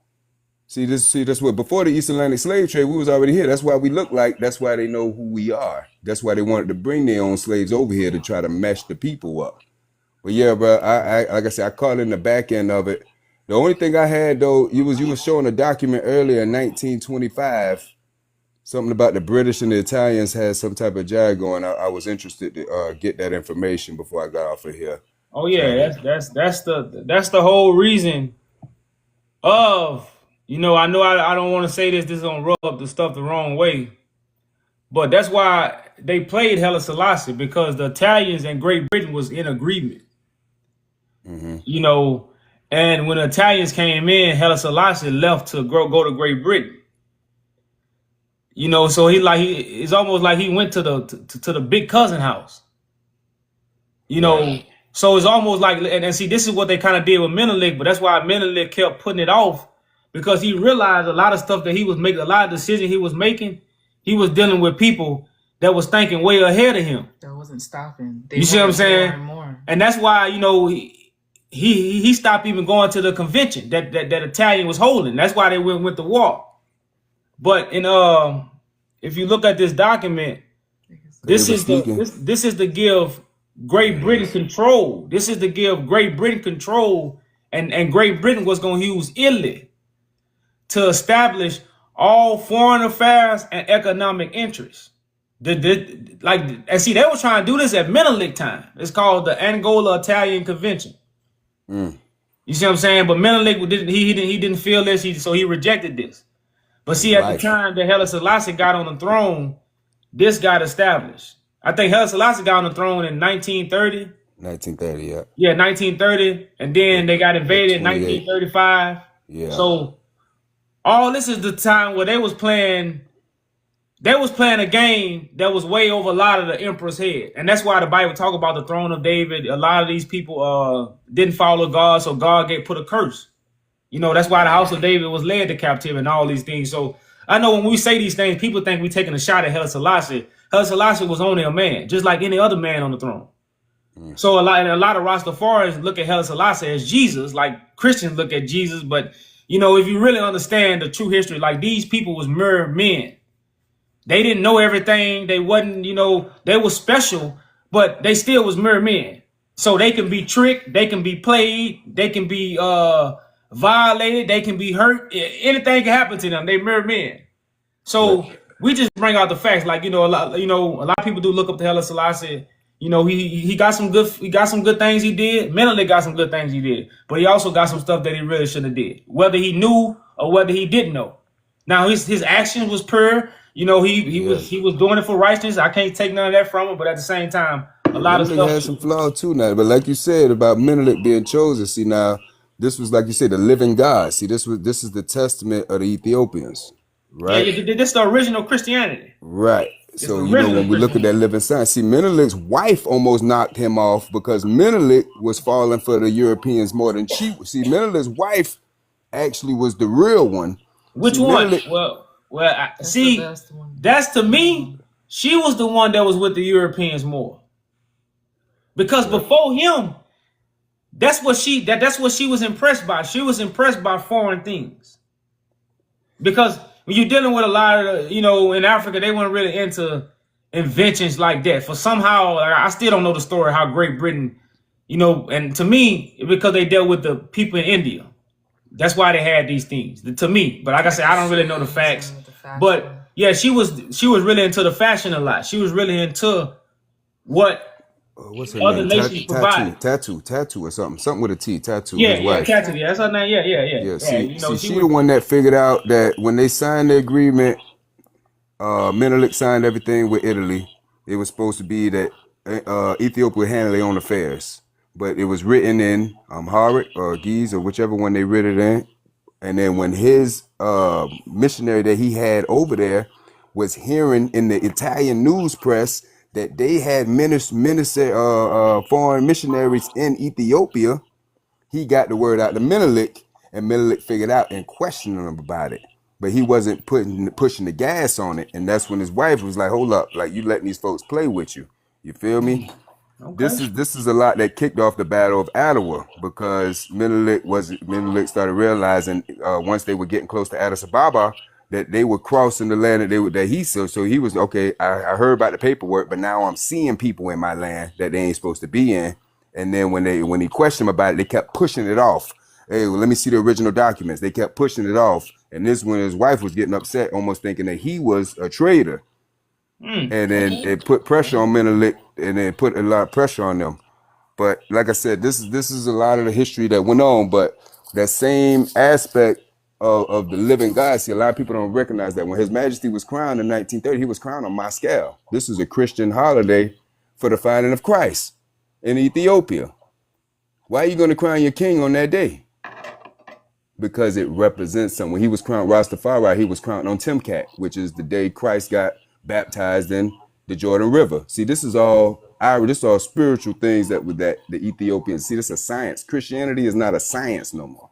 Speaker 4: See, that's what, before the East Atlantic slave trade, we was already here. That's why we look like, that's why they know who we are. That's why they wanted to bring their own slaves over here to try to mesh the people up. But yeah, bro, I like I said, I caught in the back end of it. The only thing I had though, you was showing a document earlier in 1925, something about the British and the Italians had some type of jag going. I was interested to get that information before I got off of here.
Speaker 1: Oh yeah, that's the whole reason of, I know I don't want to say this is gonna rub the stuff the wrong way, but that's why they played Haile Selassie, because the Italians and Great Britain was in agreement. And when the Italians came in, Haile Selassie left to go to Great Britain. So it's almost like he went to the big cousin house. So it's almost like, and see, this is what they kind of did with Menelik, but that's why Menelik kept putting it off, because he realized a lot of stuff that he was making, a lot of decisions he was making, he was dealing with people that was thinking way ahead of him.
Speaker 2: That wasn't stopping.
Speaker 1: You see what I'm saying?
Speaker 2: More. And
Speaker 1: that's why, he stopped even going to the convention that Italian was holding. That's why they went to war. But if you look at this document, this is to give Great Britain control. This is to give Great Britain control, and Great Britain was going to use Italy to establish all foreign affairs and economic interests. And see, they were trying to do this at Menelik time. It's called the Angola Italian Convention. You see what I'm saying? But Menelik didn't feel this, so he rejected this. But see, at the time that Haile Selassie got on the throne, this got established. I think Haile Selassie got on the throne in 1930.
Speaker 4: 1930, yeah.
Speaker 1: Yeah, 1930, and then they got invaded in 1935.
Speaker 4: Yeah.
Speaker 1: So All this is the time where they was playing a game that was way over a lot of the emperor's head. And that's why the Bible talk about the throne of David. A lot of these people didn't follow God, so God put a curse. You know, that's why the house of David was led to captivity and all these things. So I know when we say these things, people think we're taking a shot at Haile Selassie. Haile Selassie was only a man, just like any other man on the throne. So a lot of Rastafarians look at Haile Selassie as Jesus, like Christians look at Jesus. But, you know, if you really understand the true history, like these people was mere men. They didn't know everything. They wasn't, you know, they were special, but they still was mere men. So they can be tricked. They can be played. They can be violated. They can be hurt. Anything can happen to them. They mere men. So we just bring out the facts. Like, a lot of people do look up to Haile Selassie. You know, he got some good things he did. Mentally got some good things he did. But he also got some stuff that he really shouldn't have did. Whether he knew or whether he didn't know. Now his actions was pure. You know, he was doing it for righteousness. I can't take none of that from him, but at the same time, a lot of stuff
Speaker 4: had some flaws too now. But like you said about Menelik being chosen, see now, this was like you said, the living God. See, this is the testament of the Ethiopians. Right?
Speaker 1: Yeah, this is the original Christianity.
Speaker 4: Right. So, you know, when we look at that living sign, see, Menelik's wife almost knocked him off because Menelik was falling for the Europeans more than she was. See, Menelik's wife actually was the real one.
Speaker 1: Which
Speaker 4: see,
Speaker 1: one?
Speaker 4: Menelik,
Speaker 1: that's to me, she was the one that was with the Europeans more. Because before him, that's what she was impressed by. She was impressed by foreign things. Because when you're dealing with a lot of, in Africa, they weren't really into inventions like that. For somehow, I still don't know the story how Great Britain, and to me, because they dealt with the people in India. That's why they had these things, to me. But like I said, I don't really know the facts. But yeah, she was really into the fashion a lot. She was really into what
Speaker 4: what's her
Speaker 1: other
Speaker 4: name?
Speaker 1: nations provide.
Speaker 4: Tattoo or something with a T. Tattoo.
Speaker 1: Yeah,
Speaker 4: his wife.
Speaker 1: Tattoo. Yeah, that's her name. Yeah.
Speaker 4: She the one that figured out that when they signed the agreement, Menelik signed everything with Italy. It was supposed to be that Ethiopia would handle their own affairs. But it was written in Amharic or Ge'ez or whichever one they read it in. And then when his missionary that he had over there was hearing in the Italian news press that they had foreign missionaries in Ethiopia, he got the word out to Menelik, and Menelik figured out and questioned him about it. But he wasn't pushing the gas on it. And that's when his wife was like, hold up, like you letting these folks play with you. You feel me? Okay. This is a lot that kicked off the Battle of Adwa because Menelik started realizing once they were getting close to Addis Ababa that they were crossing the land that he saw. So he was okay. I heard about the paperwork, but now I'm seeing people in my land that they ain't supposed to be in. And then when he questioned them about it, they kept pushing it off. Hey, well, let me see the original documents. They kept pushing it off, and this when his wife was getting upset, almost thinking that he was a traitor. And then it put pressure on Menelik, and then put a lot of pressure on them. But like I said, this is a lot of the history that went on. But that same aspect of the living God, see, a lot of people don't recognize that when His Majesty was crowned in 1930, he was crowned on Moscow. This is a Christian holiday for the finding of Christ in Ethiopia. Why are you going to crown your king on that day? Because it represents something. When he was crowned Rastafari, he was crowned on Timkat, which is the day Christ got baptized in the Jordan River. See, this is all spiritual things that the Ethiopians see. This is a science. Christianity is not a science no more.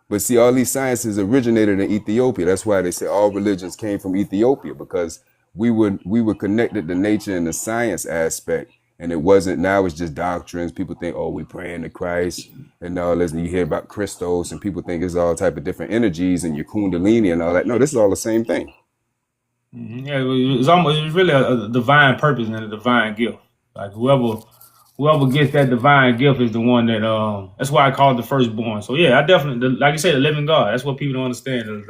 Speaker 4: But see, all these sciences originated in Ethiopia. That's why they say all religions came from Ethiopia, because we were connected to nature in the science aspect, and it wasn't. Now it's just doctrines. People think, oh, we praying to Christ and all this. And you hear about Christos, and people think it's all type of different energies and your Kundalini and all that. No, this is all the same thing.
Speaker 1: Yeah, it's really a divine purpose and a divine gift. Like whoever gets that divine gift is the one that that's why I call it the firstborn. So yeah, I definitely, like you said, the living God. That's what people don't understand. And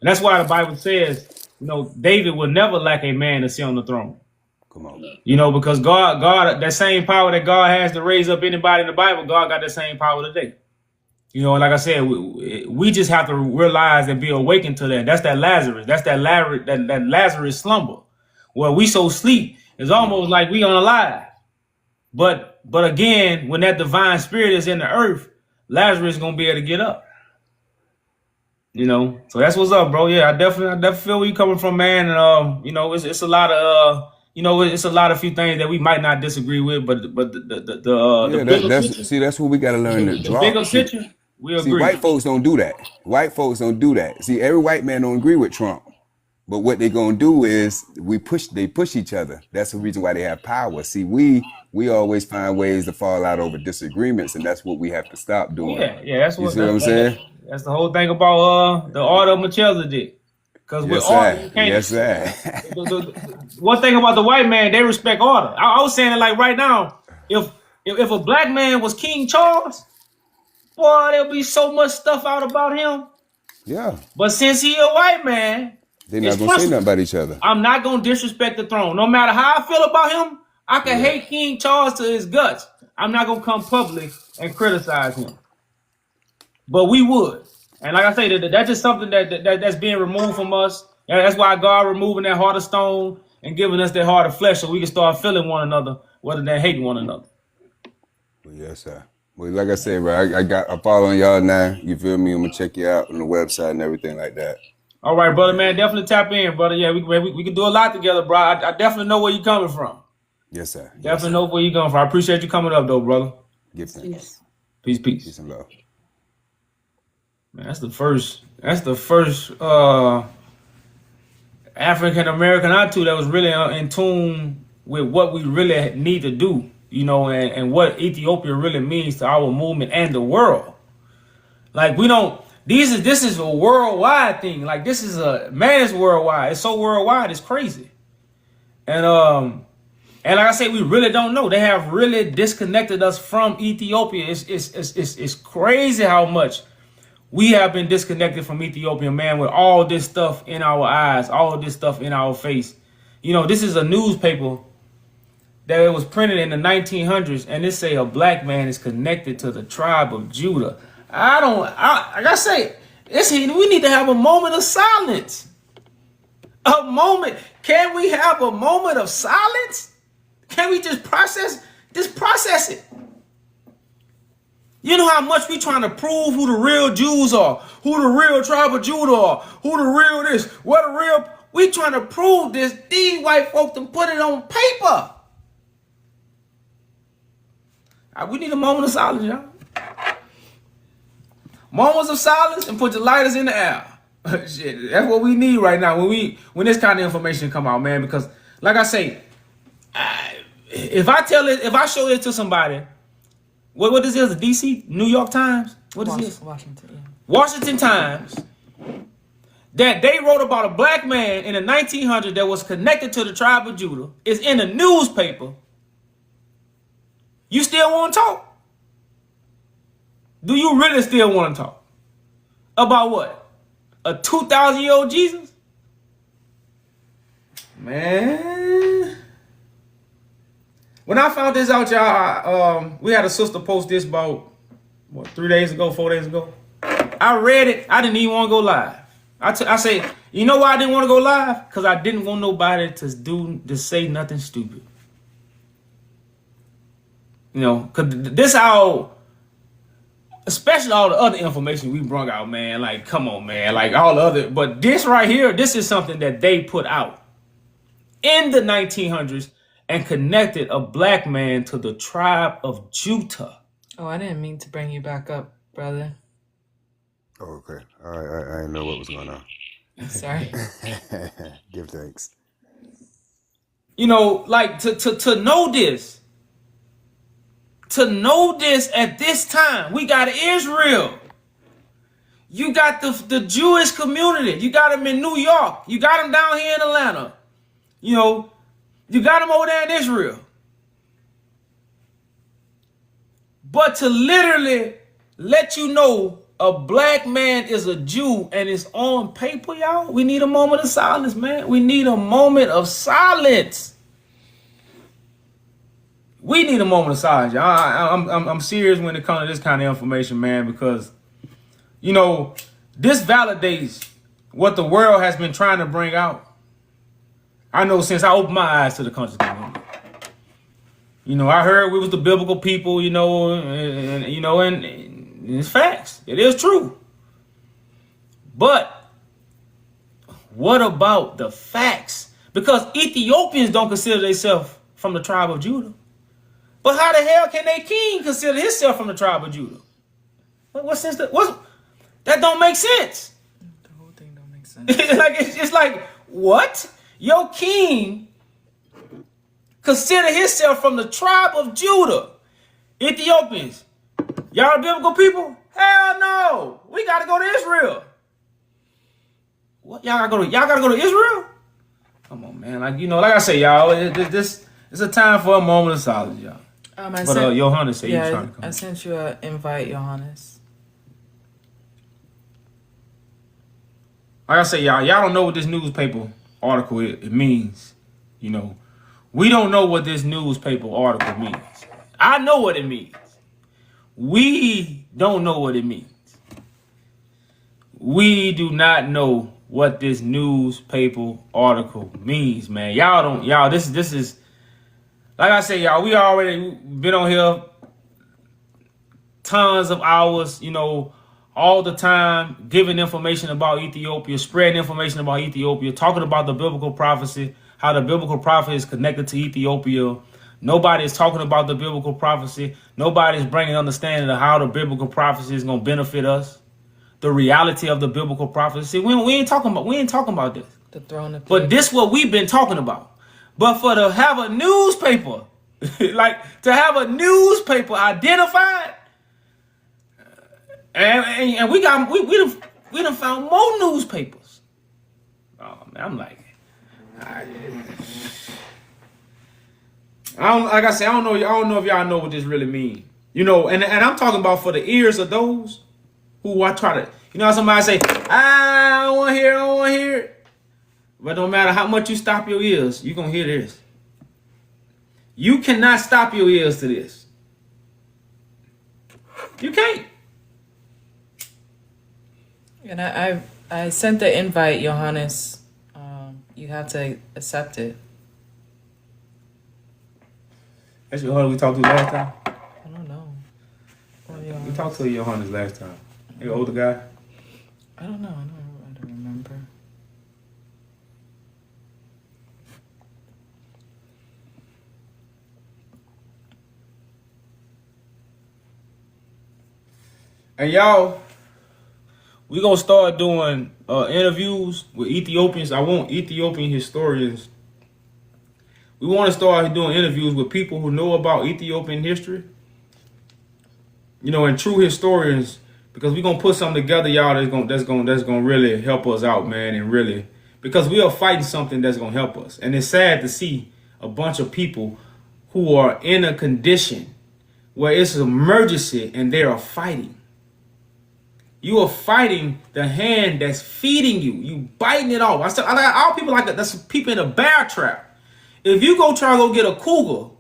Speaker 1: that's why the Bible says, David will never lack a man to sit on the throne.
Speaker 4: Come on.
Speaker 1: Because God, that same power that God has to raise up anybody in the Bible, God got that same power today. Like I said, we just have to realize and be awakened to that. That's that Lazarus. That's that Lazarus slumber, where we so sleep. It's almost like we unalive. But again, when that divine spirit is in the earth, Lazarus is gonna be able to get up. You know, so that's what's up, bro. Yeah, I definitely feel where you coming from, man. And you know, it's a lot of you know, it's a lot of few things that we might not disagree with, but the
Speaker 4: Yeah,
Speaker 1: bigger
Speaker 4: that's
Speaker 1: picture,
Speaker 4: see, that's what we got to learn to
Speaker 1: the bigger
Speaker 4: drop.
Speaker 1: picture, we
Speaker 4: See,
Speaker 1: agree.
Speaker 4: white folks don't do that. White folks don't do that. See, every white man don't agree with Trump. But what they gonna do is they push each other. That's the reason why they have power. See, we always find ways to fall out over disagreements, and that's what we have to stop doing.
Speaker 1: Yeah, that's
Speaker 4: You
Speaker 1: what
Speaker 4: see what I'm saying?
Speaker 1: that's the whole thing about the order of Melchizedek. Because with
Speaker 4: Yes,
Speaker 1: order,
Speaker 4: sir.
Speaker 1: you can't.
Speaker 4: Yes, sir.
Speaker 1: One thing about the white man, they respect order. I was saying it like right now, if a black man was King Charles, boy, there'll be so much stuff out about him.
Speaker 4: Yeah.
Speaker 1: But since he a white man,
Speaker 4: They're not gonna say nothing about each other.
Speaker 1: I'm not gonna disrespect the throne. No matter how I feel about him, I can hate King Charles to his guts. I'm not gonna come public and criticize him. But we would. And like I say, that's just something that's being removed from us. And that's why God removing that heart of stone and giving us that heart of flesh so we can start feeling one another rather than hating one another.
Speaker 4: Well, yes, sir. Well, like I said, bro, I'm following y'all now. You feel me? I'm gonna check you out on the website and everything like that.
Speaker 1: All right, brother, man. Definitely tap in, brother. Yeah, we can do a lot together, bro. I definitely know where you're coming from.
Speaker 4: Yes, sir.
Speaker 1: Definitely know where you're coming from. I appreciate you coming up, though, brother.
Speaker 4: Give thanks.
Speaker 1: Peace.
Speaker 4: Peace and love.
Speaker 1: Man, that's the first African American I too that was really in tune with what we really need to do, you know, and what Ethiopia really means to our movement and the world. Like this is a worldwide thing. Like this is it's worldwide. It's so worldwide, it's crazy. And like I say, we really don't know. They have really disconnected us from Ethiopia. It's crazy how much we have been disconnected from Ethiopia, man, with all this stuff in our eyes, all this stuff in our face. You know, this is a newspaper that was printed in the 1900s, and it say a black man is connected to the tribe of Judah. Like I say, we need to have a moment of silence. A moment. Can we have a moment of silence? Can we just process it? You know how much we trying to prove who the real Jews are, who the real tribe of Judah are, who the real this, what the real. We trying to prove this. These white folks done put it on paper. We need a moment of silence, y'all. Moments of silence and put your lighters in the air. Shit, that's what we need right now when this kind of information come out, man. Because like I say, if I show it to somebody. What this is, the DC, New York Times? What is this?
Speaker 2: Washington, yeah.
Speaker 1: Washington Times. That they wrote about a black man in the 1900s that was connected to the tribe of Judah. Is in a newspaper. You still want to talk? Do you really still want to talk? About what? A 2,000-year-old Jesus? Man. When I found this out, y'all, we had a sister post this about, 4 days ago. I read it. I didn't even want to go live. I say, you know why I didn't want to go live? Because I didn't want nobody to say nothing stupid. You know, because this how, especially all the other information we brought out, man. Like, come on, man. Like, all the other. But this right here, this is something that they put out in the 1900s. And connected a black man to the tribe of Judah.
Speaker 2: Oh, I didn't mean to bring you back up, brother.
Speaker 4: Oh, okay. I didn't know what was going on.
Speaker 2: Sorry.
Speaker 4: Give thanks.
Speaker 1: You know, like to know this. To know this at this time, we got Israel. You got the Jewish community. You got them in New York. You got them down here in Atlanta. You know. You got them over there in Israel. But to literally let you know a black man is a Jew and it's on paper, y'all, we need a moment of silence, man. We need a moment of silence. We need a moment of silence, y'all. I'm serious when it comes to this kind of information, man, because, you know, this validates what the world has been trying to bring out. I know since I opened my eyes to the country community. You know, I heard we was the biblical people, you know, and it's facts. It is true. But what about the facts? Because Ethiopians don't consider themselves from the tribe of Judah. But how the hell can their king consider himself from the tribe of Judah? What sense that don't make sense?
Speaker 2: The whole thing don't make sense.
Speaker 1: It's like what? Your king consider himself from the tribe of Judah. Ethiopians, y'all biblical people? Hell no. We gotta go to Israel. What? Y'all gotta go to Israel? Come on, man. Like I say, y'all, this is a time for a moment of silence, y'all. Johannes said you're trying to come.
Speaker 2: I sent you an invite, Johannes.
Speaker 1: Like I say, y'all don't know what this newspaper article it means. We don't know what this newspaper article means. I know what it means. We don't know what it means. We do not know what this newspaper article means, man. This is, like I say, y'all, we already been on here tons of hours, all the time, giving information about Ethiopia, spreading information about Ethiopia, talking about the biblical prophecy, how the biblical prophecy is connected to Ethiopia. Nobody is talking about the biblical prophecy. Nobody is bringing understanding of how the biblical prophecy is going to benefit us. The reality of the biblical prophecy. We ain't talking about this.
Speaker 2: The throne of
Speaker 1: But this what we've been talking about. But to have a newspaper, like to have a newspaper identified, and we done found more newspapers. Oh man, I'm like, like I said, I don't know if y'all know what this really means. And I'm talking about for the ears of those who I try to, how somebody say, I don't want to hear it. But no matter how much you stop your ears, you're going to hear this. You cannot stop your ears to this. You can't.
Speaker 2: And I sent the invite, Johannes. You have to accept it.
Speaker 1: That's your Johannes we talked to last time?
Speaker 2: I don't know.
Speaker 1: We talked to Johannes last time. The older guy?
Speaker 2: I don't know. I don't remember.
Speaker 1: And y'all, we're going to start doing interviews with Ethiopians. I want Ethiopian historians. We want to start doing interviews with people who know about Ethiopian history. And true historians, because we're going to put something together, y'all, that's going to really help us out, man, and really, because we are fighting something that's going to help us. And it's sad to see a bunch of people who are in a condition where it's an emergency and they are fighting. You are fighting the hand that's feeding you. You biting it off. I like all people like that. That's people in a bear trap. If you go try to go get a cougar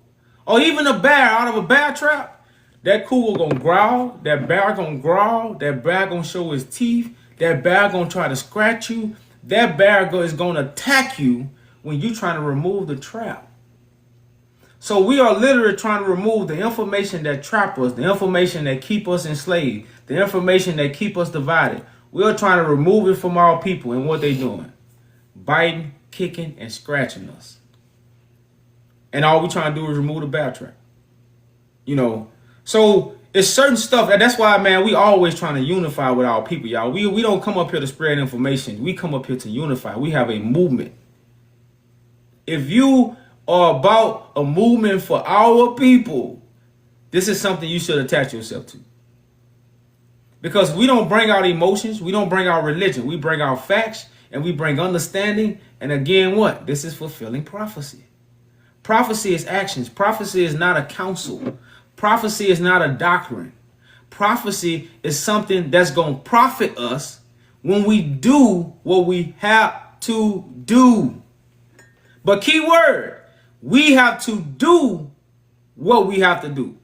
Speaker 1: or even a bear out of a bear trap, that cougar gonna growl. That bear gonna growl. That bear gonna show his teeth. That bear gonna try to scratch you. That bear is gonna attack you when you trying to remove the trap. So we are literally trying to remove the information that trap us, the information that keep us enslaved, the information that keep us divided. We are trying to remove it from our people, and what they doing? Biting, kicking, and scratching us. And all we trying to do is remove the bear trap. So it's certain stuff, and that's why, man, we always trying to unify with our people, y'all. We don't come up here to spread information. We come up here to unify. We have a movement. If you are about a movement for our people, this is something you should attach yourself to. Because we don't bring out emotions. We don't bring out religion. We bring out facts, and we bring understanding. And again, what? This is fulfilling prophecy. Prophecy is actions. Prophecy is not a counsel. Prophecy is not a doctrine. Prophecy is something that's going to profit us when we do what we have to do. But key word, we have to do what we have to do.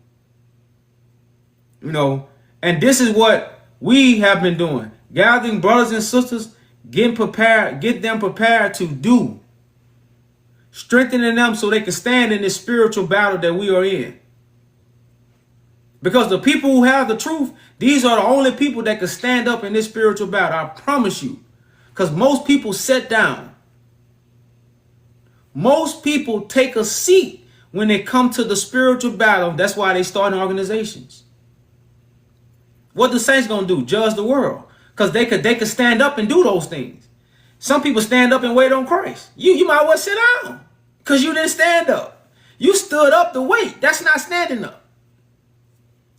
Speaker 1: And this is what we have been doing. Gathering brothers and sisters, get them prepared to do. Strengthening them so they can stand in this spiritual battle that we are in. Because the people who have the truth, these are the only people that can stand up in this spiritual battle. I promise you. Because most people sit down. Most people take a seat when they come to the spiritual battle. That's why they start in organizations. What the saints gonna do? Judge the world. Because they could stand up and do those things. Some people stand up and wait on Christ. You might well sit down. Because you didn't stand up. You stood up to wait. That's not standing up.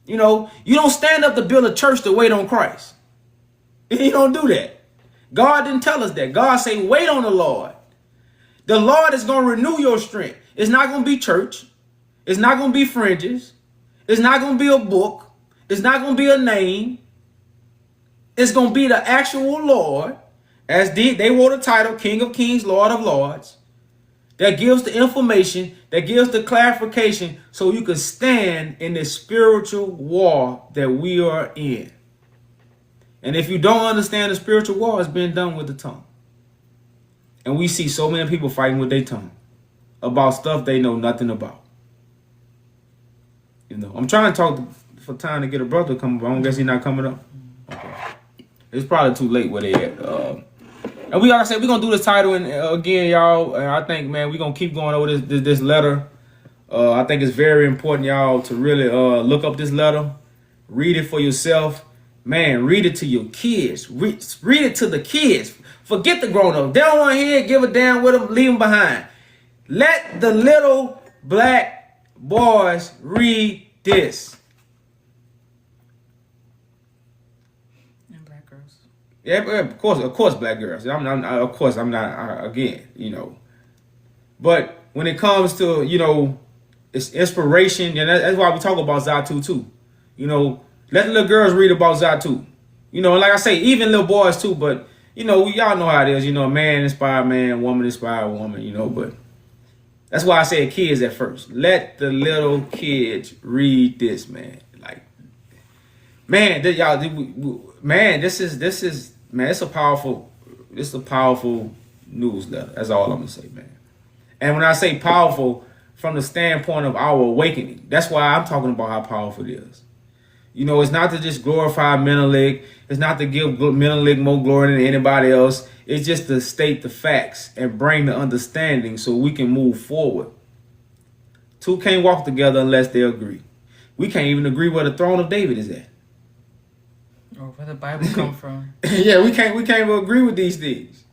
Speaker 1: You know, you don't stand up to build a church to wait on Christ. You don't do that. God didn't tell us that. God say, wait on the Lord. The Lord is going to renew your strength. It's not going to be church. It's not going to be fringes. It's not going to be a book. It's not going to be a name. It's going to be the actual Lord. As they wrote the title, King of Kings, Lord of Lords. That gives the information, that gives the clarification so you can stand in this spiritual war that we are in. And if you don't understand the spiritual war, it's been done with the tongue. And we see so many people fighting with their tongue about stuff they know nothing about. You know, I'm trying to talk for time to get a brother to come up. I don't guess he's not coming up. Okay. It's probably too late where they at. And we, like I said, we're going to do this title and again, y'all. And I think, man, we're going to keep going over this letter. I think it's very important, y'all, to really look up this letter. Read it for yourself. Man, read it to your kids. Read it to the kids. Forget the grown-ups. They don't want to hear it. Give a damn with them. Leave them behind. Let the little black boys read this. Yeah, of course, black girls. I'm not, again, you know. But when it comes to, you know, it's inspiration, and that's why we talk about Zatu too. You know, let the little girls read about Zatu. You know, like I say, even little boys too, but, you know, y'all know how it is. You know, man inspired man, woman inspired woman, you know, but that's why I say kids at first. Let the little kids read this, man. Like, man, this is man, it's a powerful newsletter. That's all I'm gonna say, man. And when I say powerful, from the standpoint of our awakening, that's why I'm talking about how powerful it is. You know, it's not to just glorify Menelik. It's not to give Menelik more glory than anybody else. It's just to state the facts and bring the understanding so we can move forward. Two can't walk together unless they agree. We can't even agree where the throne of David is at.
Speaker 2: Or where the Bible come from.
Speaker 1: Yeah, we can't even agree with these things.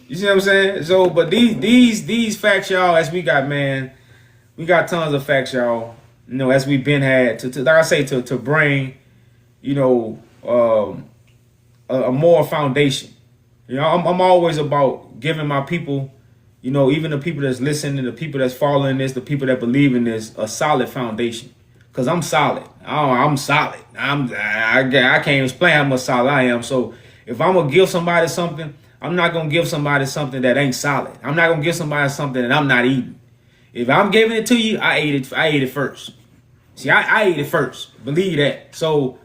Speaker 1: You see what I'm saying? So, but these facts, y'all, as we got, man, we got tons of facts, y'all. You know, as we've been had to like I say, to bring, you know, a more foundation. You know, I'm always about giving my people, you know, even the people that's listening, the people that's following this, the people that believe in this, a solid foundation. Cause I'm solid. I'm solid. I can't explain how much solid I am. So if I'm gonna give somebody something, I'm not gonna give somebody something that ain't solid. I'm not gonna give somebody something that I'm not eating. If I'm giving it to you, I ate it first. See, I ate it first. Believe that. So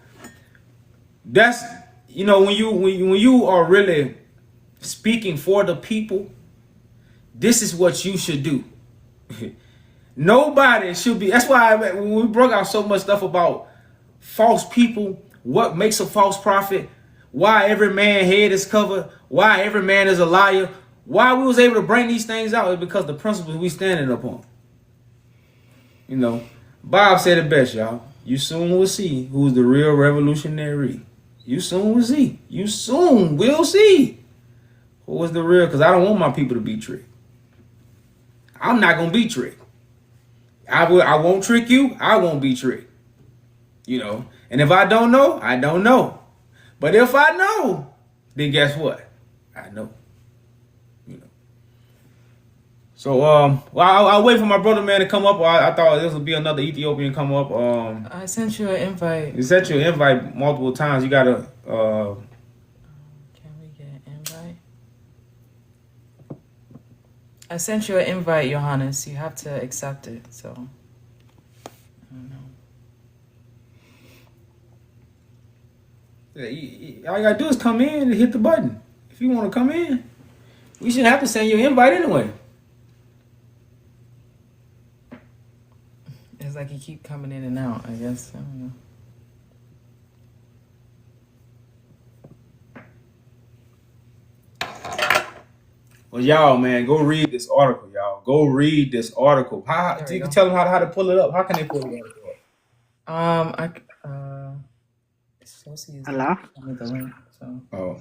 Speaker 1: that's, you know, when you are really speaking for the people, this is what you should do. Nobody should be. That's why when we broke out so much stuff about false people, what makes a false prophet, why every man head is covered, why every man is a liar, why we was able to bring these things out is because the principles we standing upon. You know, Bob said it best, y'all. You soon will see who's the real revolutionary. You soon will see. You soon will see who is the real. Because I don't want my people to be tricked. I'm not gonna be tricked. I won't trick you. I won't be tricked. You know. And if I don't know, I don't know. But if I know, then guess what? I know. You know. So well, I'll wait for my brother man to come up. I thought this would be another Ethiopian come up.
Speaker 2: I sent you an invite.
Speaker 1: You sent you an invite multiple times. You gotta.
Speaker 2: Can we get an invite? I sent you an invite, Johannes. You have to accept it. So I don't know.
Speaker 1: Yeah, all you gotta do is come in and hit the button. If you want to come in, we shouldn't have to send you an invite anyway.
Speaker 2: It's like you keep coming in and out, I guess. I don't know.
Speaker 1: Well, y'all, man, go read this article, y'all. Go read this article. How
Speaker 2: There
Speaker 1: you
Speaker 2: we
Speaker 1: can
Speaker 2: go.
Speaker 1: tell them how to pull it up? How can they pull it up?
Speaker 2: Let's see his
Speaker 5: Hello?
Speaker 2: send me the link. So,
Speaker 1: Oh,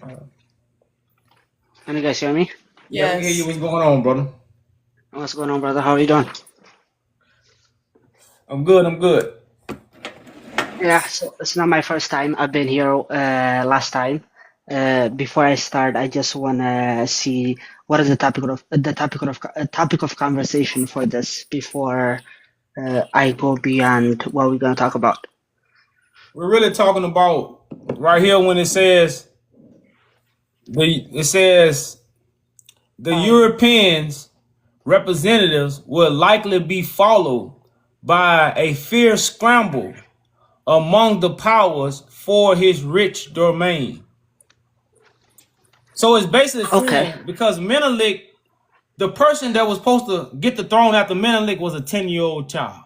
Speaker 5: Can you guys hear me?
Speaker 1: yeah, we can hear you.
Speaker 2: yes.
Speaker 1: What's going on, brother?
Speaker 5: What's going on, brother? How are you doing?
Speaker 1: I'm good. I'm good.
Speaker 5: Yeah, so it's not my first time. I've been here last time. Before I start, I just wanna see what is the topic of conversation for this before I go beyond what we're gonna talk about.
Speaker 1: We're really talking about right here when it says the Europeans representatives will likely be followed by a fierce scramble among the powers for his rich domain. So it's basically
Speaker 5: Okay.
Speaker 1: saying because Menelik, the person that was supposed to get the throne after Menelik was a 10-year-old child.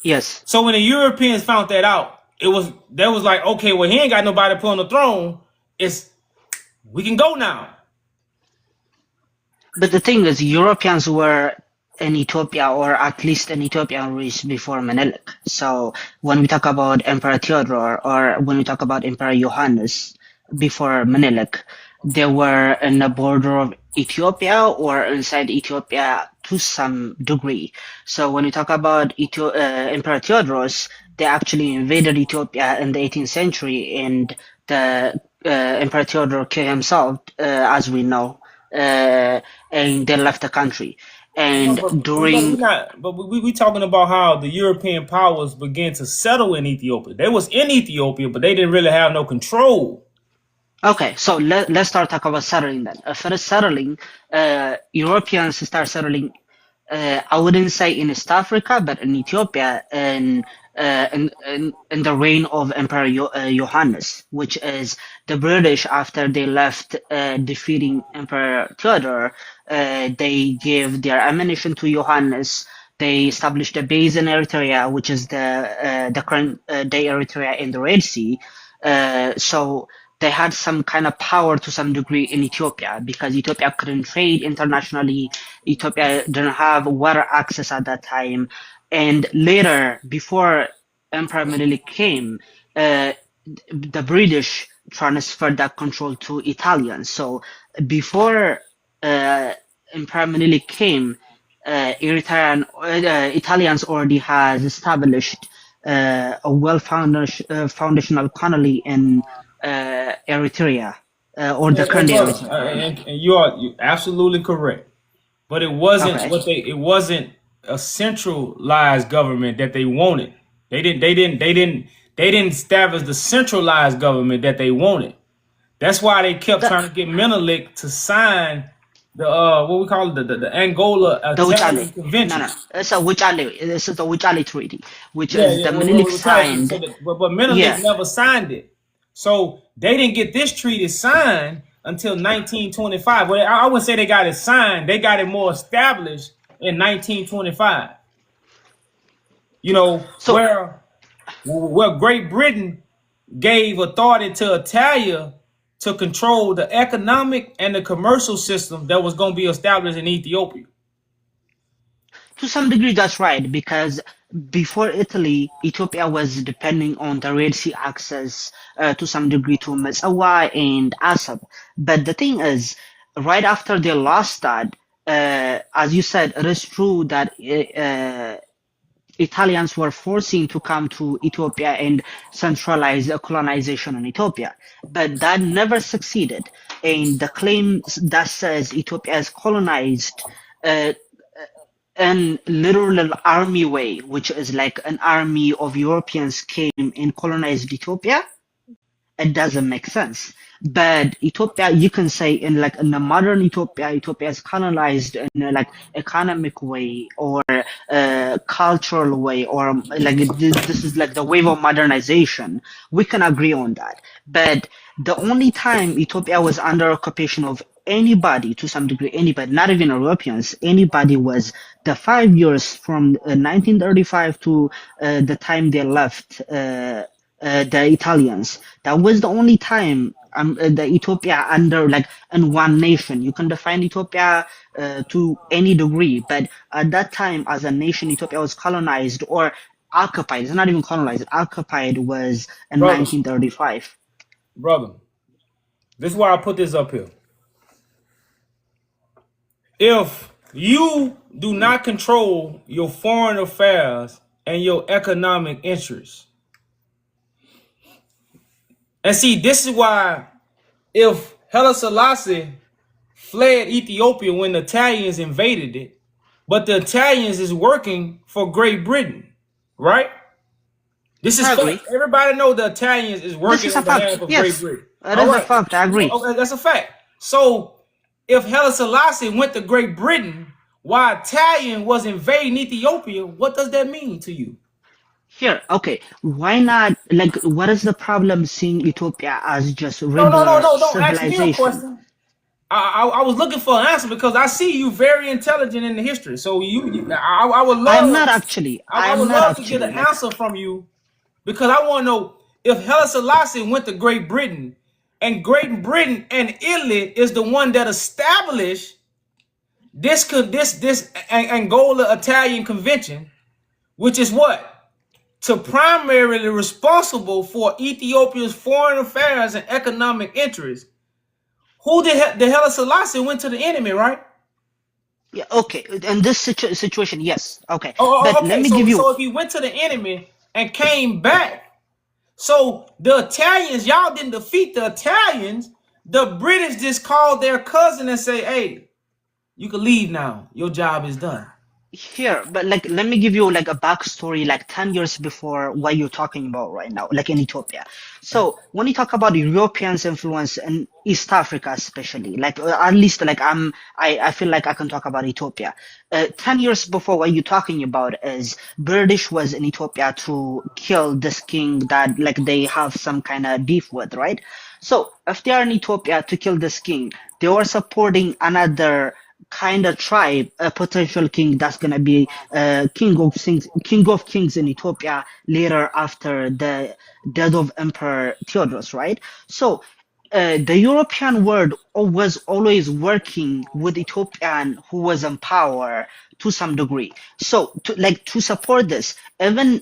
Speaker 5: Yes.
Speaker 1: So when the Europeans found that out, they was like, okay, well, he ain't got nobody to put on the throne. We can go now.
Speaker 5: But the thing is, Europeans were in Ethiopia, or at least in Ethiopian reach before Menelik. So when we talk about Emperor Theodore, or when we talk about Emperor Johannes before Menelik, they were in the border of Ethiopia or inside Ethiopia to some degree. So when we talk about Emperor Theodorus, they actually invaded Ethiopia in the 18th century, and the Emperor Theodore killed himself, as we know. And they left the country.
Speaker 1: No,
Speaker 5: And
Speaker 1: we
Speaker 5: during
Speaker 1: not. But we talking about how the European powers began to settle in Ethiopia. They was in Ethiopia, but they didn't really have no control.
Speaker 5: Okay, so let's start talking about settling then. First settling, Europeans start settling. I wouldn't say in East Africa, but in Ethiopia, in the reign of Emperor Johannes, which is the British. After they left, defeating Emperor Theodore, they gave their ammunition to Johannes. They established a base in Eritrea, which is the current day Eritrea in the Red Sea. So they had some kind of power to some degree in Ethiopia because Ethiopia couldn't trade internationally. Ethiopia didn't have water access at that time. And later, before Emperor Menelik came, the British transferred that control to Italians. So before Emperor Menelik came, Italians already has established a foundational colony in Eritrea, or the
Speaker 1: Hey,
Speaker 5: current
Speaker 1: brother,
Speaker 5: Eritrea.
Speaker 1: and you absolutely correct. But it wasn't
Speaker 5: Okay.
Speaker 1: it wasn't a centralized government that they wanted. They didn't establish the centralized government that they wanted. That's why they kept
Speaker 5: The,
Speaker 1: trying to get Menelik to sign the what we call it, the Angola
Speaker 5: the Wuchale.
Speaker 1: Italian
Speaker 5: No,
Speaker 1: Convention.
Speaker 5: no. It's a Wuchale. This is the Wuchale Treaty, which
Speaker 1: Yeah,
Speaker 5: is
Speaker 1: yeah,
Speaker 5: the Menelik
Speaker 1: we're trying to.
Speaker 5: signed.
Speaker 1: But Menelik
Speaker 5: Yeah.
Speaker 1: never signed it, so they didn't get this treaty signed until 1925. Well, I wouldn't say they got it signed; they got it more established in 1925. You know,
Speaker 5: So
Speaker 1: where Great Britain gave authority to Italia to control the economic and the commercial system that was going to be established in Ethiopia.
Speaker 5: to some degree, that's right, because before Italy, Ethiopia was depending on the Red Sea access to some degree to Massawa and Assab. But the thing is, right after they lost that, as you said, it is true that Italians were forcing to come to Ethiopia and centralize the colonization in Ethiopia. But that never succeeded. And the claim that says Ethiopia is colonized uh, in literal army way, which is like an army of Europeans came and colonized Ethiopia, it doesn't make sense. But Ethiopia, you can say in the modern Ethiopia, Ethiopia is colonized in a like economic way or cultural way, or like this is like the wave of modernization. We can agree on that. But the only time Ethiopia was under occupation of anybody to some degree, anybody, not even Europeans, anybody, was the 5 years from 1935 to the time they left. The Italians. That was the only time the Ethiopia under like in one nation. You can define Ethiopia to any degree, but at that time, as a nation, Ethiopia was colonized or occupied. It's not even colonized. Occupied was in
Speaker 1: brother,
Speaker 5: 1935.
Speaker 1: brother. This is why I put this up here. If you do not control your foreign affairs and your economic interests, and see, this is why if Haile Selassie fled Ethiopia when the Italians invaded it, but the Italians is working for Great Britain, right? This is
Speaker 5: I
Speaker 1: fact.
Speaker 5: agree.
Speaker 1: Everybody know the Italians is
Speaker 5: This
Speaker 1: working
Speaker 5: is a
Speaker 1: on behalf
Speaker 5: fact.
Speaker 1: of Great
Speaker 5: Yes,
Speaker 1: Britain.
Speaker 5: it
Speaker 1: All
Speaker 5: is a
Speaker 1: right.
Speaker 5: fact. I agree.
Speaker 1: Okay, that's a fact. So if Haile Selassie went to Great Britain while Italian was invading Ethiopia, what does that mean to you?
Speaker 5: Here, okay. Why not? Like, what is the problem seeing Ethiopia as just
Speaker 1: No, no, no,
Speaker 5: regular
Speaker 1: no. Don't ask me a
Speaker 5: civilization?
Speaker 1: question. I was looking for an answer because I see you very intelligent in the history. So I would
Speaker 5: I'm
Speaker 1: love,
Speaker 5: not actually.
Speaker 1: I
Speaker 5: I'm
Speaker 1: would
Speaker 5: not
Speaker 1: love to get
Speaker 5: actually.
Speaker 1: an
Speaker 5: Like,
Speaker 1: answer from you because I want to know if Haile Selassie went to Great Britain, and Great Britain and Italy is the one that established this Angola Italian Convention, which is what to primarily responsible for Ethiopia's foreign affairs and economic interests. Who the Haile Selassie went to the enemy, right?
Speaker 5: yeah, okay. In this situation, yes. Okay.
Speaker 1: Oh,
Speaker 5: But let
Speaker 1: okay.
Speaker 5: me
Speaker 1: So
Speaker 5: give you.
Speaker 1: if he went to the enemy and came back, so the Italians, y'all didn't defeat the Italians. The British just called their cousin and say, "Hey, you can leave now. Your job is done."
Speaker 5: Here, but like, let me give you like a backstory, like 10 years before what you're talking about right now, like in Ethiopia. So when you talk about Europeans' influence in East Africa, especially, like at least like I feel like I can talk about Ethiopia. 10 years before what you're talking about is British was in Ethiopia to kill this king that like they have some kind of beef with, right? So if they are in Ethiopia to kill this king, they were supporting another kind of tribe, a potential king that's gonna be king of kings in Ethiopia later after the death of Emperor Theodosius, right? So the European world was always working with Ethiopian who was in power to some degree. So to support this, even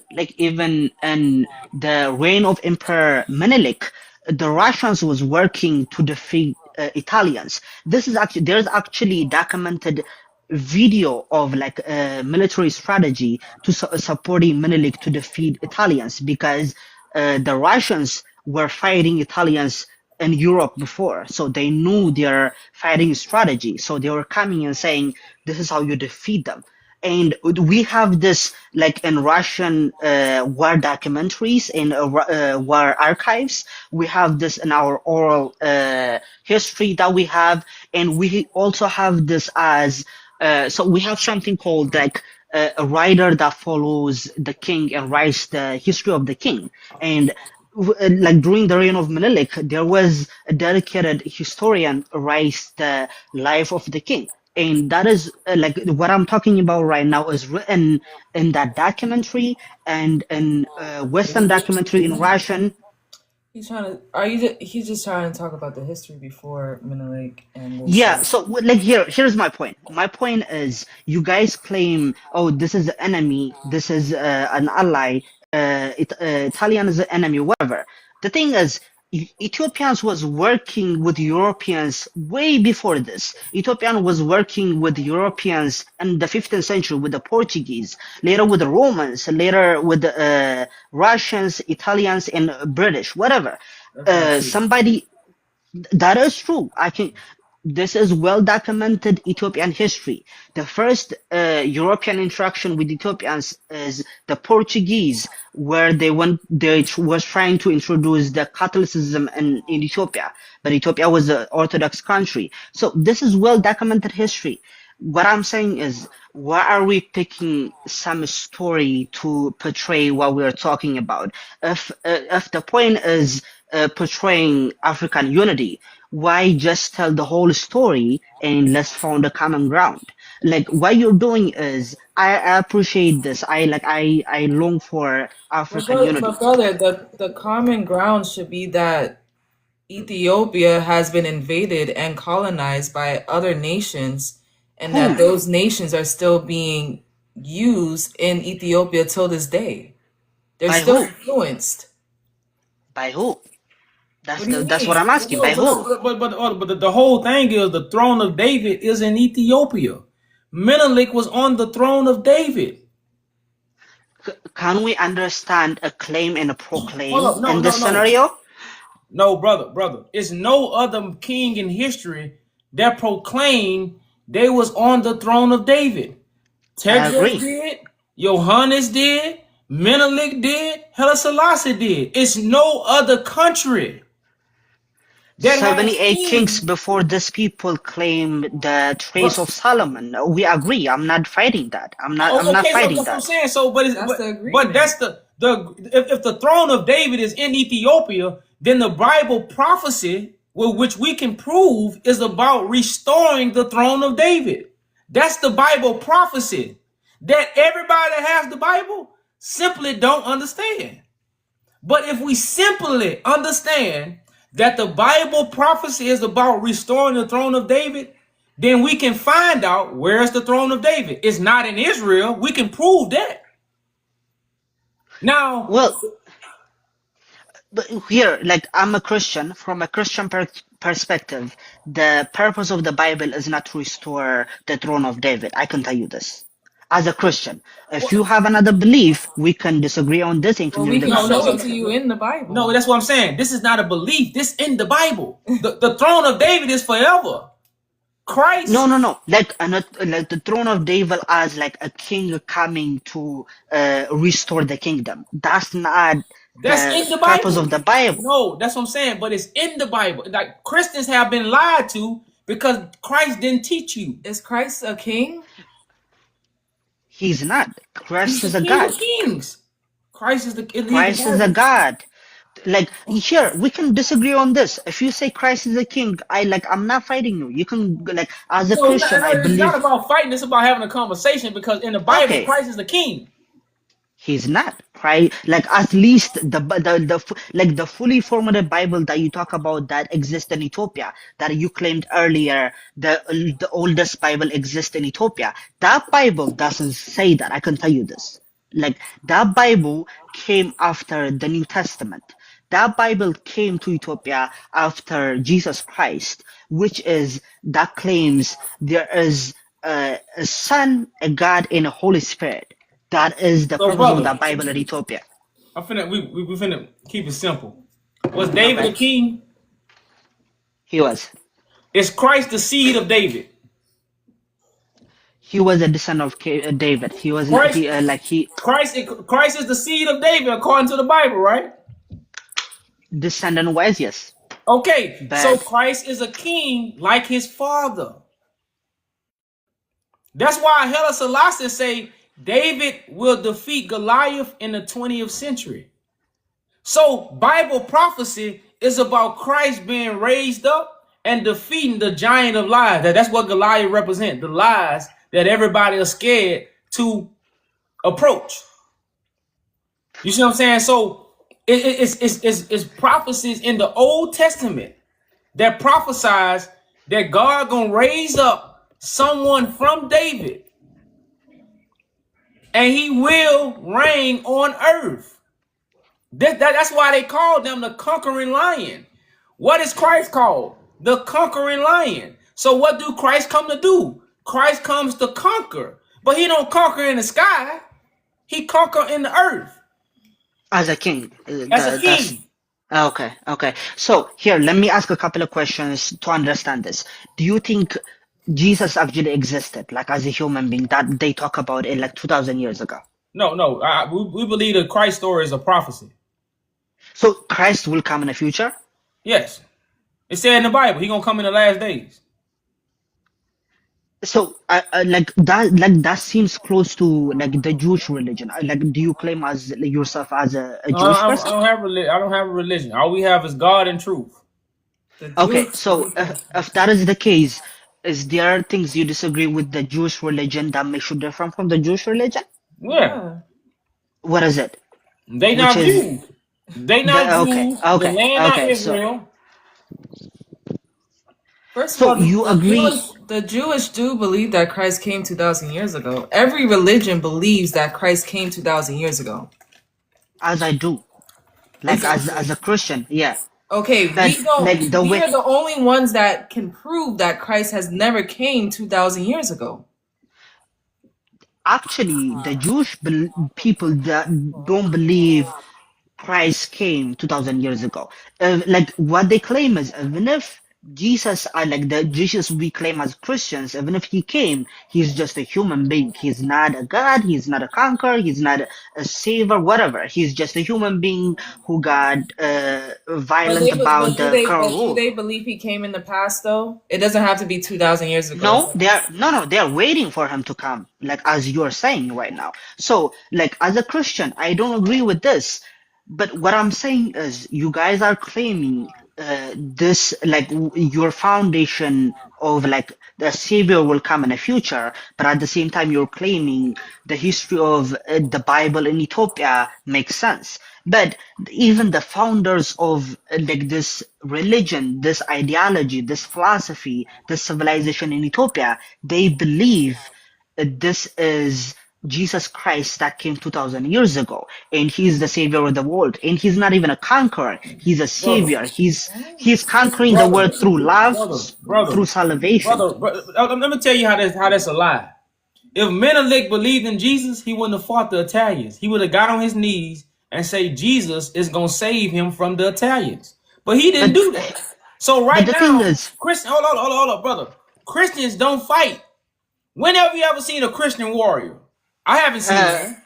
Speaker 5: in the reign of Emperor Menelik, the Russians was working to defeat Italians. There's actually documented video of like a military strategy to supporting Menelik to defeat Italians because the Russians were fighting Italians in Europe before, so they knew their fighting strategy. So they were coming and saying, "This is how you defeat them." And we have this like in Russian war documentaries in war archives. We have this in our oral history that we have, and we also have this as so we have something called like a writer that follows the king and writes the history of the king. And like during the reign of Menelik, there was a dedicated historian who writes the life of the king. And that is like what I'm talking about right now is written in that documentary and in Western documentary in Russian.
Speaker 2: He's trying to. Are you? He's just trying to talk about the history before Menelik and this.
Speaker 5: Yeah, so like here's my point. My point is you guys claim, oh, this is the enemy, this is an ally, Italian is the enemy, whatever. The thing is, Ethiopians was working with Europeans way before this. Ethiopian was working with Europeans in the 15th century with the Portuguese, later with the Romans, later with the Russians, Italians, and British, whatever. Somebody that is true. I can. This is well documented Ethiopian history. The first European interaction with Ethiopians is the Portuguese, where they was trying to introduce the Catholicism in Ethiopia, but Ethiopia was an Orthodox country. So this is well documented history. What I'm saying is, why are we picking some story to portray what we're talking about? If the point is portraying African unity, why just tell the whole story and let's find a common ground? Like what you're doing is, I appreciate this. I long for African unity.
Speaker 2: But brother, the common ground should be that Ethiopia has been invaded and colonized by other nations, and that
Speaker 5: Who?
Speaker 2: those nations are still being used in Ethiopia till this day. They're
Speaker 5: By
Speaker 2: still
Speaker 5: who?
Speaker 2: influenced.
Speaker 5: By who?
Speaker 2: What do you
Speaker 5: That's what
Speaker 2: mean?
Speaker 5: I'm asking.
Speaker 1: No,
Speaker 5: By who?
Speaker 1: but the whole thing is the throne of David is in Ethiopia. Menelik was on the throne of David.
Speaker 5: Can we understand a claim and a
Speaker 1: Hold
Speaker 5: proclaim
Speaker 1: up, no,
Speaker 5: in this
Speaker 1: no, no,
Speaker 5: scenario?
Speaker 1: no, brother. It's no other king in history that proclaimed they was on the throne of David.
Speaker 5: I
Speaker 1: Texas
Speaker 5: agree.
Speaker 1: did, Johannes did, Menelik did, Haile Selassie did. It's no other country that has
Speaker 5: 78 kings
Speaker 1: kings.
Speaker 5: before this people claim the trace of
Speaker 1: But
Speaker 5: Solomon. We agree. I'm not fighting that. I'm not
Speaker 1: okay, so
Speaker 5: fighting
Speaker 1: that's what I'm
Speaker 5: that.
Speaker 1: saying. So, but it's,
Speaker 2: That's the
Speaker 1: but
Speaker 2: agreement.
Speaker 1: that's the if the throne of David is in Ethiopia, then the Bible prophecy, which we can prove, is about restoring the throne of David. That's the Bible prophecy that everybody that has the Bible simply don't understand. But if we simply understand that the Bible prophecy is about restoring the throne of David, then we can find out where's the throne of David. It's not in Israel. We can prove that. Now,
Speaker 5: Well, but here, like I'm a Christian, from a Christian perspective, the purpose of the Bible is not to restore the throne of David. I can tell you this. As a Christian, if you have another belief, we can disagree on this and
Speaker 2: Well,
Speaker 5: clearly
Speaker 2: we can
Speaker 1: no,
Speaker 2: show
Speaker 5: discuss
Speaker 2: it
Speaker 5: it.
Speaker 2: to you in the Bible.
Speaker 1: no, that's what I'm saying. This is not a belief. This in the Bible. The throne of David is forever. Christ.
Speaker 5: No. Like the throne of David as like a king coming to restore the kingdom. That's not
Speaker 1: That's
Speaker 5: the
Speaker 1: in the
Speaker 5: purpose
Speaker 1: Bible.
Speaker 5: of the Bible.
Speaker 1: No, that's what I'm saying. But it's in the Bible. Like Christians have been lied to because Christ didn't teach you.
Speaker 2: Is Christ a king?
Speaker 5: He's not.
Speaker 1: He's
Speaker 5: Christ
Speaker 1: the
Speaker 5: is a
Speaker 1: King of
Speaker 5: God.
Speaker 1: Kings. Christ is he's
Speaker 5: Christ is a
Speaker 1: the God.
Speaker 5: God. Like here, we can disagree on this. If you say Christ is a king, I'm not fighting you. You can like as a
Speaker 1: No,
Speaker 5: Christian, I
Speaker 1: it's not
Speaker 5: believe.
Speaker 1: about fighting. It's about having a conversation because in the Bible,
Speaker 5: Okay,
Speaker 1: Christ is the King.
Speaker 5: he's not right. Like at least the fully formatted Bible that you talk about that exists in Ethiopia, that you claimed earlier, the oldest Bible exists in Ethiopia. That Bible doesn't say that. I can tell you this. Like that Bible came after the New Testament. That Bible came to Ethiopia after Jesus Christ, which is that claims there is a Son, a God, and a Holy Spirit. That is the
Speaker 1: So,
Speaker 5: purpose of
Speaker 1: brother,
Speaker 5: that Bible in Ethiopia.
Speaker 1: we finna keep it simple. Was David
Speaker 5: Okay,
Speaker 1: a king?
Speaker 5: he was.
Speaker 1: Is Christ the seed of David?
Speaker 5: He was a descendant of David. He was
Speaker 1: Christ,
Speaker 5: he like he
Speaker 1: Christ is the seed of David according to the Bible, right?
Speaker 5: descendant wise, yes,
Speaker 1: Okay, so
Speaker 5: but
Speaker 1: Christ is a king like his father. That's why Haile Selassie say David will defeat Goliath in the 20th century. So Bible prophecy is about Christ being raised up and defeating the giant of lies. That's what Goliath represents, the lies that everybody is scared to approach. You see what I'm saying? So it's prophecies in the Old Testament that prophesies that God gonna raise up someone from David and he will reign on earth. That's why they call them the conquering lion. What is Christ called? The conquering lion. So what do Christ come to do? Christ comes to conquer. But he don't conquer in the sky. He conquer in the earth
Speaker 5: as a king,
Speaker 1: as a
Speaker 5: that's
Speaker 1: king.
Speaker 5: okay. So here, let me ask a couple of questions to understand this. Do you think Jesus actually existed, like as a human being, that they talk about it like 2,000 years ago?
Speaker 1: No. We believe the Christ story is a prophecy.
Speaker 5: So Christ will come in the future?
Speaker 1: Yes. It said in the Bible, he gonna come in the last days.
Speaker 5: So like that seems close to like the Jewish religion. Like, do you claim as yourself as a
Speaker 1: No,
Speaker 5: Jewish
Speaker 1: I
Speaker 5: person?
Speaker 1: don't have I don't have a religion. All we have is God and truth.
Speaker 2: The
Speaker 5: Okay,
Speaker 2: Jewish
Speaker 5: so if that is the case, is there things you disagree with the Jewish religion that makes you different from the Jewish religion?
Speaker 1: Yeah.
Speaker 5: What is it?
Speaker 1: They
Speaker 5: Which
Speaker 1: not
Speaker 5: is
Speaker 1: Jews. They not Jews. The land not
Speaker 5: okay. So
Speaker 1: Israel.
Speaker 2: First of
Speaker 5: So
Speaker 2: all,
Speaker 5: you agree,
Speaker 2: The Jewish do believe that Christ came 2,000 years ago. Every religion believes that Christ came 2,000 years ago.
Speaker 5: as I do, like as
Speaker 2: Exactly.
Speaker 5: a Christian, yeah.
Speaker 2: Okay,
Speaker 5: But
Speaker 2: we don't.
Speaker 5: like the
Speaker 2: We
Speaker 5: way,
Speaker 2: are the only ones that can prove that Christ has never came 2,000 years ago.
Speaker 5: actually, the Jewish people that don't believe Christ came 2000 years ago. Like what they claim is even if Jesus, like the Jesus we claim as Christians, even if he came, he's just a human being. He's not a God, he's not a conqueror, he's not a savior, whatever. He's just a human being who got violent about the current
Speaker 2: But do
Speaker 5: rule.
Speaker 2: they believe he came in the past though? It doesn't have to be 2,000 years ago.
Speaker 5: No, they're waiting for him to come, like as you're saying right now. So, like as a Christian, I don't agree with this. But what I'm saying is, you guys are claiming this, like your foundation of like the savior will come in the future, but at the same time you're claiming the history of the Bible in Ethiopia makes sense. But even the founders of like this religion, this ideology, this philosophy, this civilization in Ethiopia, they believe this is Jesus Christ that came 2000 years ago, and he's the savior of the world. And he's not even a conqueror; he's a
Speaker 1: brother,
Speaker 5: savior. He's conquering the
Speaker 1: brother,
Speaker 5: world through love,
Speaker 1: brother, brother,
Speaker 5: through salvation.
Speaker 1: brother. Let me tell you how that's a lie. If Menelik believed in Jesus, he wouldn't have fought the Italians. He would have got on his knees and say Jesus is gonna save him from the Italians. But he didn't
Speaker 5: But
Speaker 1: do that. So
Speaker 5: but
Speaker 1: right
Speaker 5: the thing
Speaker 1: now,
Speaker 5: is,
Speaker 1: Christian, hold on, brother. Christians don't fight. When have you ever seen a Christian warrior? I haven't seen
Speaker 5: uh,
Speaker 1: one.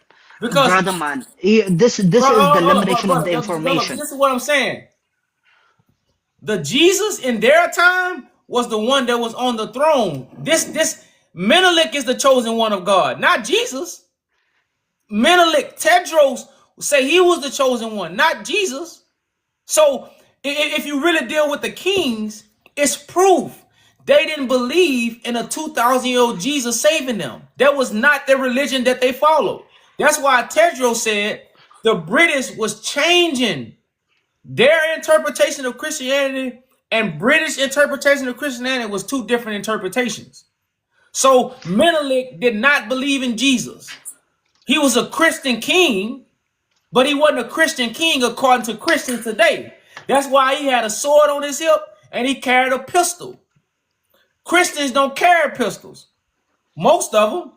Speaker 1: Because
Speaker 5: brother man, this is the limitation of the information.
Speaker 1: this is what I'm saying. The Jesus in their time was the one that was on the throne. This Menelik is the chosen one of God, not Jesus. Menelik, Tedros say he was the chosen one, not Jesus. So if you really deal with the kings, it's proof they didn't believe in a 2,000-year-old Jesus saving them. That was not the religion that they followed. That's why Tedros said the British was changing their interpretation of Christianity, and British interpretation of Christianity was two different interpretations. So Menelik did not believe in Jesus. He was a Christian king, but he wasn't a Christian king according to Christians today. That's why he had a sword on his hip and he carried a pistol. Christians don't carry pistols. Most of them.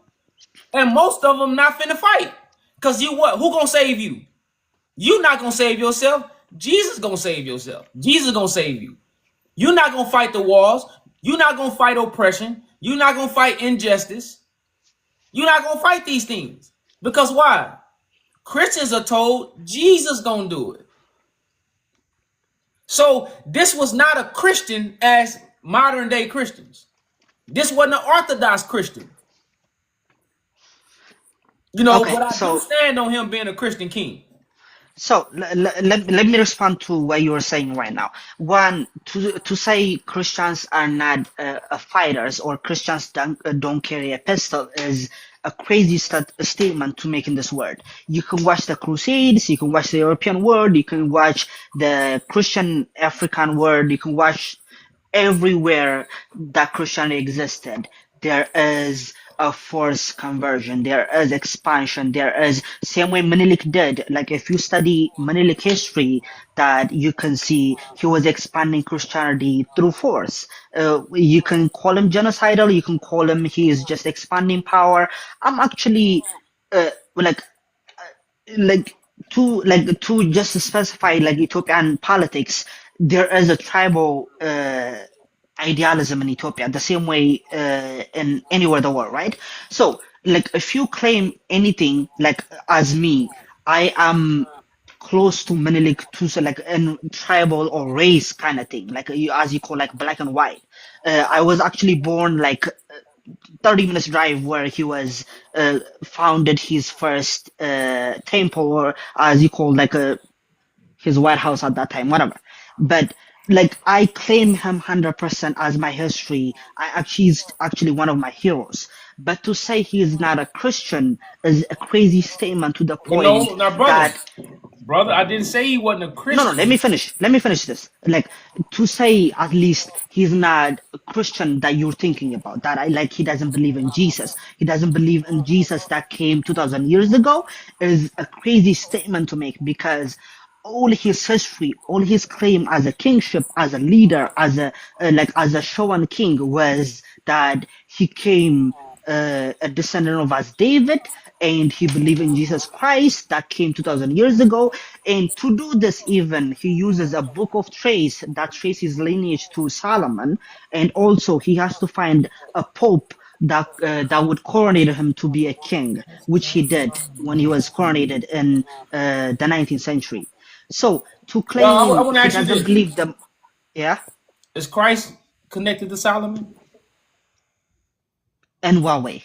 Speaker 1: And most of them not finna fight. Because you what? Who gonna save you? You not gonna save yourself. Jesus gonna save yourself. Jesus gonna save you. You're not gonna fight the wars. You're not gonna fight oppression. You're not gonna fight injustice. You're not gonna fight these things. Because why? Christians are told Jesus gonna do it. So this was not a Christian as modern day Christians. This wasn't an Orthodox Christian. You know,
Speaker 5: Okay,
Speaker 1: but I do
Speaker 5: so
Speaker 1: stand on him being a Christian king.
Speaker 5: So let me respond to what you are saying right now. One, to say Christians are not fighters or Christians don't carry a pistol is a crazy statement to make in this world. You can watch the Crusades, you can watch the European world, you can watch the Christian African world, you can watch everywhere that Christianity existed. There is a forced conversion, there is expansion, there is same way Menelik did. Like if you study Menelik history, that you can see he was expanding Christianity through force. You can call him genocidal, you can call him he is just expanding power. I'm actually like like to just specify like Ethiopian politics, there is a tribal idealism in Ethiopia, the same way in anywhere in the world, right? So, like, if you claim anything, like, as me, I am close to Menelik to so, like in tribal or race kind of thing, like as you call like black and white. I was actually born like 30 minutes drive where he was founded his first temple, or as you call like his White House at that time, whatever. But like I claim him 100% as my history. He's actually one of my heroes. But to say he is not a Christian is a crazy statement to the
Speaker 1: You know,
Speaker 5: point
Speaker 1: now brother,
Speaker 5: that
Speaker 1: brother. I didn't say he wasn't a
Speaker 5: No, let
Speaker 1: Christian.
Speaker 5: me finish. Let me finish this. Like, to say at least he's not a Christian that you're thinking about, that I like he doesn't believe in Jesus. He doesn't believe in Jesus that came 2000 years ago is a crazy statement to make, because all his history, all his claim as a kingship, as a leader, as a as a Showan king was that he came a descendant of us David, and he believed in Jesus Christ that came 2000 years ago. And to do this, even he uses a book of trace that traces lineage to Solomon, and also he has to find a pope that would coronate him to be a king, which he did when he was coronated in the 19th century. So to
Speaker 1: Well, I
Speaker 5: claim
Speaker 1: want to
Speaker 5: he
Speaker 1: ask you
Speaker 5: doesn't
Speaker 1: this:
Speaker 5: believe them, yeah,
Speaker 1: is Christ connected to Solomon?
Speaker 5: and Huawei,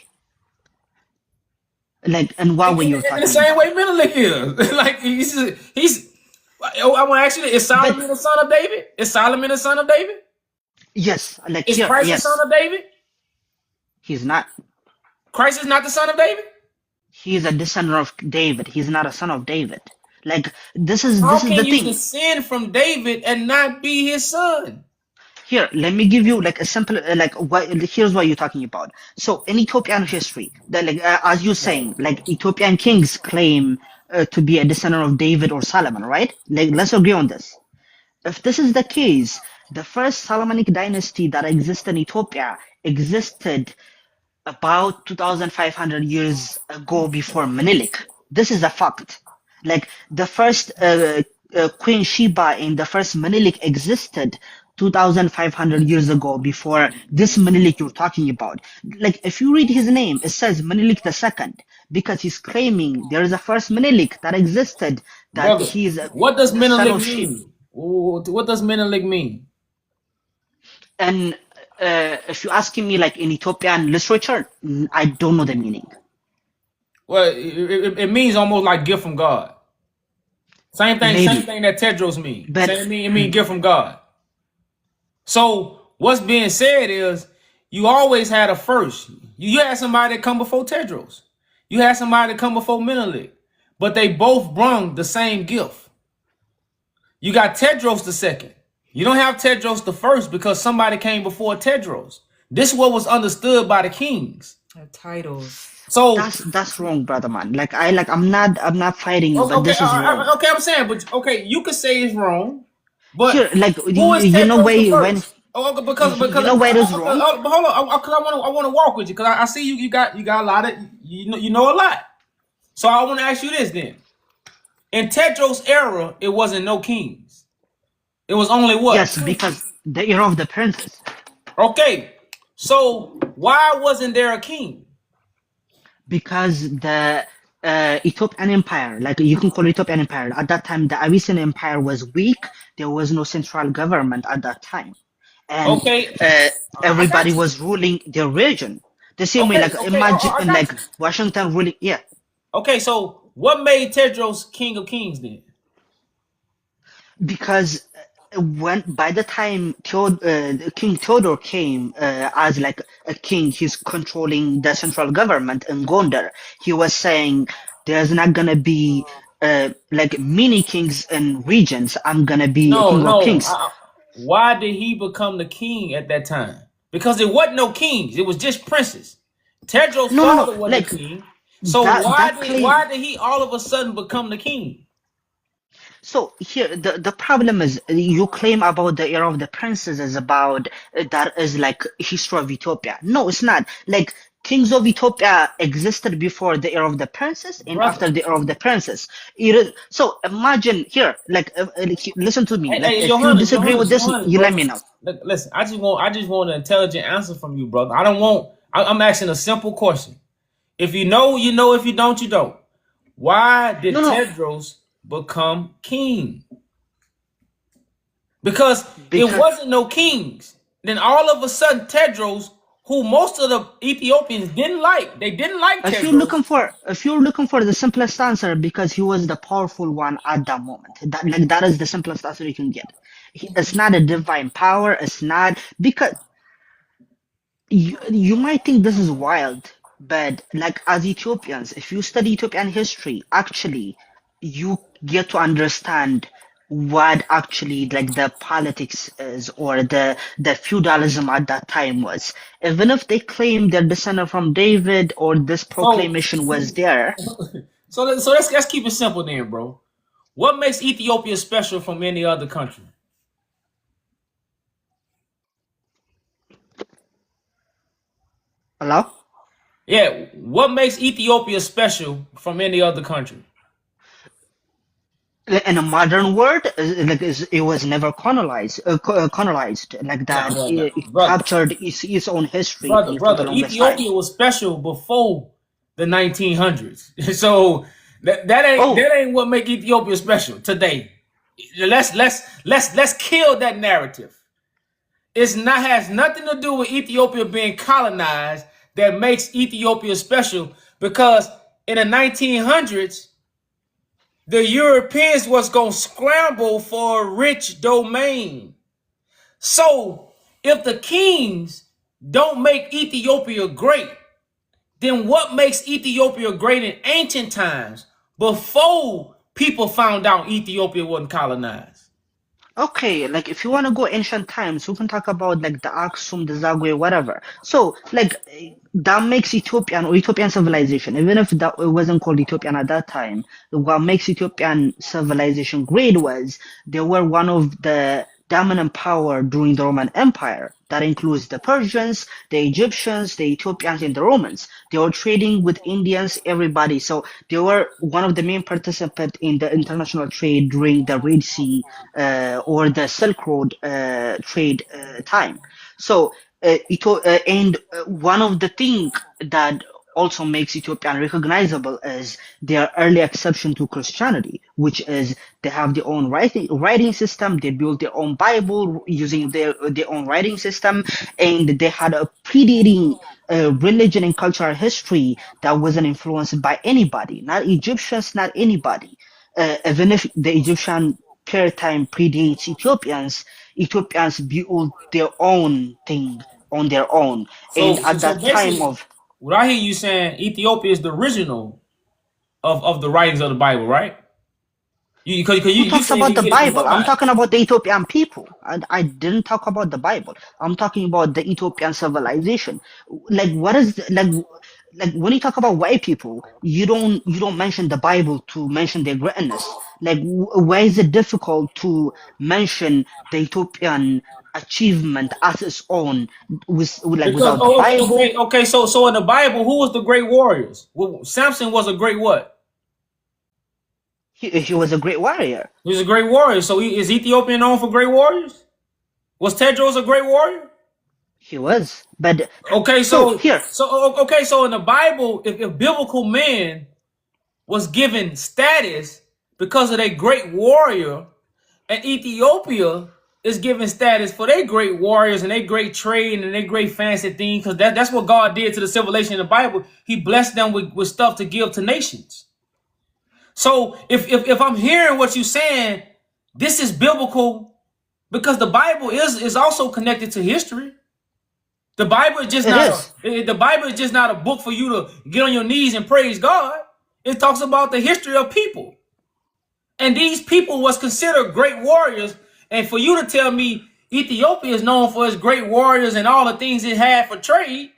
Speaker 5: like and Huawei you're
Speaker 1: In the
Speaker 5: talking
Speaker 1: same
Speaker 5: about,
Speaker 1: way Menelik is. Like he's. I want to ask you this: is
Speaker 5: but
Speaker 1: Solomon the son of David? Is Solomon the son of David?
Speaker 5: yes, like
Speaker 1: Is
Speaker 5: here,
Speaker 1: Christ the son
Speaker 5: yes,
Speaker 1: of David?
Speaker 5: he's not.
Speaker 1: Christ is not the son of David.
Speaker 5: He's a descendant of David. He's not a son of David. Like
Speaker 1: How
Speaker 5: this is
Speaker 1: can
Speaker 5: the
Speaker 1: you
Speaker 5: thing.
Speaker 1: descend from David and not be his son?
Speaker 5: Here, let me give you like a simple here's what you're talking about. So in Ethiopian history, as you're saying, like Ethiopian kings claim to be a descendant of David or Solomon, right? Like let's agree on this. If this is the case, the first Solomonic dynasty that existed in Ethiopia existed about 2,500 years ago before Menelik. This is a fact. Like the first Queen Sheba and the first Menelik existed 2,500 years ago before this Menelik you're talking about. Like if you read his name, it says Menelik the second, because he's claiming there is a first Menelik that existed, that
Speaker 1: Brother,
Speaker 5: he is
Speaker 1: what does
Speaker 5: the son
Speaker 1: Menelik
Speaker 5: of Sheba.
Speaker 1: mean? What does Menelik mean?
Speaker 5: And if you're asking me, like in Ethiopian literature, I don't know the meaning.
Speaker 1: Well, it means almost like gift from God. Same
Speaker 5: Maybe,
Speaker 1: thing that Tedros mean.
Speaker 5: but
Speaker 1: It mean gift from God. So what's being said is you always had a first. You had somebody that come before Tedros. You had somebody that come before Menelik. But they both brung the same gift. You got Tedros the second. You don't have Tedros the first because somebody came before Tedros. This is what was understood by the kings.
Speaker 2: Titles.
Speaker 1: So
Speaker 5: that's wrong, brother man. I'm not fighting you, but
Speaker 1: okay,
Speaker 5: this is wrong.
Speaker 1: okay, I'm saying, but okay, you could say it's wrong, but
Speaker 5: Here, like
Speaker 1: who is
Speaker 5: you know
Speaker 1: Tedros the
Speaker 5: why when
Speaker 1: first? Oh, okay,
Speaker 5: you know why it is wrong?
Speaker 1: but hold on, because I want to walk with you because I see you got a lot of you know a lot. So I want to ask you this then. In Tedros' era, it wasn't no kings. It was only what?
Speaker 5: Yes, because the era of the princess.
Speaker 1: Okay, so why wasn't there a king?
Speaker 5: Because the Ethiopian Empire, like you can call it Ethiopian Empire, at that time the Abyssinian Empire was weak. There was no central government at that time, and
Speaker 1: Okay, I
Speaker 5: everybody
Speaker 1: got you.
Speaker 5: was ruling their region. The same way,
Speaker 1: Okay,
Speaker 5: like imagine
Speaker 1: I got
Speaker 5: like
Speaker 1: you.
Speaker 5: Washington ruling. Yeah,
Speaker 1: Okay, so what made Tedros king of kings then?
Speaker 5: because when by the time King Theodore came as like a king, he's controlling the central government in Gondar. He was saying there's not gonna be like many kings in regions. I'm gonna be a
Speaker 1: No,
Speaker 5: king of
Speaker 1: no.
Speaker 5: kings.
Speaker 1: Why did he become the king at that time? Because it wasn't no kings; it was just princes. Tedros'
Speaker 5: No.
Speaker 1: father was the
Speaker 5: Like
Speaker 1: king. So
Speaker 5: that claim.
Speaker 1: why did he all of a sudden become the king?
Speaker 5: So here, the problem is you claim about the era of the princes is about that is like history of Ethiopia. No, it's not. Like kings of Ethiopia existed before the era of the princes and
Speaker 1: Brother.
Speaker 5: after the era of the princes. It is, so imagine here, listen to me. Like
Speaker 1: Hey,
Speaker 5: if you disagree with this,
Speaker 1: Johannes,
Speaker 5: you let
Speaker 1: brother.
Speaker 5: me know.
Speaker 1: Look, listen, I just want an intelligent answer from you, brother. I don't want. I'm asking a simple question. If you know, you know. If you don't, you don't. Why did
Speaker 5: No,
Speaker 1: Tedros become king? Because it
Speaker 5: because
Speaker 1: wasn't no kings. Then all of a sudden, Tedros, who most of the Ethiopians didn't like, they didn't like Tedros.
Speaker 5: if you're looking for the simplest answer, because he was the powerful one at that moment. That is the simplest answer you can get. It's not a divine power. It's not because you might think this is wild, but like as Ethiopians, if you study Ethiopian history, actually, you get to understand what actually like the politics is or the feudalism at that time was. Even if they claim they're descended from David or this
Speaker 1: So,
Speaker 5: proclamation was there.
Speaker 1: let's keep it simple then, bro. What makes Ethiopia special from any other country?
Speaker 5: Hello?
Speaker 1: Yeah, what makes Ethiopia special from any other country?
Speaker 5: In a modern world, it was never colonized like
Speaker 1: No,
Speaker 5: that.
Speaker 1: no, no.
Speaker 5: It
Speaker 1: Brother,
Speaker 5: captured its own history for the
Speaker 1: brother.
Speaker 5: longest time.
Speaker 1: Ethiopia was special before the 1900s. So that ain't
Speaker 5: Oh,
Speaker 1: what make Ethiopia special today. Let's kill that narrative. It's not has nothing to do with Ethiopia being colonized that makes Ethiopia special because in the 1900s the Europeans was gonna scramble for a rich domain. So if the kings don't make Ethiopia great, then what makes Ethiopia great in ancient times before people found out Ethiopia wasn't colonized?
Speaker 5: okay. Like if you want to go ancient times, we can talk about like the Aksum, the Zagwe, whatever. So like that makes Ethiopian or Ethiopian civilization, even if that it wasn't called Ethiopian at that time, what makes Ethiopian civilization great was they were one of the dominant power during the Roman Empire. That includes the Persians, the Egyptians, the Ethiopians, and the Romans. They were trading with Indians, everybody. So they were one of the main participants in the international trade during the Red Sea or the Silk Road trade time. So one of the things that also makes Ethiopian recognizable is their early exception to Christianity, which is they have their own writing system. They built their own Bible using their own writing system, and they had a predating religion and cultural history that wasn't influenced by anybody, not Egyptians, not anybody. Even if the Egyptian paradigm predates Ethiopians built their own thing on their own, and at
Speaker 1: So
Speaker 5: that time
Speaker 1: basically,
Speaker 5: of
Speaker 1: what I hear you saying, Ethiopia is the original of the writings of the Bible, right? Because
Speaker 5: who
Speaker 1: you
Speaker 5: talks
Speaker 1: saying
Speaker 5: about
Speaker 1: you
Speaker 5: the
Speaker 1: get it from
Speaker 5: Bible?
Speaker 1: what
Speaker 5: I'm
Speaker 1: Bible?
Speaker 5: talking about the Ethiopian people. I didn't talk about the Bible. I'm talking about the Ethiopian civilization. Like what is like when you talk about white people, you don't mention the Bible to mention their greatness. Like why is it difficult to mention the Ethiopian achievement as its own
Speaker 1: Because
Speaker 5: without the Bible?
Speaker 1: okay. So in the Bible, who was the great warriors? Well, Samson was a great what?
Speaker 5: He was a great warrior.
Speaker 1: He was a great warrior. So is Ethiopia known for great warriors? Was Tedros a great warrior?
Speaker 5: He was. But
Speaker 1: Okay,
Speaker 5: so here,
Speaker 1: so in the Bible, if biblical men was given status because of their great warrior, and Ethiopia is given status for their great warriors and their great trade and their great fancy thing, because that's what God did to the civilization in the Bible. He blessed them with stuff to give to nations. So if I'm hearing what you're saying, this is biblical because the Bible is also connected to history. The Bible is just
Speaker 5: it
Speaker 1: not
Speaker 5: is.
Speaker 1: the Bible is just not a book for you to get on your knees and praise God. It talks about the history of people. And these people was considered great warriors. And for you to tell me Ethiopia is known for its great warriors and all the things it had for trade,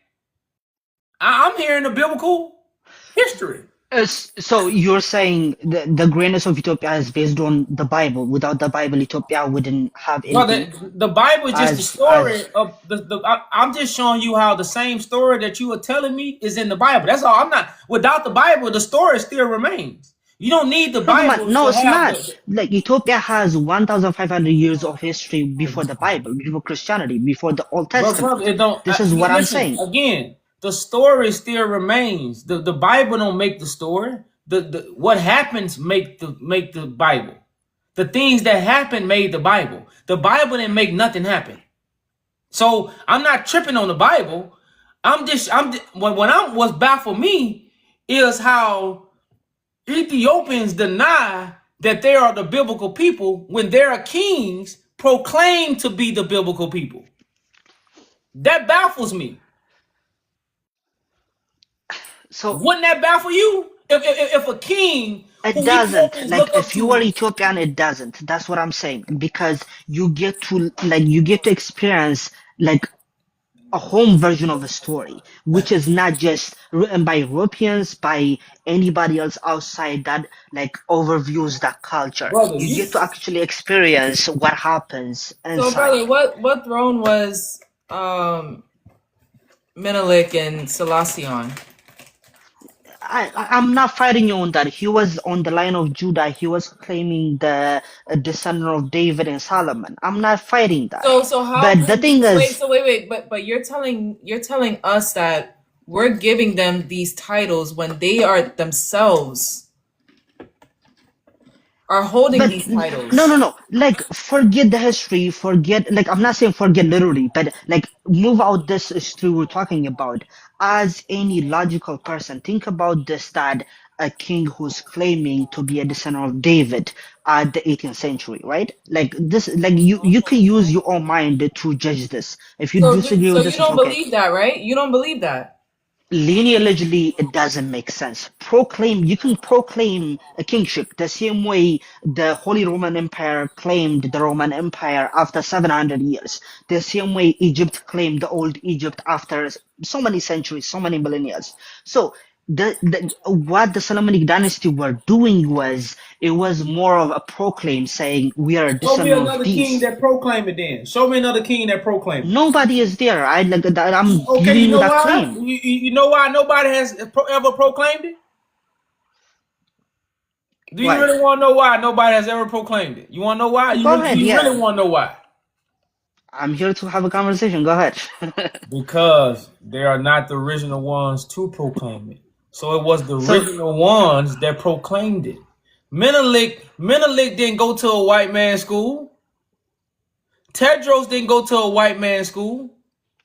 Speaker 1: I'm hearing the biblical history.
Speaker 5: So you're saying the greatness of Ethiopia is based on the Bible. Without the Bible, Ethiopia wouldn't have
Speaker 1: No,
Speaker 5: anything
Speaker 1: the Bible is just the story
Speaker 5: as
Speaker 1: of I'm just showing you how the same story that you are telling me is in the Bible. That's all. I'm not without the Bible, the story still remains. You don't need the
Speaker 5: pretty much.
Speaker 1: Bible
Speaker 5: No,
Speaker 1: to
Speaker 5: it's
Speaker 1: have
Speaker 5: not. Like Ethiopia has 1,500 years of history before the Bible, before Christianity, before the Old
Speaker 1: Brother,
Speaker 5: Testament.
Speaker 1: it don't.
Speaker 5: This is what I'm
Speaker 1: Listen
Speaker 5: saying.
Speaker 1: again. The story still remains. The Bible don't make the story. The what happens make the Bible. The things that happen made the Bible. The Bible didn't make nothing happen. So I'm not tripping on the Bible. What's baffled me is how Ethiopians deny that they are the biblical people when their kings proclaim to be the biblical people. That baffles me.
Speaker 5: So
Speaker 1: Wouldn't that baffle you? If a king
Speaker 5: It
Speaker 1: who
Speaker 5: doesn't.
Speaker 1: Ethiopians look
Speaker 5: Like
Speaker 1: up
Speaker 5: if you are
Speaker 1: to.
Speaker 5: Ethiopian, it doesn't. That's what I'm saying. Because you get to experience like a home version of a story, which is not just written by Europeans, by anybody else outside that like overviews that culture.
Speaker 1: Brother,
Speaker 5: You
Speaker 1: you
Speaker 5: get to actually experience what happens
Speaker 2: So,
Speaker 5: inside.
Speaker 2: brother, what throne was Menelik and Selassie on?
Speaker 5: I'm not fighting you on that. He was on the line of Judah. He was claiming the descendant of David and Solomon. I'm not fighting that.
Speaker 2: So how
Speaker 5: But the
Speaker 2: can
Speaker 5: thing is,
Speaker 2: wait, but you're telling us that we're giving them these titles when they are themselves are holding
Speaker 5: but
Speaker 2: these
Speaker 5: no,
Speaker 2: titles.
Speaker 5: no, no. Like, forget the history. Forget, like, I'm not saying forget literally, but like, move out this history we're talking about. As any logical person, think about this: that a king who's claiming to be a descendant of David at the 18th century, right? Like this, like you can use your own mind to judge this. If you disagree
Speaker 2: So
Speaker 5: with
Speaker 2: you
Speaker 5: this, it's
Speaker 2: don't
Speaker 5: okay.
Speaker 2: believe that, right? You don't believe that.
Speaker 5: Lineagely, it doesn't make sense. You can proclaim a kingship the same way the Holy Roman Empire claimed the Roman Empire after 700 years, the same way Egypt claimed the old Egypt after so many centuries, so many millennia. So what the Solomonic dynasty were doing was, it was more of a proclaim saying we are a
Speaker 1: show me
Speaker 5: descendant of
Speaker 1: another king
Speaker 5: these.
Speaker 1: that proclaimed it. Then show me another king that proclaimed it.
Speaker 5: Nobody is there. I'm
Speaker 1: Okay,
Speaker 5: giving
Speaker 1: you
Speaker 5: you
Speaker 1: know
Speaker 5: that
Speaker 1: why?
Speaker 5: claim.
Speaker 1: You know why nobody has ever proclaimed it? Do you
Speaker 5: Why?
Speaker 1: really want to know why nobody has ever proclaimed it? You want to know why?
Speaker 5: Go ahead,
Speaker 1: You really
Speaker 5: yeah.
Speaker 1: want to know why?
Speaker 5: I'm here to have a conversation. Go ahead.
Speaker 1: Because they are not the original ones to proclaim it. So it was the
Speaker 5: So,
Speaker 1: original ones that proclaimed it. Menelik didn't go to a white man's school. Tedros didn't go to a white man's school.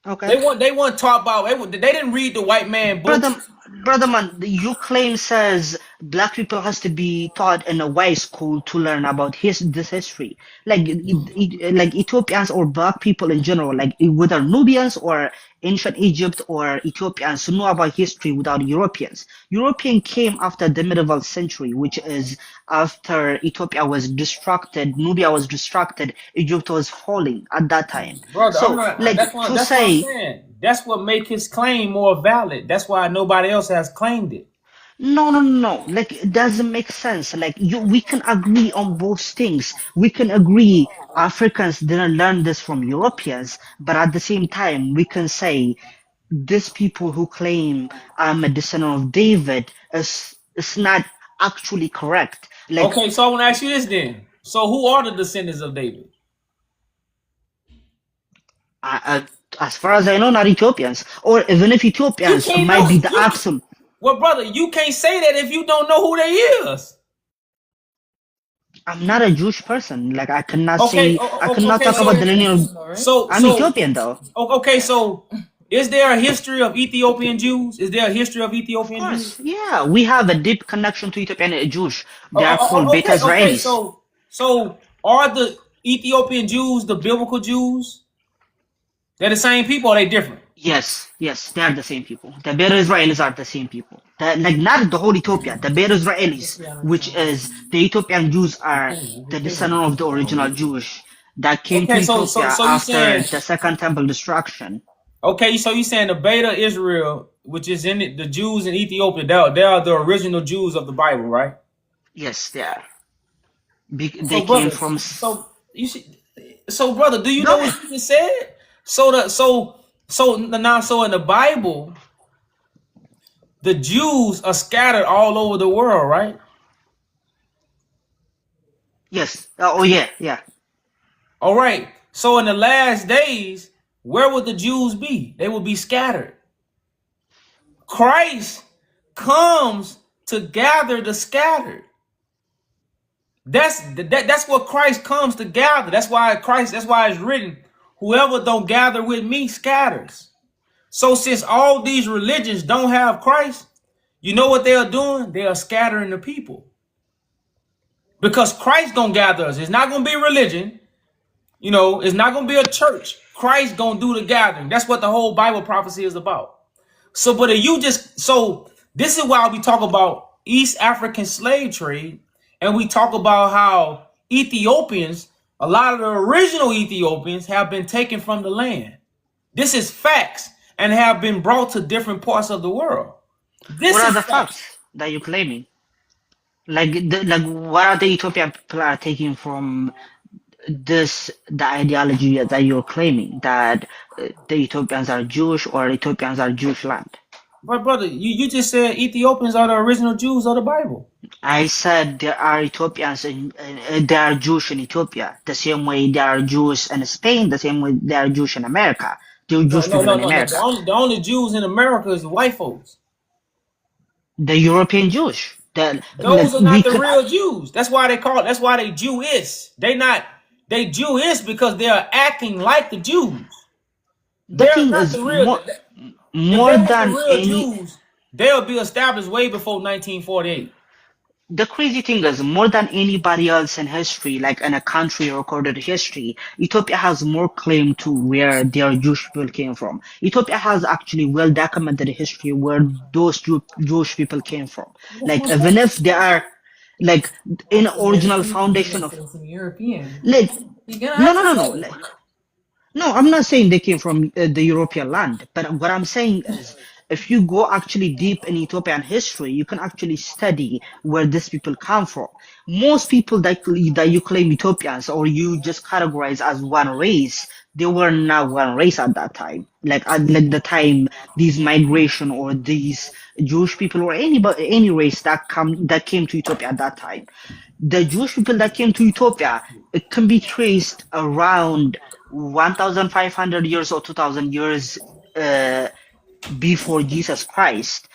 Speaker 5: okay.
Speaker 1: They weren't taught about they didn't read the white man
Speaker 5: Brother,
Speaker 1: books.
Speaker 5: brother man, your claim says black people has to be taught in a white school to learn about this history. Like Ethiopians or black people in general, like whether Nubians or ancient Egypt or Ethiopians know about history without Europeans. European came after the medieval century, which is after Ethiopia was distracted, Nubia was distracted, Egypt was falling at that time.
Speaker 1: Brother, I'm
Speaker 5: So,
Speaker 1: not.
Speaker 5: like to
Speaker 1: That's what I'm
Speaker 5: say,
Speaker 1: saying. That's what make his claim more valid. That's why nobody else has claimed it.
Speaker 5: no, no, no, no. Like, it doesn't make sense. Like, we can agree on both things. We can agree Africans didn't learn this from Europeans, but at the same time, we can say these people who claim I'm a descendant of David is not actually correct. Like,
Speaker 1: Okay, so I want to ask you this then. So who are the descendants of David?
Speaker 5: as far as I know, not Ethiopians, or even if
Speaker 1: You
Speaker 5: Ethiopians
Speaker 1: can't
Speaker 5: might
Speaker 1: know.
Speaker 5: be the actual.
Speaker 1: Well, brother, you can't say that if you don't know who they is.
Speaker 5: I'm not a Jewish person. Like, I cannot
Speaker 1: Okay,
Speaker 5: say, I cannot
Speaker 1: okay,
Speaker 5: talk
Speaker 2: But
Speaker 5: about
Speaker 2: you're
Speaker 5: the
Speaker 2: a
Speaker 5: lineage.
Speaker 2: Christian, though, right?
Speaker 1: so
Speaker 5: I'm
Speaker 1: so
Speaker 5: Ethiopian though.
Speaker 1: okay, so is there a history of Ethiopian Jews? Is there a history of
Speaker 5: Of
Speaker 1: Ethiopian
Speaker 5: course,
Speaker 1: Jews?
Speaker 5: yeah, we have a deep connection to Ethiopian Jews. They are called Beta
Speaker 1: Okay.
Speaker 5: Israelis.
Speaker 1: So are the Ethiopian Jews the biblical Jews? They're the same people. Or they different?
Speaker 5: Yes, yes, they are the same people. The Beta Israelis are the same people. Like, not the whole Ethiopia, the Beta Israelis, which is the Ethiopian Jews are the descendant of the original Jewish that came to
Speaker 1: Okay,
Speaker 5: Ethiopia
Speaker 1: so you
Speaker 5: after
Speaker 1: saying
Speaker 5: the Second Temple destruction.
Speaker 1: okay? So you saying the Beta Israel, which is in it, the Jews in Ethiopia, they are the original Jews of the Bible, right?
Speaker 5: Yes, they are. They
Speaker 1: So
Speaker 5: came
Speaker 1: brother,
Speaker 5: from.
Speaker 1: so you should, so brother, do you
Speaker 5: Go
Speaker 1: know what
Speaker 5: ahead.
Speaker 1: you just said? So in the Bible, the Jews are scattered all over the world, right?
Speaker 5: Yes. Oh, yeah, yeah.
Speaker 1: All right. So in the last days, where would the Jews be? They will be scattered. Christ comes to gather the scattered. That's what Christ comes to gather. That's why it's written, whoever don't gather with me scatters. So since all these religions don't have Christ, you know what they are doing? They are scattering the people. Because Christ gonna gather us. It's not gonna be religion. You know, it's not gonna be a church. Christ gonna do the gathering. That's what the whole Bible prophecy is about. So, but if you just so this is why we talk about East African slave trade, and we talk about how Ethiopians, a lot of the original Ethiopians, have been taken from the land. This is facts and have been brought to different parts of the world.
Speaker 5: What
Speaker 1: This
Speaker 5: are
Speaker 1: is
Speaker 5: the
Speaker 1: facts.
Speaker 5: facts that you're claiming? Like what are the Ethiopian people are taking from the ideology that you're claiming that the Ethiopians are Jewish or Ethiopians are Jewish land?
Speaker 1: But brother, you just said Ethiopians are the original Jews of the Bible.
Speaker 5: I said there are Ethiopians there are Jewish in Ethiopia, the same way there are Jews in Spain, the same way there are Jewish in America. There are
Speaker 1: No,
Speaker 5: Jewish
Speaker 1: no,
Speaker 5: people
Speaker 1: no,
Speaker 5: in
Speaker 1: no. The
Speaker 5: America.
Speaker 1: only the only Jews in America is the white folks.
Speaker 5: The European Jewish. Like
Speaker 1: Those are
Speaker 5: we
Speaker 1: not the
Speaker 5: could.
Speaker 1: real Jews. That's why they call it. That's why they Jewish. They not. They Jewish because they are acting like the Jews.
Speaker 5: The
Speaker 1: They're
Speaker 5: thing
Speaker 1: not
Speaker 5: is
Speaker 1: the real. If
Speaker 5: more
Speaker 1: they was the
Speaker 5: than
Speaker 1: real
Speaker 5: any.
Speaker 1: Jews, they'll be established way before 1948.
Speaker 5: The crazy thing is, more than anybody else in history, like in a country recorded history, Ethiopia has more claim to where their Jewish people came from. Ethiopia has actually well documented history where those Jewish people came from. Like even if they are like in original
Speaker 2: You're gonna
Speaker 5: foundation of
Speaker 2: say some European.
Speaker 5: like
Speaker 2: You're gonna
Speaker 5: no
Speaker 2: have
Speaker 5: no
Speaker 2: to
Speaker 5: no no
Speaker 2: say
Speaker 5: like, no, I'm not saying they came from the European land, but what I'm saying is if you go actually deep in Ethiopian history, you can actually study where these people come from. Most people that you claim Ethiopians or you just categorize as one race, they were not one race at that time. Like the time these migration or these Jewish people or any race that came to Ethiopia at that time, the Jewish people that came to Ethiopia, it can be traced around 1,500 years or 2,000 years uh, before Jesus Christ,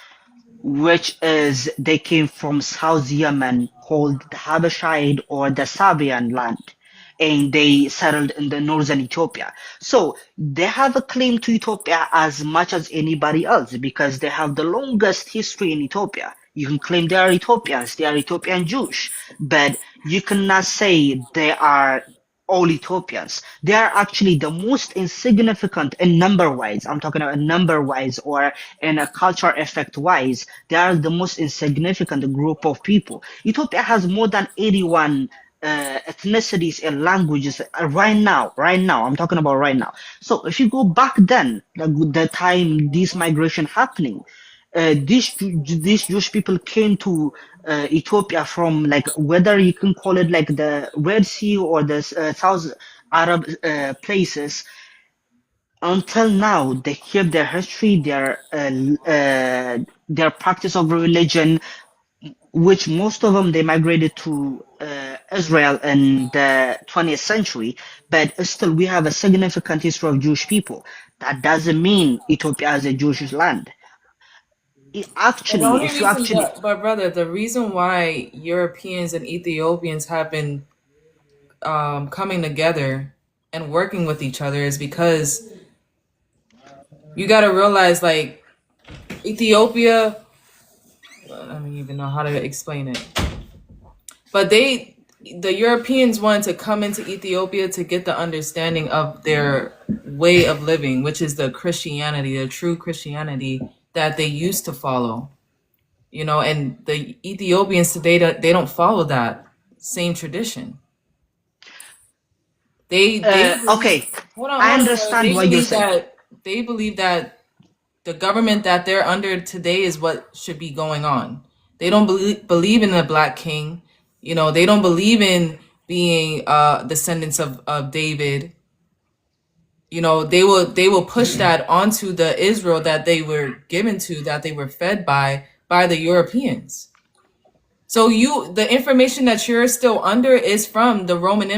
Speaker 5: which is they came from South Yemen called the Habashite or the Sabian land, and they settled in the northern Ethiopia. So they have a claim to Ethiopia as much as anybody else because they have the longest history in Ethiopia. You can claim they are Ethiopians, they are Ethiopian Jewish, but you cannot say they are all Ethiopians. They are actually the most insignificant in number wise. I'm talking about number wise or in a culture effect wise. They are the most insignificant group of people. Ethiopia has more than 81 ethnicities and languages right now. Right now, I'm talking about right now. So if you go back then, like the time this migration happening, these Jewish people came to Ethiopia from like whether you can call it like the Red Sea or the South Arab places. Until now, they keep their history, their practice of religion, which most of them they migrated to Israel in the 20th century. But still, we have a significant history of Jewish people. That doesn't mean Ethiopia is a Jewish land.
Speaker 2: But the
Speaker 5: Actually,
Speaker 2: only
Speaker 5: if you
Speaker 2: reason
Speaker 5: actually
Speaker 2: that, but brother, the reason why Europeans and Ethiopians have been coming together and working with each other is because you got to realize, like, Ethiopia, I don't even know how to explain it, but the Europeans wanted to come into Ethiopia to get the understanding of their way of living, which is the Christianity, the true Christianity that they used to follow. You know, and the Ethiopians today, they don't follow that same tradition. They believe,
Speaker 5: okay, I
Speaker 2: hold on, brother.
Speaker 5: understand what you're saying.
Speaker 2: They believe that the government that they're under today is what should be going on. They don't believe in the Black King. You know, they don't believe in being descendants of David. You know, they will push that onto the Israel that they were given to, that they were fed by the Europeans. So the information that you're still under is from the Roman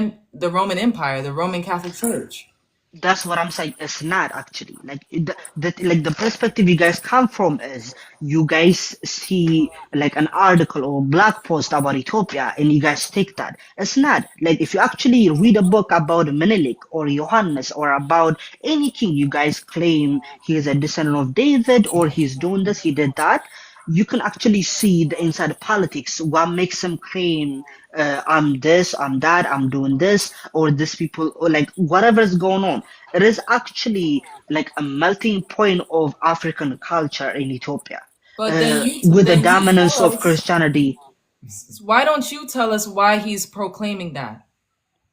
Speaker 2: Empire, the Roman Catholic Church.
Speaker 5: That's what I'm saying. It's not actually like like the perspective you guys come from is you guys see like an article or blog post about Ethiopia and you guys take that. It's not like if you actually read a book about Menelik or Johannes or about any king, you guys claim he is a descendant of David or he's doing this, he did that. You can actually see the inside politics, what makes them claim I'm this, I'm that, I'm doing this, or this people, or like whatever is going on. It is actually like a melting point of African culture in Ethiopia.
Speaker 2: But
Speaker 5: with the
Speaker 2: then you
Speaker 5: dominance
Speaker 2: tell
Speaker 5: of
Speaker 2: us,
Speaker 5: Christianity.
Speaker 2: why don't you tell us why he's proclaiming that?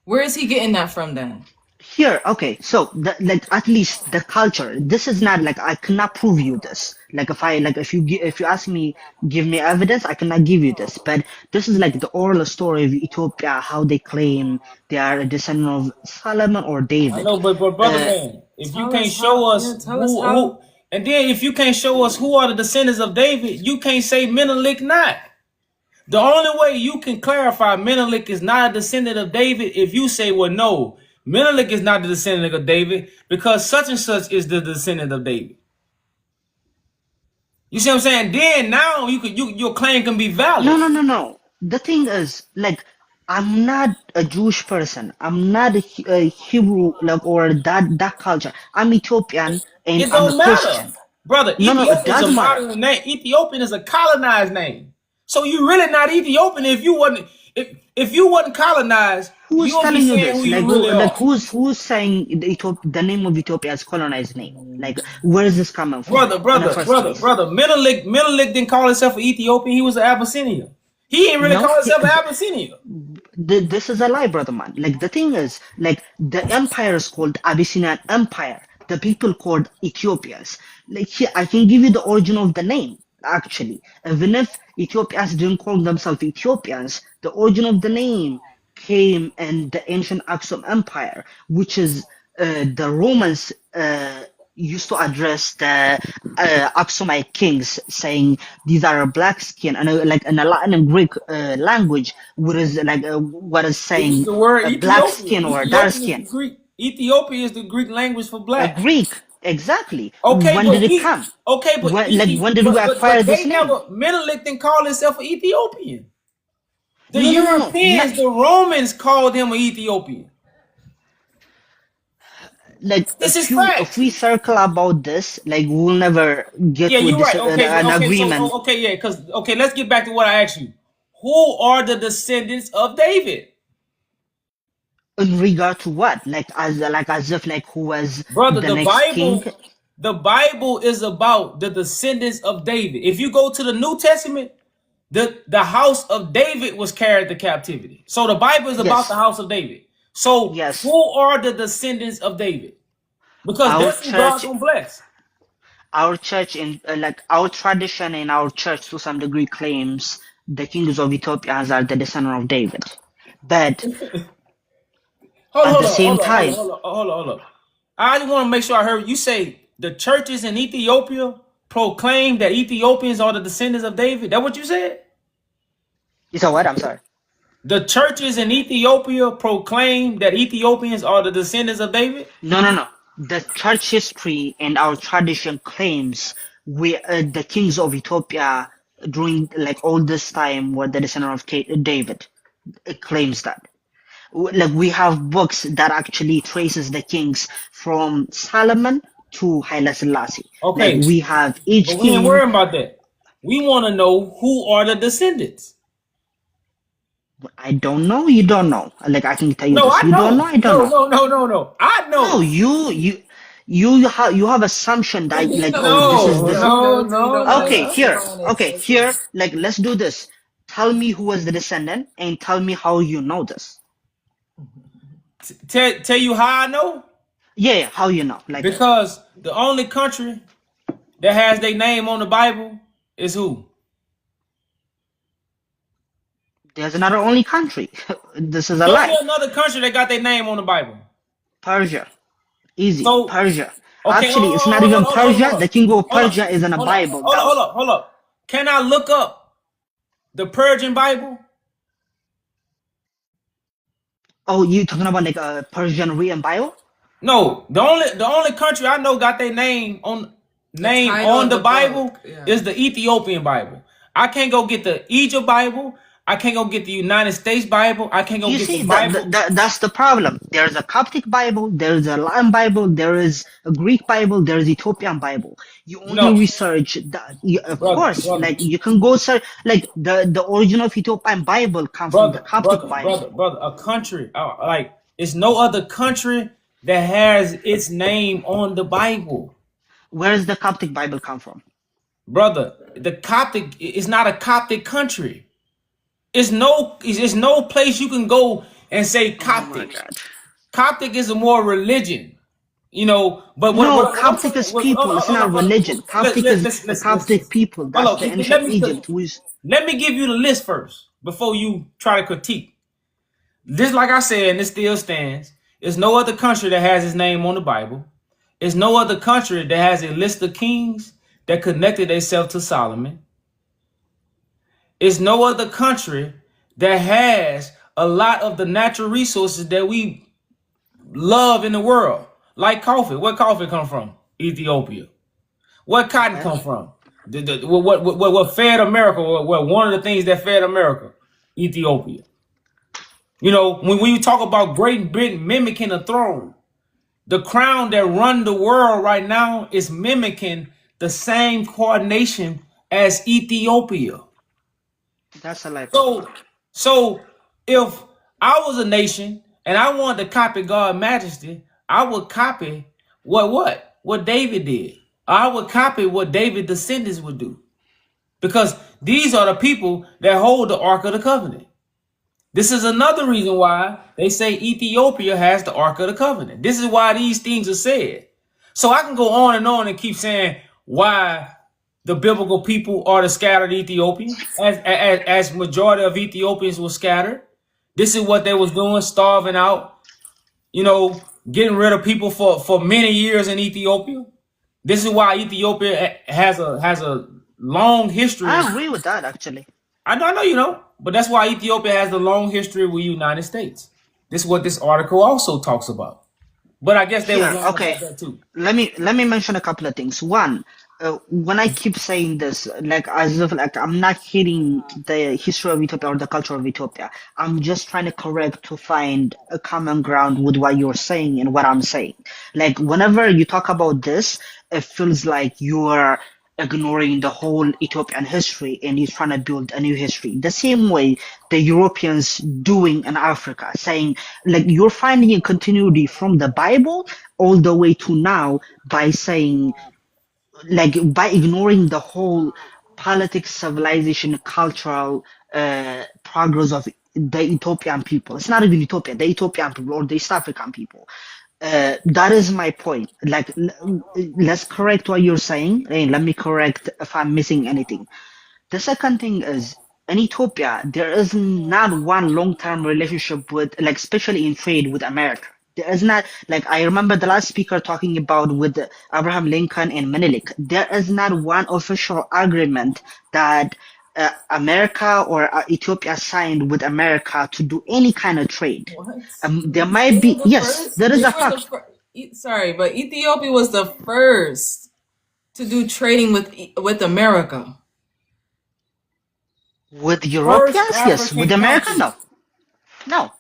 Speaker 2: Where is he getting that from then?
Speaker 5: Here, okay, so like at least the culture. This is not like I cannot prove you this. Like if you ask me, give me evidence, I cannot give you this. But this is like the oral story of Ethiopia, how they claim they are a descendant of Solomon or
Speaker 1: I
Speaker 5: David.
Speaker 1: know, but brother man, if you
Speaker 2: Tell
Speaker 1: can't
Speaker 2: us
Speaker 1: show
Speaker 2: how.
Speaker 1: us
Speaker 2: Yeah, tell us how.
Speaker 1: who, and then if you can't show us who are the descendants of David, you can't say Menelik not. The only way you can clarify Menelik is not a descendant of David if you say, well, no, Menelik is not the descendant of David because such and such is the descendant of David. You see what I'm saying? Then now your claim can be valid.
Speaker 5: No. The thing is, like, I'm not a Jewish person. I'm not a Hebrew, like, or that culture. I'm Ethiopian and
Speaker 1: It
Speaker 5: I'm a
Speaker 1: don't matter,
Speaker 5: Christian.
Speaker 1: brother.
Speaker 5: No, it
Speaker 1: Ethiopian is a
Speaker 5: does matter.
Speaker 1: modern name. Ethiopian is a colonized name. So you really not Ethiopian if you wasn't if you wasn't colonized.
Speaker 5: Who's
Speaker 1: You'll be
Speaker 5: telling you
Speaker 1: saying who
Speaker 5: this?
Speaker 1: you
Speaker 5: Like,
Speaker 1: really are.
Speaker 5: who's saying the name of Ethiopia is colonized name? Like, where is this coming from? In the first place?
Speaker 1: Menelik didn't call himself an Ethiopian. He was an Abyssinian. He ain't really
Speaker 5: No,
Speaker 1: call himself an Abyssinian.
Speaker 5: this is a lie, brother man. Like the thing is, like the empire is called Abyssinian Empire. The people called Ethiopians. Like here, I can give you the origin of the name. Actually, even if Ethiopians didn't call themselves Ethiopians, the origin of the name came in the ancient Aksum Empire, which is the Romans used to address the Aksumite kings, saying these are black skin, and like in a Latin and Greek language, what is like what is
Speaker 1: They use
Speaker 5: saying
Speaker 1: the word
Speaker 5: black
Speaker 1: Ethiopian.
Speaker 5: skin or dark
Speaker 1: Ethiopian is
Speaker 5: skin.
Speaker 1: the Greek. Ethiopia is the Greek language for black.
Speaker 5: Greek, exactly.
Speaker 1: Okay,
Speaker 5: When did it come? When did we acquire this
Speaker 1: they
Speaker 5: name?
Speaker 1: never Menelik didn't call himself an Ethiopian. The
Speaker 5: No.
Speaker 1: Europeans, the Romans called him an Ethiopian.
Speaker 5: Like
Speaker 1: This is
Speaker 5: if
Speaker 1: facts.
Speaker 5: we circle about this, like we'll never get
Speaker 1: Yeah,
Speaker 5: to
Speaker 1: you're right.
Speaker 5: an agreement.
Speaker 1: Let's get back to what I asked you. Who are the descendants of David?
Speaker 5: In regard to what? Like as if like who was
Speaker 1: Brother,
Speaker 5: the next king?
Speaker 1: the Bible is about the descendants of David. If you go to the New Testament, the house of David was carried to captivity. So the Bible is about
Speaker 5: Yes.
Speaker 1: the house of David. So
Speaker 5: Yes.
Speaker 1: who are the descendants of David? Because
Speaker 5: Our
Speaker 1: that's who God's
Speaker 5: church,
Speaker 1: gonna bless.
Speaker 5: in like our tradition in our church to some degree claims the kings of Ethiopia are the descendant of David. But at the same time,
Speaker 1: Hold on. I just want to make sure I heard you say the churches in Ethiopia proclaim that Ethiopians are the descendants of David. That what you said?
Speaker 5: is that what? I'm sorry.
Speaker 1: The churches in Ethiopia proclaim that Ethiopians are the descendants of David?
Speaker 5: No. The church history and our tradition claims we the kings of Ethiopia during like all this time were the descendant of David. It claims that. Like we have books that actually traces the kings from Solomon to Haile Selassie.
Speaker 1: Okay.
Speaker 5: Like we have each
Speaker 1: But we ain't
Speaker 5: king.
Speaker 1: worrying about that. We want to know who are the descendants.
Speaker 5: I don't know. You don't know. Like I can tell you
Speaker 1: No,
Speaker 5: this.
Speaker 1: I
Speaker 5: You don't
Speaker 1: know.
Speaker 5: know. I don't know.
Speaker 1: No. I know.
Speaker 5: No, you have assumption that like
Speaker 1: No.
Speaker 5: here like let's do this. Tell me who was the descendant and tell me how you know this.
Speaker 1: Tell you how I know?
Speaker 5: Yeah, how you know? Like
Speaker 1: Because the only country that has their name on the Bible is who?
Speaker 5: there's another only country. This is a
Speaker 1: Show
Speaker 5: lie.
Speaker 1: me another country that got their name on the Bible.
Speaker 5: Persia. Easy.
Speaker 1: So-
Speaker 5: Persia.
Speaker 1: Okay,
Speaker 5: Actually, it's not even Persia. The king of Persia is in a Bible.
Speaker 1: Hold up. Can I look up the Persian Bible?
Speaker 5: Oh, you talking about like a Persian written Bible?
Speaker 1: No, the only country I know got their name on
Speaker 2: title of
Speaker 1: the
Speaker 2: the
Speaker 1: Bible
Speaker 2: book, yeah.
Speaker 1: is the Ethiopian Bible. I can't go get the Egypt Bible. I can't go get the United States Bible. I can't go
Speaker 5: You
Speaker 1: get
Speaker 5: see,
Speaker 1: the Bible.
Speaker 5: that's the problem. There's a Coptic Bible, there's a Latin Bible, there is a Greek Bible, there is Ethiopian Bible. You only
Speaker 1: No.
Speaker 5: research that. Of
Speaker 1: Brother,
Speaker 5: course,
Speaker 1: brother.
Speaker 5: like you can go search. Like the origin of Ethiopian Bible comes from the Coptic Bible.
Speaker 1: brother, a country like it's no other country that has its name on the Bible.
Speaker 5: Where does the Coptic Bible come from?
Speaker 1: brother, the Coptic is not a Coptic country. It's no place you can go and say
Speaker 5: Oh my
Speaker 1: Coptic.
Speaker 5: God.
Speaker 1: Coptic is a more religion, you know. But
Speaker 5: No,
Speaker 1: what I'm
Speaker 5: Coptic
Speaker 1: saying,
Speaker 5: is people. It's not religion. Coptic is the
Speaker 1: listen.
Speaker 5: Coptic people.
Speaker 1: Hold
Speaker 5: That's
Speaker 1: on,
Speaker 5: the ancient Egypt. Who is
Speaker 1: let me give you the list first before you try to critique. This, like I said, and this still stands. There's no other country that has his name on the Bible. There's no other country that has a list of kings that connected themselves to Solomon. It's no other country that has a lot of the natural resources that we love in the world, like coffee. Where coffee come from? Ethiopia. Where cotton
Speaker 5: okay?
Speaker 1: come from? What fed America? What one of the things that fed America? Ethiopia. You know, when you talk about Great Britain mimicking a throne, the crown that run the world right now is mimicking the same coordination as Ethiopia.
Speaker 5: That's a lie, brother.
Speaker 1: So if I was a nation and I wanted to copy God's majesty, I would copy what David did. I would copy what David's descendants would do. Because these are the people that hold the Ark of the Covenant. This is another reason why they say Ethiopia has the Ark of the Covenant. This is why these things are said. So I can go on and keep saying why the biblical people are the scattered Ethiopians, as majority of Ethiopians were scattered. This is what they was doing, starving out, you know, getting rid of people for many years in Ethiopia. This is why Ethiopia has a long history.
Speaker 5: I agree with that, actually.
Speaker 1: I know you know, but that's why Ethiopia has the long history with the United States. This is what this article also talks about. But I guess they was
Speaker 5: Here,
Speaker 1: wrong
Speaker 5: okay.
Speaker 1: about that too.
Speaker 5: Let me mention a couple of things. One, when I keep saying this, like as if like I'm not hitting the history of Ethiopia or the culture of Ethiopia. I'm just trying to correct to find a common ground with what you're saying and what I'm saying. Like whenever you talk about this, it feels like you're ignoring the whole Ethiopian history and he's trying to build a new history. The same way the Europeans doing in Africa, saying like you're finding a continuity from the Bible all the way to now by saying like by ignoring the whole politics, civilization, cultural progress of the Ethiopian people. It's not even Ethiopia, the Ethiopian people or the East African people. That is my point. Like, let's correct what you're saying, and let me correct if I'm missing anything. The second thing is in Ethiopia, there is not one long-term relationship with, like, especially in trade with America. There is not, like, I remember the last speaker talking about with Abraham Lincoln and Menelik. There is not one official agreement that America or Ethiopia signed with America to do any kind of trade.
Speaker 2: What?
Speaker 5: There might be, yes, there is a fact.
Speaker 2: Sorry, but Ethiopia was the first to do trading with America.
Speaker 5: With
Speaker 1: First
Speaker 5: Europeans, yes. With
Speaker 1: African
Speaker 5: America,
Speaker 1: country.
Speaker 5: no. No.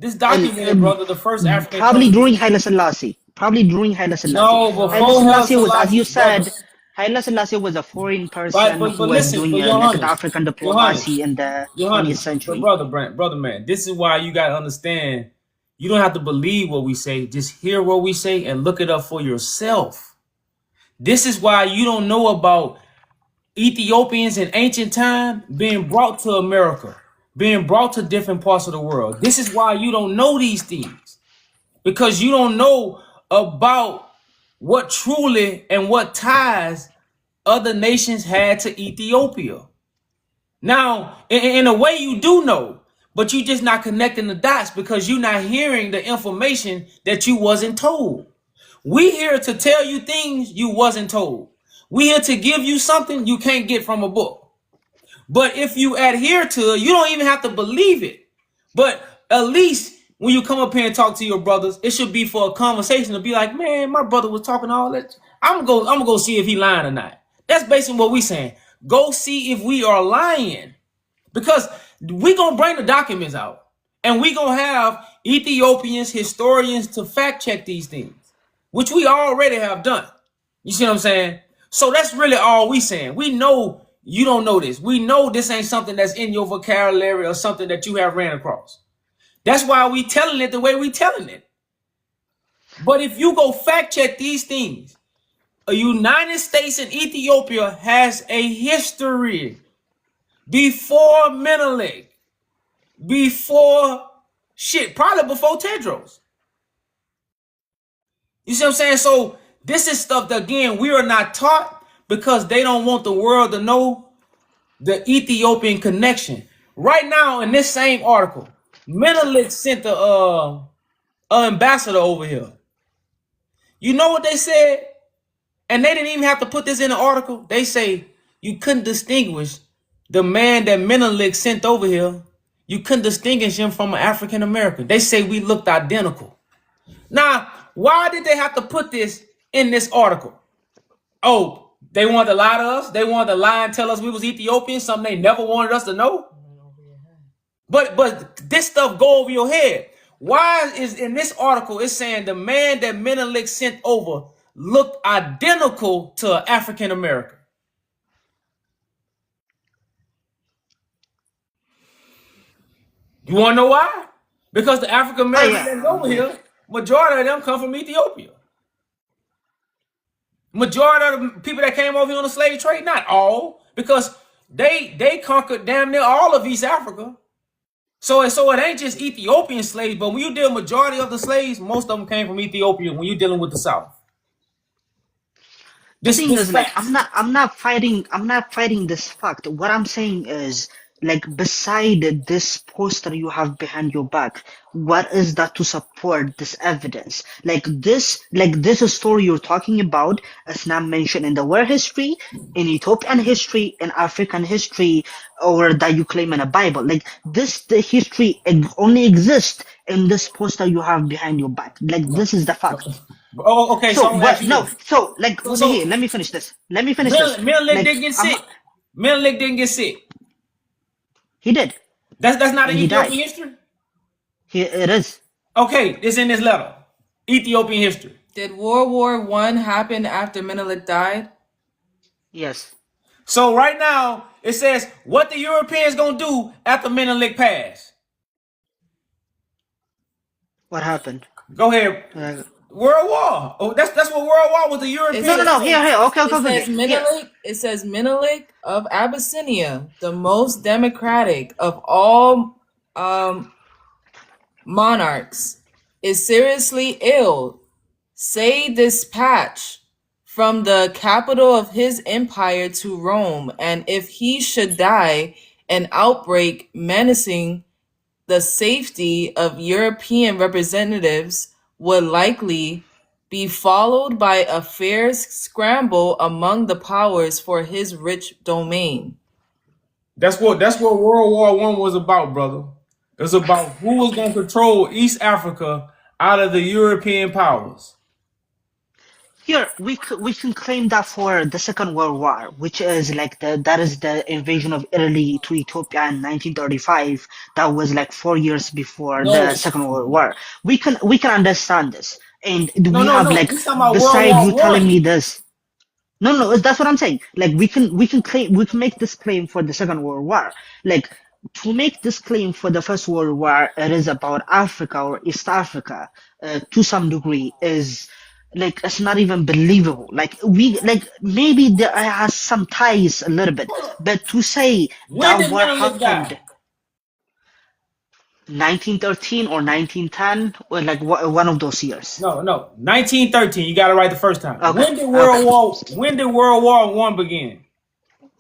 Speaker 1: This documented, brother, the first African
Speaker 5: Probably
Speaker 1: country.
Speaker 5: during Haile Selassie. Probably during Haile Selassie.
Speaker 1: No,
Speaker 5: Haile
Speaker 1: before
Speaker 5: Selassie was, as you
Speaker 1: brother.
Speaker 5: said, Haile Selassie was a foreign
Speaker 1: But
Speaker 5: person who was
Speaker 1: listen,
Speaker 5: doing
Speaker 1: but
Speaker 5: like
Speaker 1: Johannes,
Speaker 5: African diplomacy in the 20th century.
Speaker 1: but brother man, this is why you gotta understand. You don't have to believe what we say. Just hear what we say and look it up for yourself. This is why you don't know about Ethiopians in ancient time being brought to America, being brought to different parts of the world. This is why you don't know these things, because you don't know about what truly and what ties other nations had to Ethiopia. Now, in a way, you do know, but you just not connecting the dots because you're not hearing the information that you wasn't told. We here to tell you things you wasn't told. We here to give you something you can't get from a book. But if you adhere to it, you don't even have to believe it. But at least when you come up here and talk to your brothers, it should be for a conversation to be like, man, my brother was talking all that. I'm gonna go see if he lying or not. That's basically what we saying. Go see if we are lying. Because we gonna bring the documents out. And we gonna have Ethiopians, historians to fact check these things, which we already have done. You see what I'm saying? So that's really all we saying. We know you don't know this. We know this ain't something that's in your vocabulary or something that you have ran across. That's why we telling it the way we telling it. But if you go fact check these things, a United States and Ethiopia has a history before Menelik, before shit, probably before Tedros. You see what I'm saying? So this is stuff that, again, we are not taught because they don't want the world to know the Ethiopian connection. Right now, in this same article, Menelik sent the ambassador over here. You know what they said? And they didn't even have to put this in the article. They say you couldn't distinguish the man that Menelik sent over here. You couldn't distinguish him from an African American. They say we looked identical. Now, why did they have to put this in this article? Oh, they wanted to lie to us. They wanted to lie and tell us we was Ethiopians, something they never wanted us to know. But this stuff go over your head. Why is in this article it's saying the man that Menelik sent over looked identical to an African American? You want to know why? Because the African Americans that's over here, majority of them come from Ethiopia. Majority of the people that came over here on the slave trade, not all, because they conquered damn near all of East Africa. So it ain't just Ethiopian slaves, but when you deal majority of the slaves, most of them came from Ethiopia when you're dealing with the South.
Speaker 5: The thing is, like, I'm not fighting this fact. What I'm saying is, like, beside this poster you have behind your back, what is that to support this evidence? Like this story you're talking about is not mentioned in the world history, in Ethiopian history, in African history, or that you claim in a Bible. Like the history only exists in this poster you have behind your back. Like, this is the fact.
Speaker 1: Oh, okay.
Speaker 5: So let me finish this.
Speaker 1: Menelik didn't get sick. Menelik didn't get sick.
Speaker 5: He did.
Speaker 1: That's not in Ethiopian history?
Speaker 5: It is.
Speaker 1: Okay, it's in this letter. Ethiopian history.
Speaker 2: Did World War I happen after Menelik died?
Speaker 5: Yes.
Speaker 1: So right now, it says, what the Europeans gonna do after Menelik passed?
Speaker 5: What happened?
Speaker 1: Go ahead. World War. Oh, that's what World War was. The Europeans.
Speaker 5: No. Here. Okay.
Speaker 2: It says Menelik of Abyssinia, the most democratic of all monarchs, is seriously ill. Say dispatch from the capital of his empire to Rome, and if he should die, an outbreak menacing the safety of European representatives would likely be followed by a fierce scramble among the powers for his rich domain.
Speaker 1: That's what World War I was about, brother. It's about who was going to control East Africa out of the European powers.
Speaker 5: Here we can claim that for the Second World War, which is like that is the invasion of Italy to Ethiopia in 1935. That was like 4 years before the Second World War. We can understand this, and like beside you telling me this. No, that's what I'm saying. Like we can make this claim for the Second World War. Like, to make this claim for the First World War, it is about Africa or East Africa to some degree is. Like, it's not even believable. Like, maybe there has some ties a little bit, but to say that war happened 1913 or 1910, or like one of those years.
Speaker 1: No, 1913. You got it right the first time.
Speaker 5: Okay.
Speaker 1: When did World War I begin?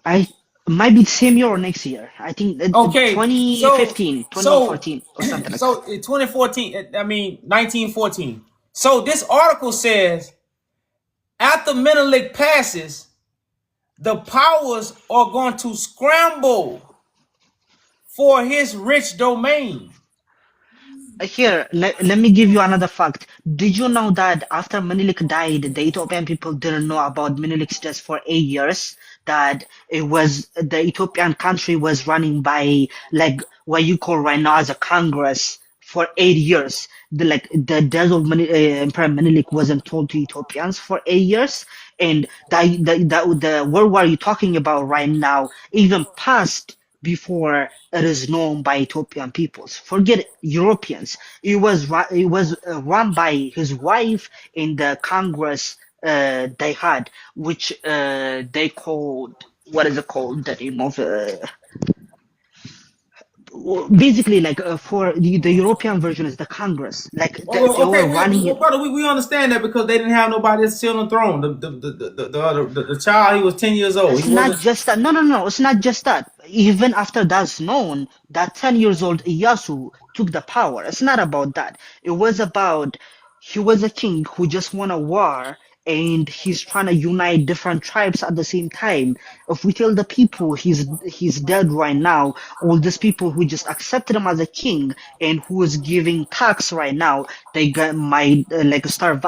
Speaker 5: It might be the same year or next year. I think 2015, 2014 or something like that.
Speaker 1: So 2014, 1914. So this article says, after Menelik passes, the powers are going to scramble for his rich domain.
Speaker 5: Here, let me give you another fact. Did you know that after Menelik died, the Ethiopian people didn't know about Menelik's death for 8 years? That it was the Ethiopian country was running by like what you call right now as a Congress for 8 years. The death of Emperor Menelik wasn't told to Ethiopians for 8 years, and the World War you're talking about right now even passed before it is known by Ethiopian peoples. Forget Europeans. It was run by his wife in the Congress they had, which they called, what is it called? The name of basically like for the European version is the Congress. Like they
Speaker 1: Okay,
Speaker 5: were running it.
Speaker 1: brother, we understand that because they didn't have nobody to sit on the throne. The child, he was 10 years old.
Speaker 5: It's
Speaker 1: He
Speaker 5: not
Speaker 1: wasn't.
Speaker 5: just that. No, no, no. It's not just that. Even after that's known, that 10 years old Iyasu took the power. It's not about that. It was about he was a king who just won a war and he's trying to unite different tribes at the same time. If we tell the people he's dead right now, all these people who just accepted him as a king and who is giving tax right now, they might like start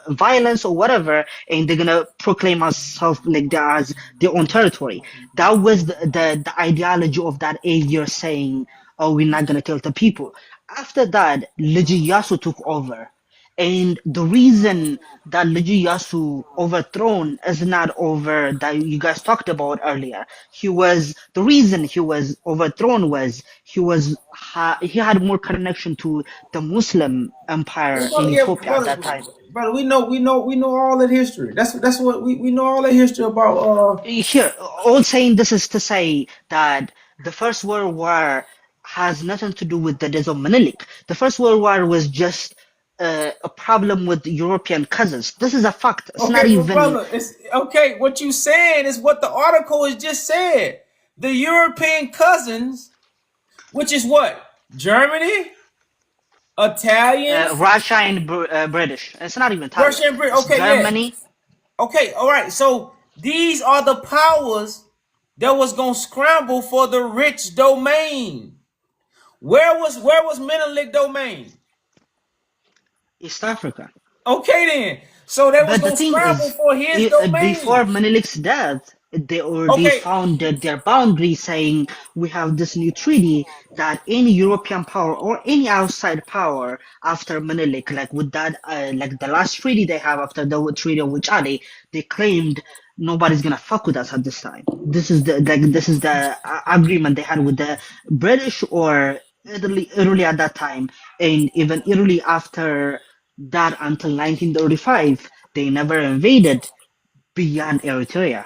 Speaker 5: violence or whatever, and they're gonna proclaim ourselves like they're as their own territory. That was the ideology of that 8 year saying, "Oh, we're not gonna tell the people." After that, Ieyasu took over. And the reason that Ieyasu overthrown is not over that you guys talked about earlier. The reason he was overthrown was he had more connection to the Muslim empire in
Speaker 1: Yeah,
Speaker 5: Ethiopia at that time.
Speaker 1: brother. We know all that history. That's what we know all that history about.
Speaker 5: Here, all saying this is to say that the First World War has nothing to do with the days of Menelik. The First World War was just a problem with European cousins. This is a fact. It's not
Speaker 1: Okay, but
Speaker 5: even.
Speaker 1: brother, it's okay. What you saying is what the article has just said. The European cousins, which is what? Germany, Italians,
Speaker 5: Russia and British. It's not even Italian.
Speaker 1: Russia, and Britain.
Speaker 5: It's
Speaker 1: Okay, yeah.
Speaker 5: Germany.
Speaker 1: Okay, all right. So these are the powers that was gonna scramble for the rich domain. Where was Menelik domain?
Speaker 5: East Africa.
Speaker 1: Okay, then. So they was
Speaker 5: But the
Speaker 1: gonna
Speaker 5: thing
Speaker 1: scramble
Speaker 5: is,
Speaker 1: for his
Speaker 5: before
Speaker 1: domain.
Speaker 5: Menelik's death, they already
Speaker 1: Okay,
Speaker 5: founded their boundary saying we have this new treaty that any European power or any outside power after Menelik, like with that, like the last treaty they have after the Treaty of Wuchale, they claimed nobody's gonna fuck with us at this time. This is the agreement they had with the British or Italy at that time, and even Italy after that until 1935, they never invaded beyond Eritrea.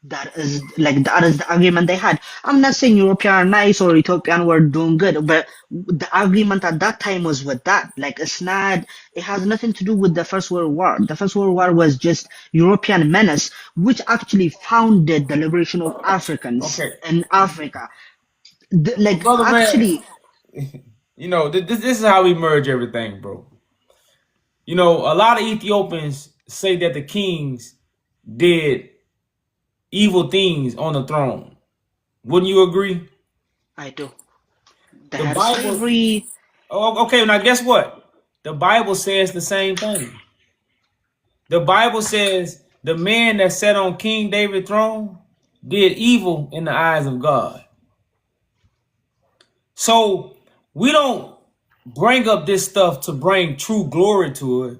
Speaker 5: That is the agreement they had. I'm not saying European are nice or Ethiopian were doing good, but the agreement at that time was with that. Like it has nothing to do with the First World War. The First World War was just European menace, which actually founded the liberation of Africans
Speaker 1: okay,
Speaker 5: in Africa. Like
Speaker 1: brother, man.
Speaker 5: actually,
Speaker 1: This is how we merge everything, bro. A lot of Ethiopians say that the kings did evil things on the throne. Wouldn't you agree?
Speaker 5: I do. They
Speaker 1: The
Speaker 5: had
Speaker 1: Bible.
Speaker 5: slavery.
Speaker 1: Oh, okay. Now, guess what? The Bible says the same thing. The Bible says the man that sat on King David's throne did evil in the eyes of God. So we don't bring up this stuff to bring true glory to it.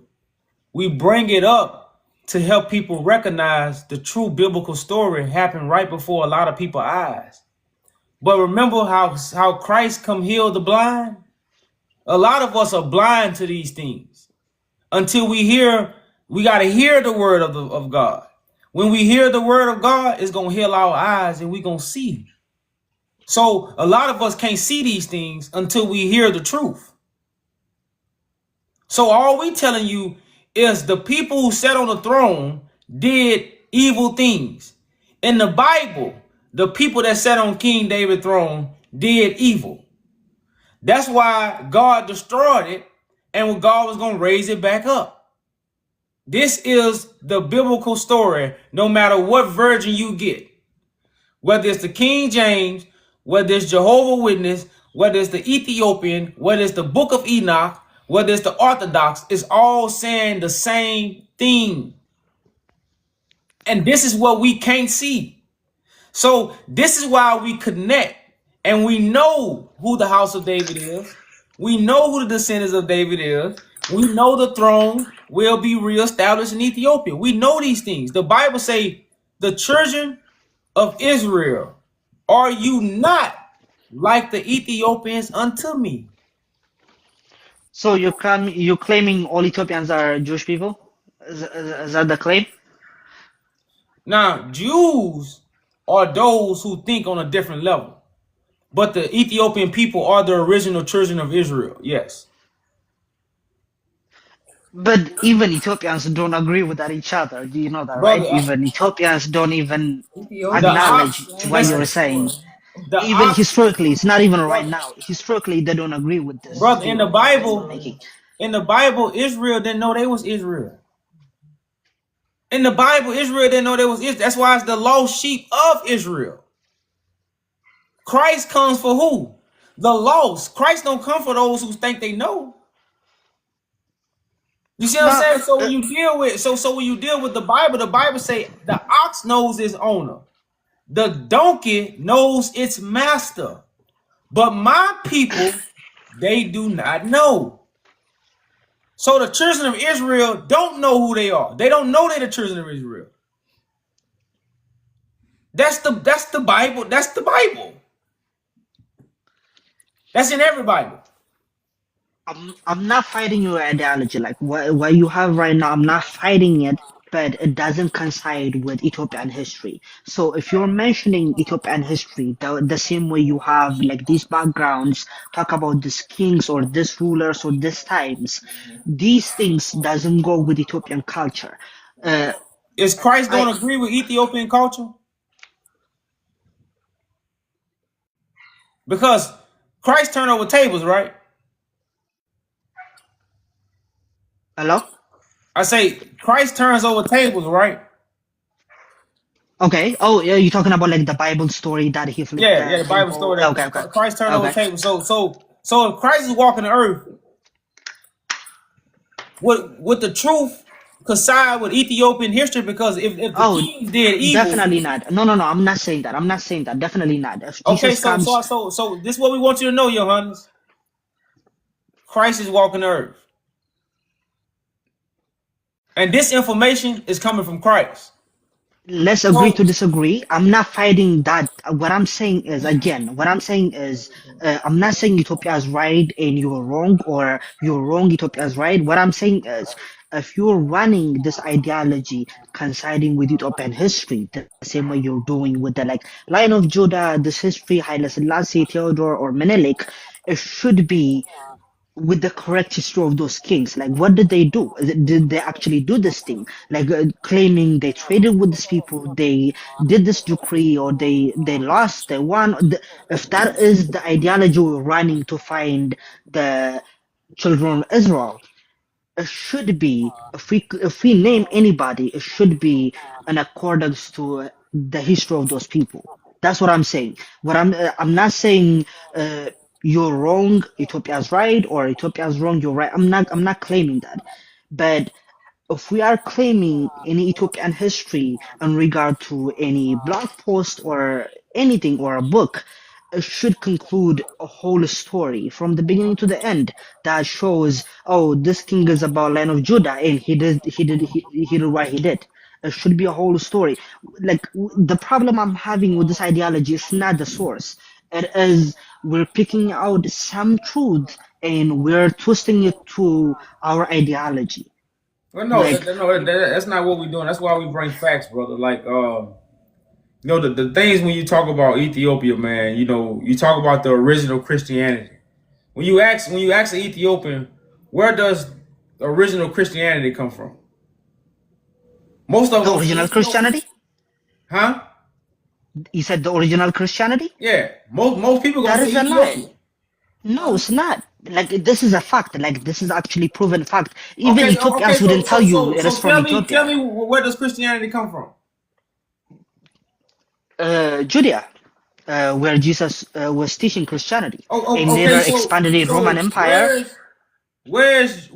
Speaker 1: We bring it up to help people recognize the true biblical story happened right before a lot of people's eyes. But remember how Christ come heal the blind? A lot of us are blind to these things until we got to hear the word of God. When we hear the word of God, it's going to heal our eyes and we're going to see. So a lot of us can't see these things until we hear the truth. So all we telling you is the people who sat on the throne did evil things. In the Bible, the people that sat on King David's throne did evil. That's why God destroyed it and God was going to raise it back up. This is the biblical story, no matter what version you get. Whether it's the King James, whether it's Jehovah's Witness, whether it's the Ethiopian, whether it's the Book of Enoch, whether it's the Orthodox, it's all saying the same thing. And this is what we can't see. So this is why we connect and we know who the house of David is. We know who the descendants of David is. We know the throne will be reestablished in Ethiopia. We know these things. The Bible say the children of Israel, are you not like the Ethiopians unto me?
Speaker 5: So you're claiming all Ethiopians are Jewish people? Is that the claim?
Speaker 1: Now, Jews are those who think on a different level. But the Ethiopian people are the original children of Israel. Yes.
Speaker 5: But even Ethiopians don't agree with that each other. Do you know that, right?
Speaker 1: Brother,
Speaker 5: Even Ethiopians don't even
Speaker 1: the
Speaker 2: Ethiopians are
Speaker 5: acknowledge
Speaker 1: ox,
Speaker 5: to what
Speaker 2: strong
Speaker 5: you're
Speaker 1: listen,
Speaker 2: for
Speaker 5: saying.
Speaker 2: sure.
Speaker 1: the
Speaker 5: Even
Speaker 1: ox,
Speaker 5: historically, it's not even right
Speaker 1: brother,
Speaker 5: now. Historically, they don't agree with this
Speaker 1: brother,
Speaker 5: theory that you're making.
Speaker 1: in the Bible, Israel didn't know they was Israel. In the Bible, Israel didn't know they was Israel. That's why it's the lost sheep of Israel. Christ comes for who? The lost. Christ don't come for those who think they know. You see what I'm
Speaker 5: No,
Speaker 1: saying? So when you deal with when you deal with the Bible say the ox knows its owner. The donkey knows its master. But my people, they do not know. So the children of Israel don't know who they are. They don't know they're the children of Israel. That's the Bible. That's the Bible. That's in every Bible.
Speaker 5: I'm not fighting your ideology. Like what you have right now, I'm not fighting it, but it doesn't coincide with Ethiopian history. So if you're mentioning Ethiopian history, the same way you have like these backgrounds, talk about these kings or these rulers or these times, these things doesn't go with Ethiopian culture. Uh,
Speaker 1: Is Christ
Speaker 5: I
Speaker 1: don't agree with Ethiopian culture? Because Christ turned over tables, right?
Speaker 5: hello.
Speaker 1: I say Christ turns over tables, right?
Speaker 5: Okay. Oh, yeah, you're talking about like the Bible story that he flipped
Speaker 1: Yeah,
Speaker 5: the
Speaker 1: the Bible
Speaker 5: table.
Speaker 1: story
Speaker 5: Okay, okay,
Speaker 1: that Christ turned over
Speaker 5: okay.
Speaker 1: tables. So if Christ is walking the earth, would the truth coincide with Ethiopian history? Because if the
Speaker 5: Oh,
Speaker 1: kings did evil,
Speaker 5: definitely not. No, no, no. I'm not saying that. I'm not saying that. Definitely not. If
Speaker 1: okay,
Speaker 5: Jesus comes,
Speaker 1: so this is what we want you to know, Johannes. Christ is walking the earth. And this information is coming from Christ.
Speaker 5: let's agree
Speaker 1: So
Speaker 5: to disagree. I'm not fighting that. What I'm saying is, again, what I'm saying is, I'm not saying Ethiopia is right and you're wrong, or you're wrong, Ethiopia is right. What I'm saying is, if you're running this ideology coinciding with Ethiopian history, the same way you're doing with the like Lion of Judah, this history, Haile Selassie, Theodore, or Menelik, it should be with the correct history of those kings. Like, what did they do? Did they actually do this thing? Like, claiming they traded with these people, they did this decree, or they lost, they won. If that is the ideology we're running to find the children of Israel, it should be, if we name anybody, it should be in accordance to the history of those people. That's what I'm saying. I'm not saying uh, you're wrong, Ethiopia's right, or Ethiopia's wrong, you're right. I'm not claiming that. But if we are claiming any Ethiopian history in regard to any blog post or anything or a book, it should conclude a whole story from the beginning to the end that shows, oh, this king is about Lion of Judah and he did what he did. It should be a whole story. Like the problem I'm having with this ideology is not the source. It is we're picking out some truth and we're twisting it to our ideology.
Speaker 1: well, no,
Speaker 5: Like,
Speaker 1: that's not what we're doing. That's why we bring facts, brother. Like, the things when you talk about Ethiopia, man, you talk about the original Christianity. When you ask an Ethiopian, where does original Christianity come from? Most of them
Speaker 5: the
Speaker 1: gonna say
Speaker 5: original
Speaker 1: Ethiopia,
Speaker 5: Christianity?
Speaker 1: huh?
Speaker 5: You said the original Christianity?
Speaker 1: Yeah, most people gonna
Speaker 5: That
Speaker 1: say
Speaker 5: is a lie.
Speaker 1: Ethiopia.
Speaker 5: No, it's not. Like, this is a fact. Like, this is actually proven fact. Even
Speaker 1: Okay.
Speaker 5: Ethiopians
Speaker 1: So
Speaker 5: wouldn't tell
Speaker 1: so
Speaker 5: you
Speaker 1: so
Speaker 5: it
Speaker 1: so
Speaker 5: is from
Speaker 1: tell
Speaker 5: Ethiopia.
Speaker 1: me where does Christianity come from?
Speaker 5: Judea, where Jesus was teaching Christianity, and
Speaker 1: Okay.
Speaker 5: later
Speaker 1: So
Speaker 5: expanded in
Speaker 1: so
Speaker 5: Roman Empire.
Speaker 1: where's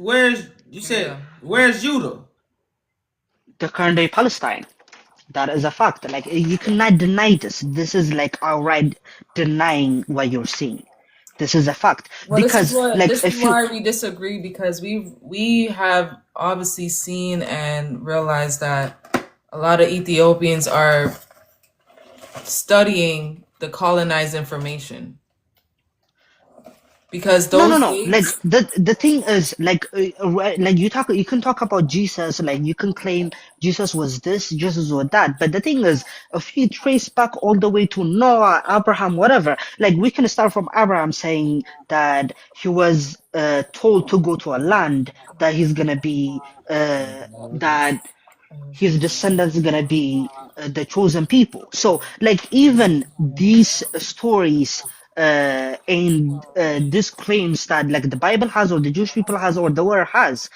Speaker 1: you said
Speaker 2: Yeah.
Speaker 1: where's Judah?
Speaker 5: The current day Palestine. That is a fact. Like, you cannot deny this. This is like outright denying what you're seeing. This is a fact.
Speaker 2: Well,
Speaker 5: Because, like,
Speaker 2: this is
Speaker 5: if you
Speaker 2: why we disagree, because we have obviously seen and realized that a lot of Ethiopians are studying the colonized information. because
Speaker 5: No, no,
Speaker 2: those
Speaker 5: no. Like
Speaker 2: dates.
Speaker 5: the thing is like you can talk about Jesus, like you can claim Jesus was this, Jesus was that. But the thing is, if you trace back all the way to Noah, Abraham, whatever, like we can start from Abraham saying that he was told to go to a land that he's gonna be that his descendants are gonna be the chosen people. So, like, even these stories and these claims that, like, the Bible has, or the Jewish people has, or the world has,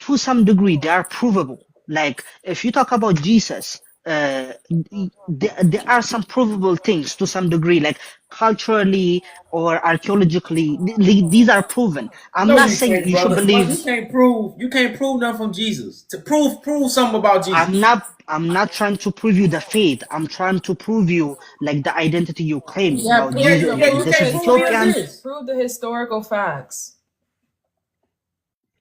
Speaker 5: to some degree, they are provable. Like, if you talk about Jesus, there are some provable things to some degree, like culturally or archaeologically. These are proven. I'm
Speaker 1: No,
Speaker 5: not
Speaker 1: you
Speaker 5: saying
Speaker 1: can't,
Speaker 5: you should
Speaker 1: brother. Brother,
Speaker 5: believe.
Speaker 1: you can't prove nothing from Jesus. To prove something about Jesus.
Speaker 5: I'm not trying to prove you the faith. I'm trying to prove you like the identity you're claiming
Speaker 2: Yeah,
Speaker 5: about
Speaker 1: Yeah,
Speaker 5: Jesus.
Speaker 2: prove
Speaker 1: you
Speaker 2: prove
Speaker 5: This
Speaker 2: the
Speaker 5: is
Speaker 1: can't prove he
Speaker 5: Ethiopian.
Speaker 1: exists.
Speaker 2: prove the historical facts.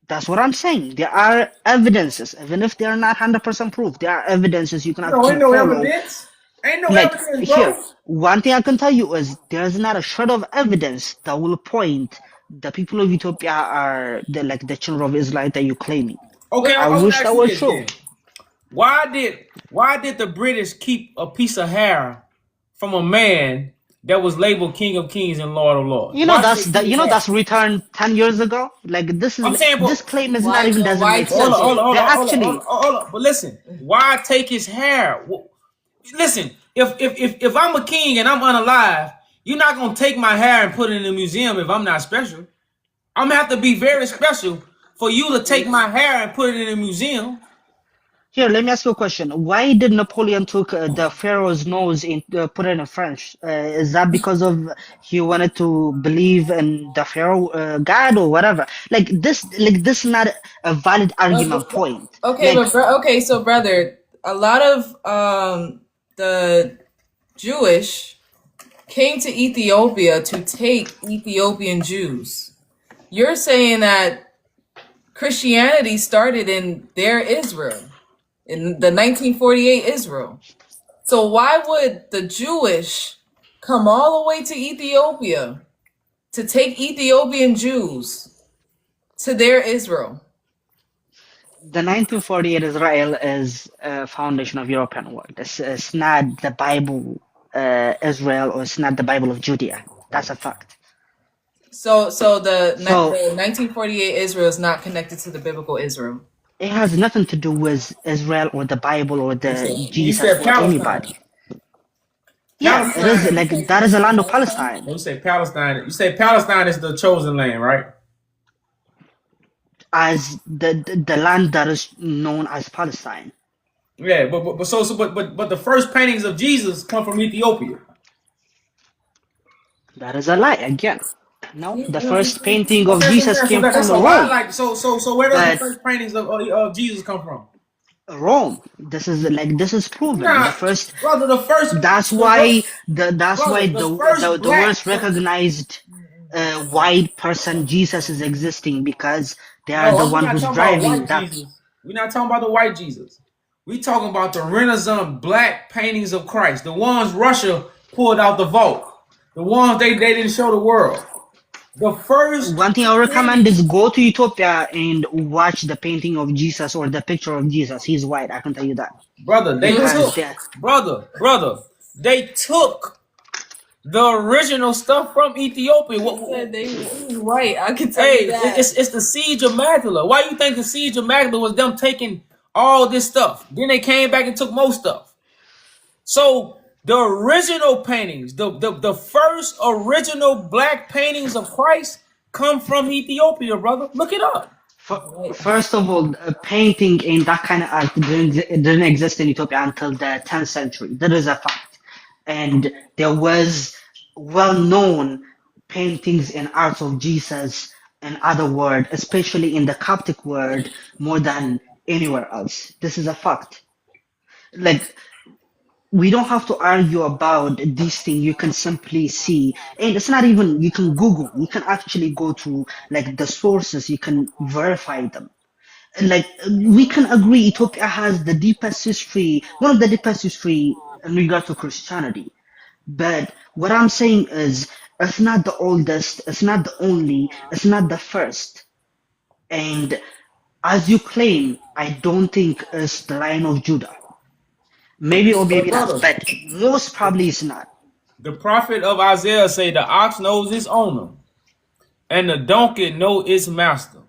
Speaker 5: That's what I'm saying. There are evidences, even if they are not 100% proof. There are evidences you can
Speaker 1: No, ain't
Speaker 5: actually
Speaker 1: no
Speaker 5: follow.
Speaker 1: evidence. Ain't no
Speaker 5: Like
Speaker 1: evidence,
Speaker 5: here,
Speaker 1: bro.
Speaker 5: one thing I can tell you is there's not a shred of evidence that will point the people of Ethiopia are the children of Israel that you're claiming.
Speaker 1: Okay,
Speaker 5: I
Speaker 1: I was gonna
Speaker 5: wish
Speaker 1: ask
Speaker 5: that
Speaker 1: you
Speaker 5: was
Speaker 1: this
Speaker 5: true.
Speaker 1: then. Why did the British keep a piece of hair from a man that was labeled King of Kings and Lord of Lords? Why did they keep his hair?
Speaker 5: That's returned 10 years ago. Like
Speaker 1: I'm saying,
Speaker 5: this
Speaker 1: but
Speaker 5: claim is not
Speaker 2: Why
Speaker 5: even doesn't
Speaker 2: why
Speaker 5: make
Speaker 1: hold
Speaker 2: touch
Speaker 1: on,
Speaker 5: sense.
Speaker 1: hold on,
Speaker 2: it?
Speaker 1: hold
Speaker 5: They
Speaker 1: on, hold on, hold
Speaker 5: actually
Speaker 1: on, hold on. But listen, why take his hair? Listen, if I'm a king and I'm unalive, you're not gonna take my hair and put it in a museum if I'm not special. I'm gonna have to be very special for you to take my hair and put it in a museum.
Speaker 5: Here, let me ask you a question. Why did Napoleon took the pharaoh's nose and put it in French? Is that because of he wanted to believe in the pharaoh god or whatever? Like this is not a valid argument point.
Speaker 2: Okay,
Speaker 5: Like
Speaker 2: okay, so brother, a lot of the Jewish came to Ethiopia to take Ethiopian Jews. You're saying that Christianity started in their Israel, in the 1948 Israel. So why would the Jewish come all the way to Ethiopia to take Ethiopian Jews to their Israel?
Speaker 5: the 1948 Israel is a foundation of European world. It's not the Bible Israel, or it's not the Bible of Judea. That's a fact.
Speaker 2: So
Speaker 5: So
Speaker 2: the 1948 Israel is not connected to the biblical Israel.
Speaker 5: it has nothing to do with Israel or the Bible or the
Speaker 1: You
Speaker 5: Jesus
Speaker 1: said
Speaker 5: or
Speaker 1: Palestine.
Speaker 5: anybody. Yeah, it is
Speaker 1: Palestine.
Speaker 5: like that is a land of Palestine,
Speaker 1: When you say Palestine, you say Palestine is the chosen land, right?
Speaker 5: as the land that is known as Palestine.
Speaker 1: Yeah, but the first paintings of Jesus come from Ethiopia.
Speaker 5: That is a lie again. No, the first painting of
Speaker 1: Okay, so,
Speaker 5: Jesus
Speaker 1: yeah, so
Speaker 5: came
Speaker 1: that's
Speaker 5: from
Speaker 1: so why
Speaker 5: Rome,
Speaker 1: like so where does the
Speaker 5: but
Speaker 1: first paintings of Jesus come from?
Speaker 5: Rome. This is proven. The
Speaker 1: Nah,
Speaker 5: first.
Speaker 1: brother,
Speaker 5: That's
Speaker 1: the
Speaker 5: why
Speaker 1: first
Speaker 5: the
Speaker 1: first
Speaker 5: the
Speaker 1: black
Speaker 5: words recognized white person Jesus is existing because they are the
Speaker 1: no, we're
Speaker 5: one
Speaker 1: not
Speaker 5: who's
Speaker 1: talking about
Speaker 5: driving
Speaker 1: white
Speaker 5: that.
Speaker 1: Jesus. We're not talking about the white Jesus. We talking about the Renaissance black paintings of Christ, the ones Russia pulled out the vault, the ones they didn't show the world. The first
Speaker 5: One thing I recommend
Speaker 1: painting,
Speaker 5: is go to Ethiopia and watch the painting of Jesus or the picture of Jesus. He's white, I can tell you that.
Speaker 1: brother,
Speaker 5: Because the
Speaker 1: they took the original stuff from Ethiopia.
Speaker 2: He said he's white. I can tell
Speaker 1: Hey,
Speaker 2: you that.
Speaker 1: it's the siege of Magdala. Why you think the siege of Magdala was them taking all this stuff? Then they came back and took more stuff. So the original paintings, the first original black paintings of Christ come from Ethiopia, brother. Look it up.
Speaker 5: first of all, painting in that kind of art didn't exist in Ethiopia until the 10th century. That is a fact. And there was well-known paintings and art of Jesus and other world, especially in the Coptic world, more than anywhere else. This is a fact. Like we don't have to argue about these things. You can simply see, and it's not even you can Google. You can actually go to like the sources. You can verify them. Like we can agree, Ethiopia has the deepest history, one of the deepest history in regard to Christianity. But what I'm saying is, It's not the oldest, it's not the only, it's not the first. And as you claim, I don't think it's the Lion of Judah. Maybe or
Speaker 1: But
Speaker 5: maybe not,
Speaker 1: brother,
Speaker 5: but most probably it's not.
Speaker 1: the prophet of Isaiah say the ox knows its owner, and the donkey know its master.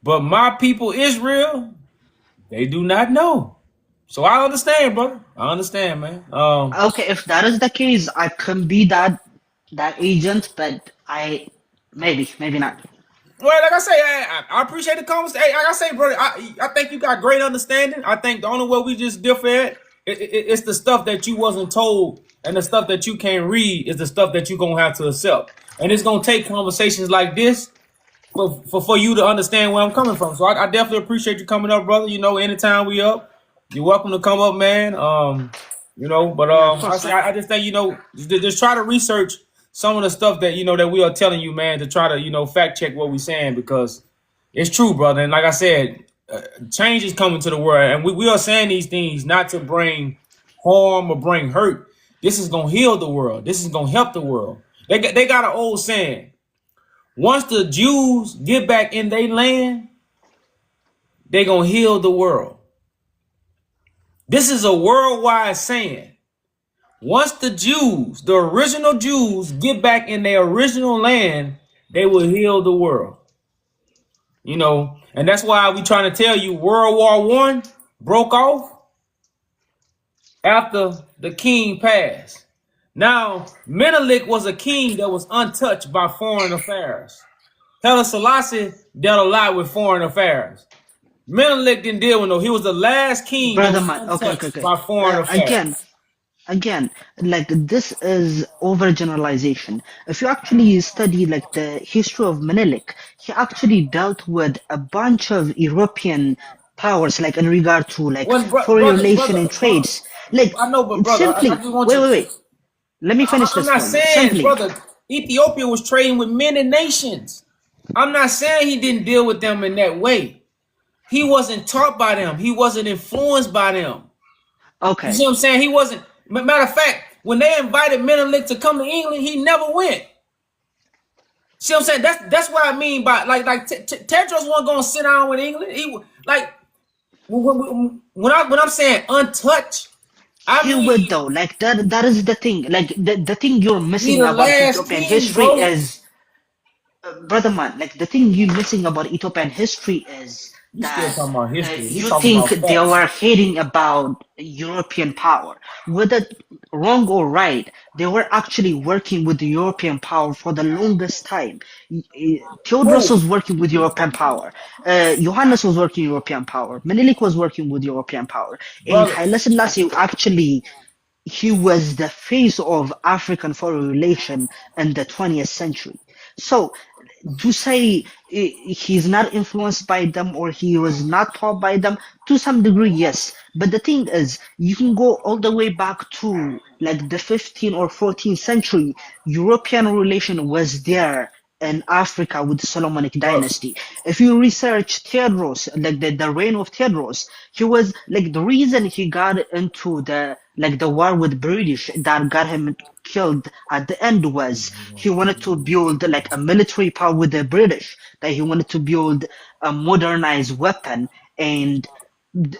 Speaker 1: But my people Israel, they do not know. So I understand, brother. I understand, man.
Speaker 5: Okay, if that is the case, I can be that agent, but maybe not.
Speaker 1: Well, like I say, I appreciate the conversation. Hey, like I say, brother, I think you got great understanding. I think the only way we just differ at it's the stuff that you wasn't told, and the stuff that you can't read is the stuff that you're gonna have to accept. And it's gonna take conversations like this for you to understand where I'm coming from. So I definitely appreciate you coming up, brother. You know, anytime we up, you're welcome to come up, man. You know, but
Speaker 5: Yeah, of course.
Speaker 1: I just think, you know, just try to research some of the stuff that, you know, that we are telling you, man, to try to, you know, fact check what we're saying, because it's true, brother. And like I said, change is coming to the world, and we are saying these things not to bring harm or bring hurt. This is gonna heal the world. This is gonna help the world. They got an old saying: once the Jews get back in their land, they gonna heal the world. This is a worldwide saying. Once the Jews, the original Jews, get back in their original land, they will heal the world. You know, and that's why we trying to tell you World War One broke off after the king passed. Now, Menelik was a king that was untouched by foreign affairs. Haile Selassie dealt a lot with foreign affairs. Menelik didn't deal with no. He was the last king that
Speaker 5: Brother
Speaker 1: was
Speaker 5: man,
Speaker 1: untouched by foreign affairs.
Speaker 5: Again, like this is overgeneralization. If you actually study like the history of Menelik, he actually dealt with a bunch of European powers, like in regard to like
Speaker 1: When
Speaker 5: foreign relation and
Speaker 1: brother,
Speaker 5: trades. Like
Speaker 1: I know, but brother, I
Speaker 5: simply,
Speaker 1: just want you.
Speaker 5: wait. Let me finish
Speaker 1: I'm
Speaker 5: this
Speaker 1: not
Speaker 5: point.
Speaker 1: saying,
Speaker 5: Simply,
Speaker 1: brother, Ethiopia was trading with many nations. I'm not saying he didn't deal with them in that way. He wasn't taught by them. He wasn't influenced by them. You
Speaker 5: okay.
Speaker 1: see what I'm saying? He wasn't. Matter of fact, when they invited Menelik to come to England, he never went. See what I'm saying? That's what I mean by like Tedros wasn't gonna sit down with England. He like when I'm saying untouched, I
Speaker 5: He would
Speaker 1: mean
Speaker 5: though, like that is the thing. Like the thing you're
Speaker 1: he
Speaker 5: missing
Speaker 1: the
Speaker 5: about
Speaker 1: last
Speaker 5: Ethiopian
Speaker 1: king,
Speaker 5: history
Speaker 1: bro.
Speaker 5: is brother man, like the thing you're missing about Ethiopian history is
Speaker 1: You still
Speaker 5: that
Speaker 1: talking about history? We
Speaker 5: you
Speaker 1: talking
Speaker 5: think
Speaker 1: about
Speaker 5: they
Speaker 1: facts.
Speaker 5: were hating about European power. Whether wrong or right, they were actually working with the European power for the longest time. Theodorus
Speaker 1: Who,
Speaker 5: was working with European power. Johannes was working European power. Menelik was working with European power. And
Speaker 1: brother?
Speaker 5: Haile Selassie actually he was the face of African foreign relation in the 20th century. So to say he's not influenced by them or he was not taught by them, to some degree, yes. But the thing is, you can go all the way back to like the 15th or 14th century. European relation was there in Africa with the Solomonic
Speaker 1: Brother,
Speaker 5: dynasty. If you research Theodros, like the reign of Theodros, he was like the reason he got into the war with British that got him killed at the end was he wanted to build like a military power with the British, that he wanted to build a modernized weapon, and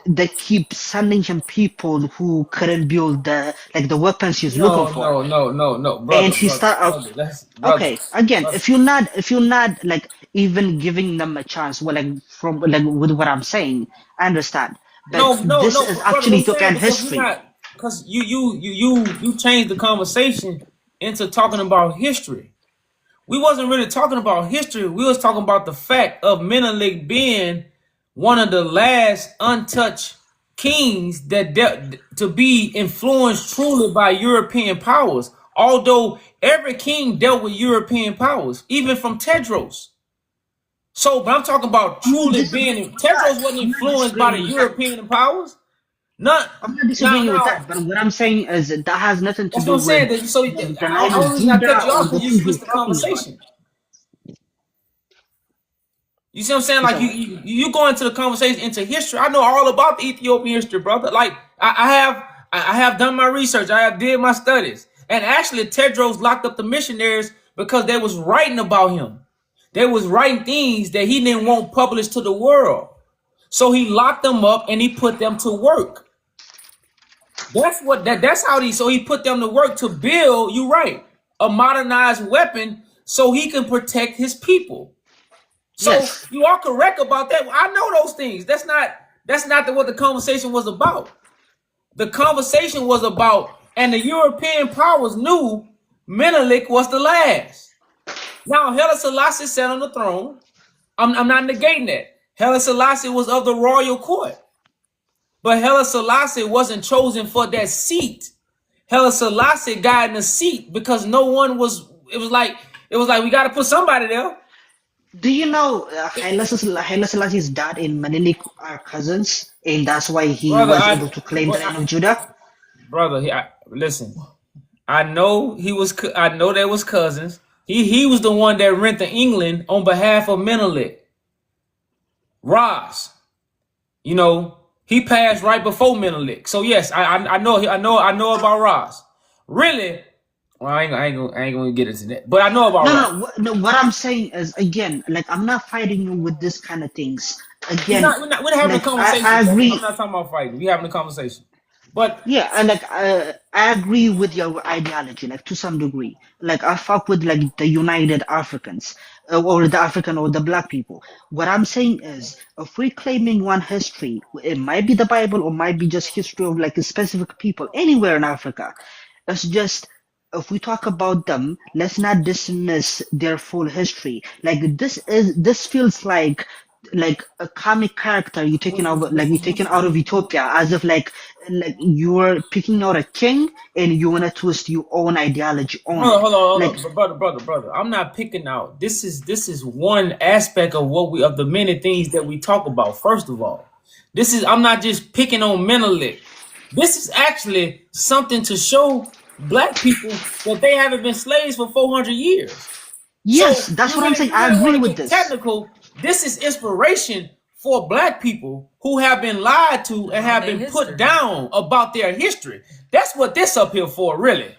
Speaker 5: they keep sending him people who couldn't build the weapons he's looking for.
Speaker 1: no,
Speaker 5: And
Speaker 1: brother,
Speaker 5: he
Speaker 1: brother,
Speaker 5: start
Speaker 1: brother. That's brother,
Speaker 5: okay, again,
Speaker 1: brother.
Speaker 5: if you're not like even giving them a chance, well, like from like with what I'm saying, I understand, but this
Speaker 1: No,
Speaker 5: is
Speaker 1: brother.
Speaker 5: actually
Speaker 1: I'm saying
Speaker 5: Ethiopian
Speaker 1: because we're
Speaker 5: history.
Speaker 1: not because you changed the conversation into talking about history. We wasn't really talking about history. We was talking about the fact of Menelik being one of the last untouched kings that to be influenced truly by European powers. Although every king dealt with European powers, even from Tedros. So, but I'm talking about
Speaker 5: I'm not
Speaker 1: truly
Speaker 5: disagreeing
Speaker 1: being.
Speaker 5: with that.
Speaker 1: Tedros wasn't
Speaker 5: I'm not
Speaker 1: influenced by the
Speaker 5: disagreeing with that.
Speaker 1: European powers. Not
Speaker 5: I'm not
Speaker 1: now.
Speaker 5: disagreeing with that.
Speaker 1: Now
Speaker 5: But what I'm saying is that has nothing to
Speaker 1: that's what
Speaker 5: do
Speaker 1: I'm saying.
Speaker 5: with
Speaker 1: So,
Speaker 5: the line of
Speaker 1: only reason I cut
Speaker 5: Judah
Speaker 1: you
Speaker 5: or
Speaker 1: off
Speaker 5: the
Speaker 1: because you
Speaker 5: things you're
Speaker 1: switched the
Speaker 5: talking about.
Speaker 1: conversation. You see what I'm saying?
Speaker 5: You
Speaker 1: Like
Speaker 5: said what?
Speaker 1: you go into the conversation into history. I know all about the Ethiopian history, brother. Like I have done my research. I have did my studies. And actually, Tedros locked up the missionaries because they was writing about him. They was writing things that he didn't want published to the world. So he locked them up and he put them to work. That's how he put them to work to build, you're right, a modernized weapon so he can protect his people. So
Speaker 5: Yes.
Speaker 1: you are correct about that. I know those things. That's not what the conversation was about. The conversation was about, and the European powers knew Menelik was the last. Now Haile Selassie sat on the throne. I'm not negating that. Haile Selassie was of the royal court. But Haile Selassie wasn't chosen for that seat. Haile Selassie got in the seat because no one was. It was like we got to put somebody there.
Speaker 5: Do you know Haile Selassie's dad and Menelik are cousins, and that's why he was able to claim the land of Judah?
Speaker 1: Brother, listen. I know he was. I know they was cousins. He was the one that went to England on behalf of Menelik. Ross, you know, he passed right before Menelik. So yes, I know about Ross. Really. Well, I ain't gonna get into that, but I know about Ross.
Speaker 5: No. What I'm saying is, again, like, I'm not fighting you with this kind of things. Again,
Speaker 1: we're having
Speaker 5: like,
Speaker 1: a conversation.
Speaker 5: I agree.
Speaker 1: I'm not talking about fighting. We're having a conversation. But
Speaker 5: yeah, and like I agree with your ideology, like, to some degree. Like, I fuck with, like, the United Africans, or the African or the Black people. What I'm saying is, if we're claiming one history, it might be the Bible or might be just history of, like, a specific people anywhere in Africa. It's just, if we talk about them, let's not dismiss their full history. Like, this feels like a comic character you're taking out of Ethiopia, as if like you're picking out a king and you want to twist your own ideology on it.
Speaker 1: Hold on, brother. I'm not picking out. This is one aspect of of the many things that we talk about. First of all, I'm not just picking on Menelik. This is actually something to show Black people that they haven't been slaves for 400 years.
Speaker 5: Yes, so that's what I'm saying. I agree with this.
Speaker 1: Technical. This is inspiration for Black people who have been lied to and have been put down about their history. That's what this up here for, really.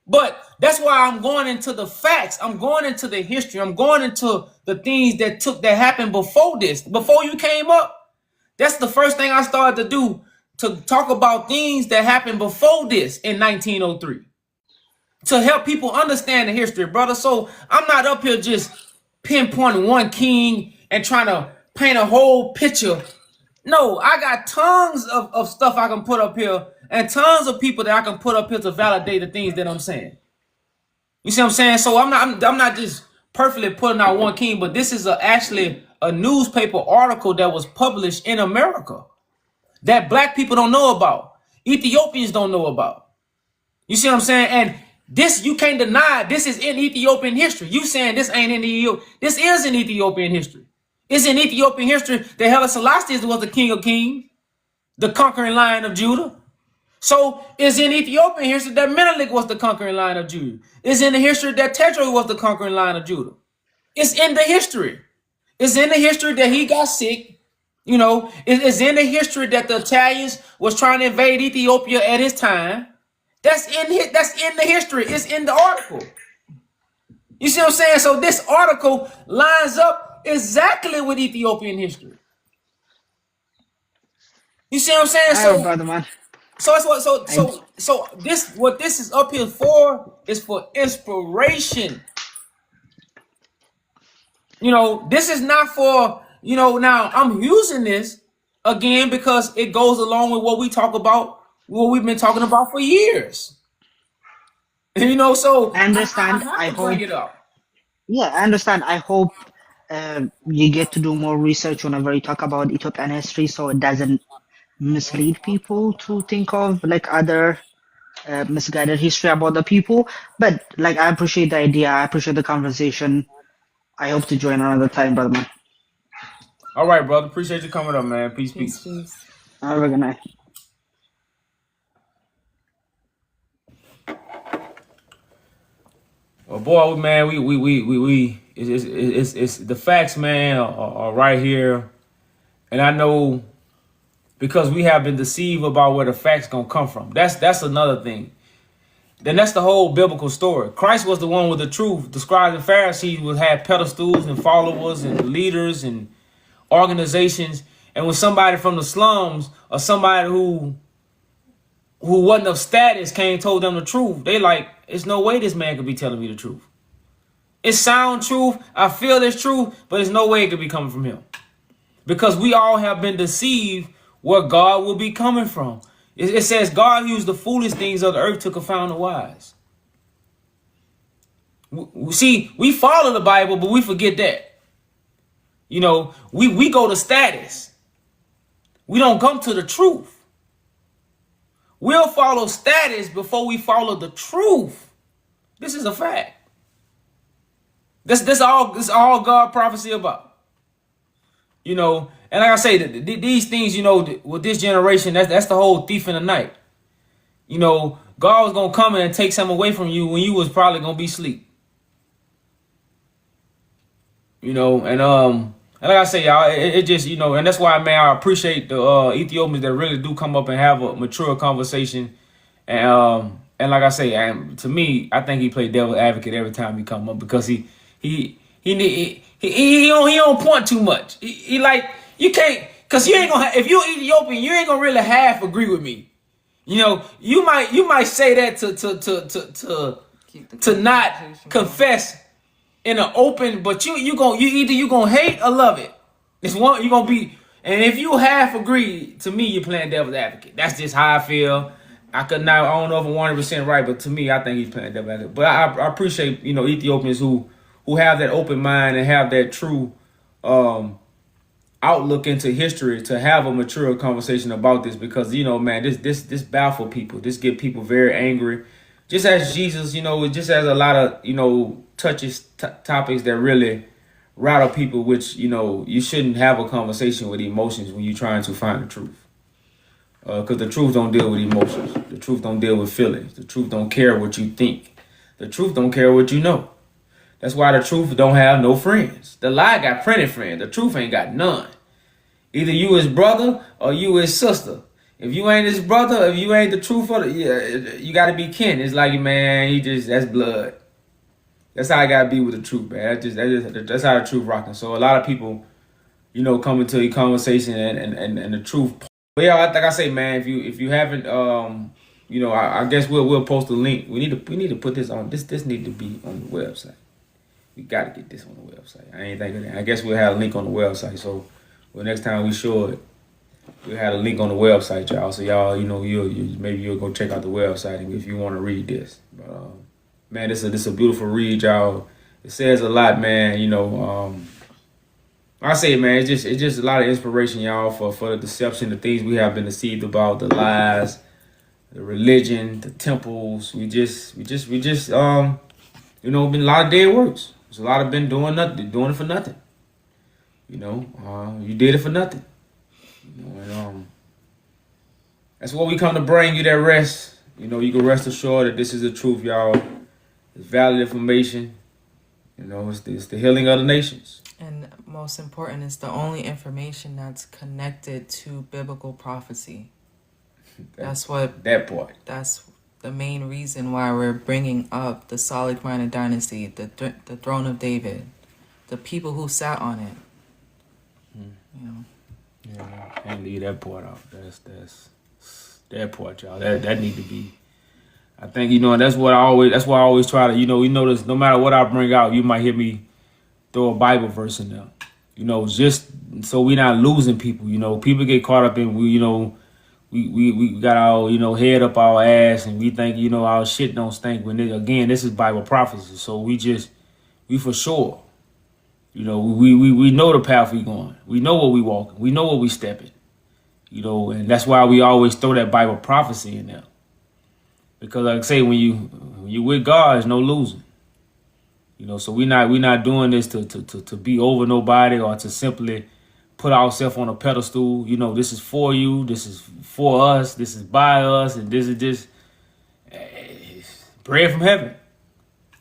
Speaker 1: But that's why I'm going into the facts. I'm going into the history. I'm going into the things that happened before this. Before you came up, that's the first thing I started to do, to talk about things that happened before this in 1903. To help people understand the history, brother. So I'm not up here just pinpointing one king and trying to paint a whole picture. No, I got tons of stuff I can put up here and tons of people that I can put up here to validate the things that I'm saying. You see what I'm saying? So I'm not just perfectly putting out one king, but this is actually a newspaper article that was published in America that Black people don't know about. Ethiopians don't know about. You see what I'm saying? And this, you can't deny, this is in Ethiopian history. You saying this ain't in this is in Ethiopian history. It's in Ethiopian history that Haile Selassie was the king of kings, the conquering lion of Judah. So it's in Ethiopian history that Menelik was the conquering lion of Judah. It's in the history that Tedros was the conquering lion of Judah. It's in the history. It's in the history that he got sick. You know, it's in the history that the Italians was trying to invade Ethiopia at his time. That's in the history. It's in the article. You see what I'm saying? So this article lines up exactly with Ethiopian history. You see what I'm saying? So,
Speaker 5: brother, man.
Speaker 1: So what this is up here for is for inspiration. You know, this is not for, you know, now I'm using this again because it goes along with what we talk about, what we've been talking about for years. You know, so
Speaker 5: I understand.
Speaker 1: I hope bring it up.
Speaker 5: Yeah, I understand. I hope you get to do more research whenever you talk about Ethiopian history, so it doesn't mislead people to think of like other misguided history about the people. But like, I appreciate the idea. I appreciate the conversation. I hope to join another time, brother, man.
Speaker 1: All right, brother. Appreciate you coming up, man. Peace.
Speaker 5: Have a good night.
Speaker 1: Oh boy, man, it's the facts, man, are right here, and I know because we have been deceived about where the facts gonna come from. That's another thing. then that's the whole biblical story. Christ was the one with the truth. The scribes and Pharisees would have pedestals and followers and leaders and organizations. And when somebody from the slums or somebody who wasn't of status came and told them the truth, they like, it's no way this man could be telling me the truth. It's sound truth. I feel it's truth, but there's no way it could be coming from him. Because we all have been deceived where God will be coming from. It says God used the foolish things of the earth to confound the wise. See, we follow the Bible, but we forget that. You know, we go to status. We don't come to the truth. We'll follow status before we follow the truth. This is a fact. This all God prophecy about. You know, and like I say, these things, you know, with this generation, that's the whole thief in the night. You know, God was gonna come in and take something away from you when you was probably gonna be asleep. You know, and like I say, y'all, it just, you know, and that's why, man, I appreciate the Ethiopians that really do come up and have a mature conversation. And like I say, to me, I think he played devil's advocate every time he come up, because he don't point too much. He like, you can't, cause you ain't gonna, if you Ethiopian, you ain't gonna really half agree with me. You know, you might say that to not confess in an open, but you either gonna hate or love it. It's one you gonna be, and if you half agree, to me, you're playing devil's advocate. That's just how I feel. I don't know if I'm 100% right, but to me, I think he's playing devil's advocate. But I appreciate, you know, Ethiopians who have that open mind and have that true outlook into history to have a mature conversation about this, because, you know, man, this baffle people. This get people very angry. Just as Jesus, you know, just as a lot of, you know, touches topics that really rattle people, which, you know, you shouldn't have a conversation with emotions when you're trying to find the truth. Because the truth don't deal with emotions. The truth don't deal with feelings. The truth don't care what you think. The truth don't care what you know. That's why the truth don't have no friends. The lie got plenty of friends. The truth ain't got none. Either you his brother or you his sister. If you ain't his brother, if you ain't the truth of you got to be kin. It's like, man, that's blood. That's how I got to be with the truth, man. That's how the truth rocking. So a lot of people, you know, come into a conversation and the truth. But yeah, like I say, man, if you haven't, you know, I guess we'll post a link. We need to put this on. This need to be on the website. We got to get this on the website. I ain't thinking that. I guess we'll have a link on the website. So next time we show it, we'll have a link on the website, y'all. So y'all, you know, maybe you'll go check out the website if you want to read this. But man, this is a beautiful read, y'all. It says a lot, man. You know, I say, man, it's just a lot of inspiration, y'all, for the deception, the things we have been deceived about, the lies, the religion, the temples. We just you know, been a lot of dead works. There's a lot of been doing it for nothing. You know, you did it for nothing. You know, and that's what we come to bring you, that rest. You know, you can rest assured that this is the truth, y'all. It's valid information. You know, it's the healing of the nations.
Speaker 2: And most important, it's the only information that's connected to biblical prophecy. That's the main reason why we're bringing up the Solid Minor Dynasty, the throne of David, the people who sat on it. You know.
Speaker 1: Yeah, can't leave that part out. That's that part, y'all. That need to be. I think, you know, and that's why I always try to, you notice no matter what I bring out, you might hear me throw a Bible verse in there. You know, just so we're not losing people. You know, people get caught up in we got our, you know, head up our ass and we think, you know, our shit don't stink. When this is Bible prophecy. So we for sure. You know, we know the path we going. We know what we walking. We know what we stepping. You know, and that's why we always throw that Bible prophecy in there. Because like I say, when you with God, there's no losing. You know, so we not doing this to be over nobody or to simply put ourselves on a pedestal. You know, this is for you, this is for us, this is by us, and this is just bread from heaven.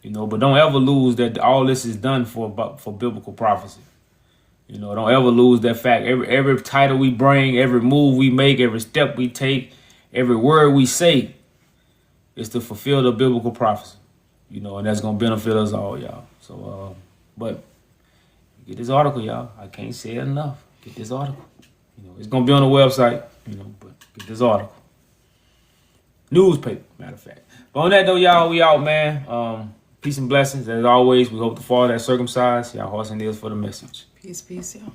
Speaker 1: You know, but don't ever lose that all this is done for biblical prophecy. You know, don't ever lose that fact. Every title we bring, every move we make, every step we take, every word we say, is to fulfill the biblical prophecy, you know, and that's gonna benefit us all, y'all. So, but get this article, y'all. I can't say it enough. Get this article. You know, it's gonna be on the website, you know, but get this article. Newspaper, matter of fact. But on that though, y'all, we out, man. Peace and blessings. As always, we hope the fall that circumcised, y'all hearts and ears for the message.
Speaker 2: Peace, y'all.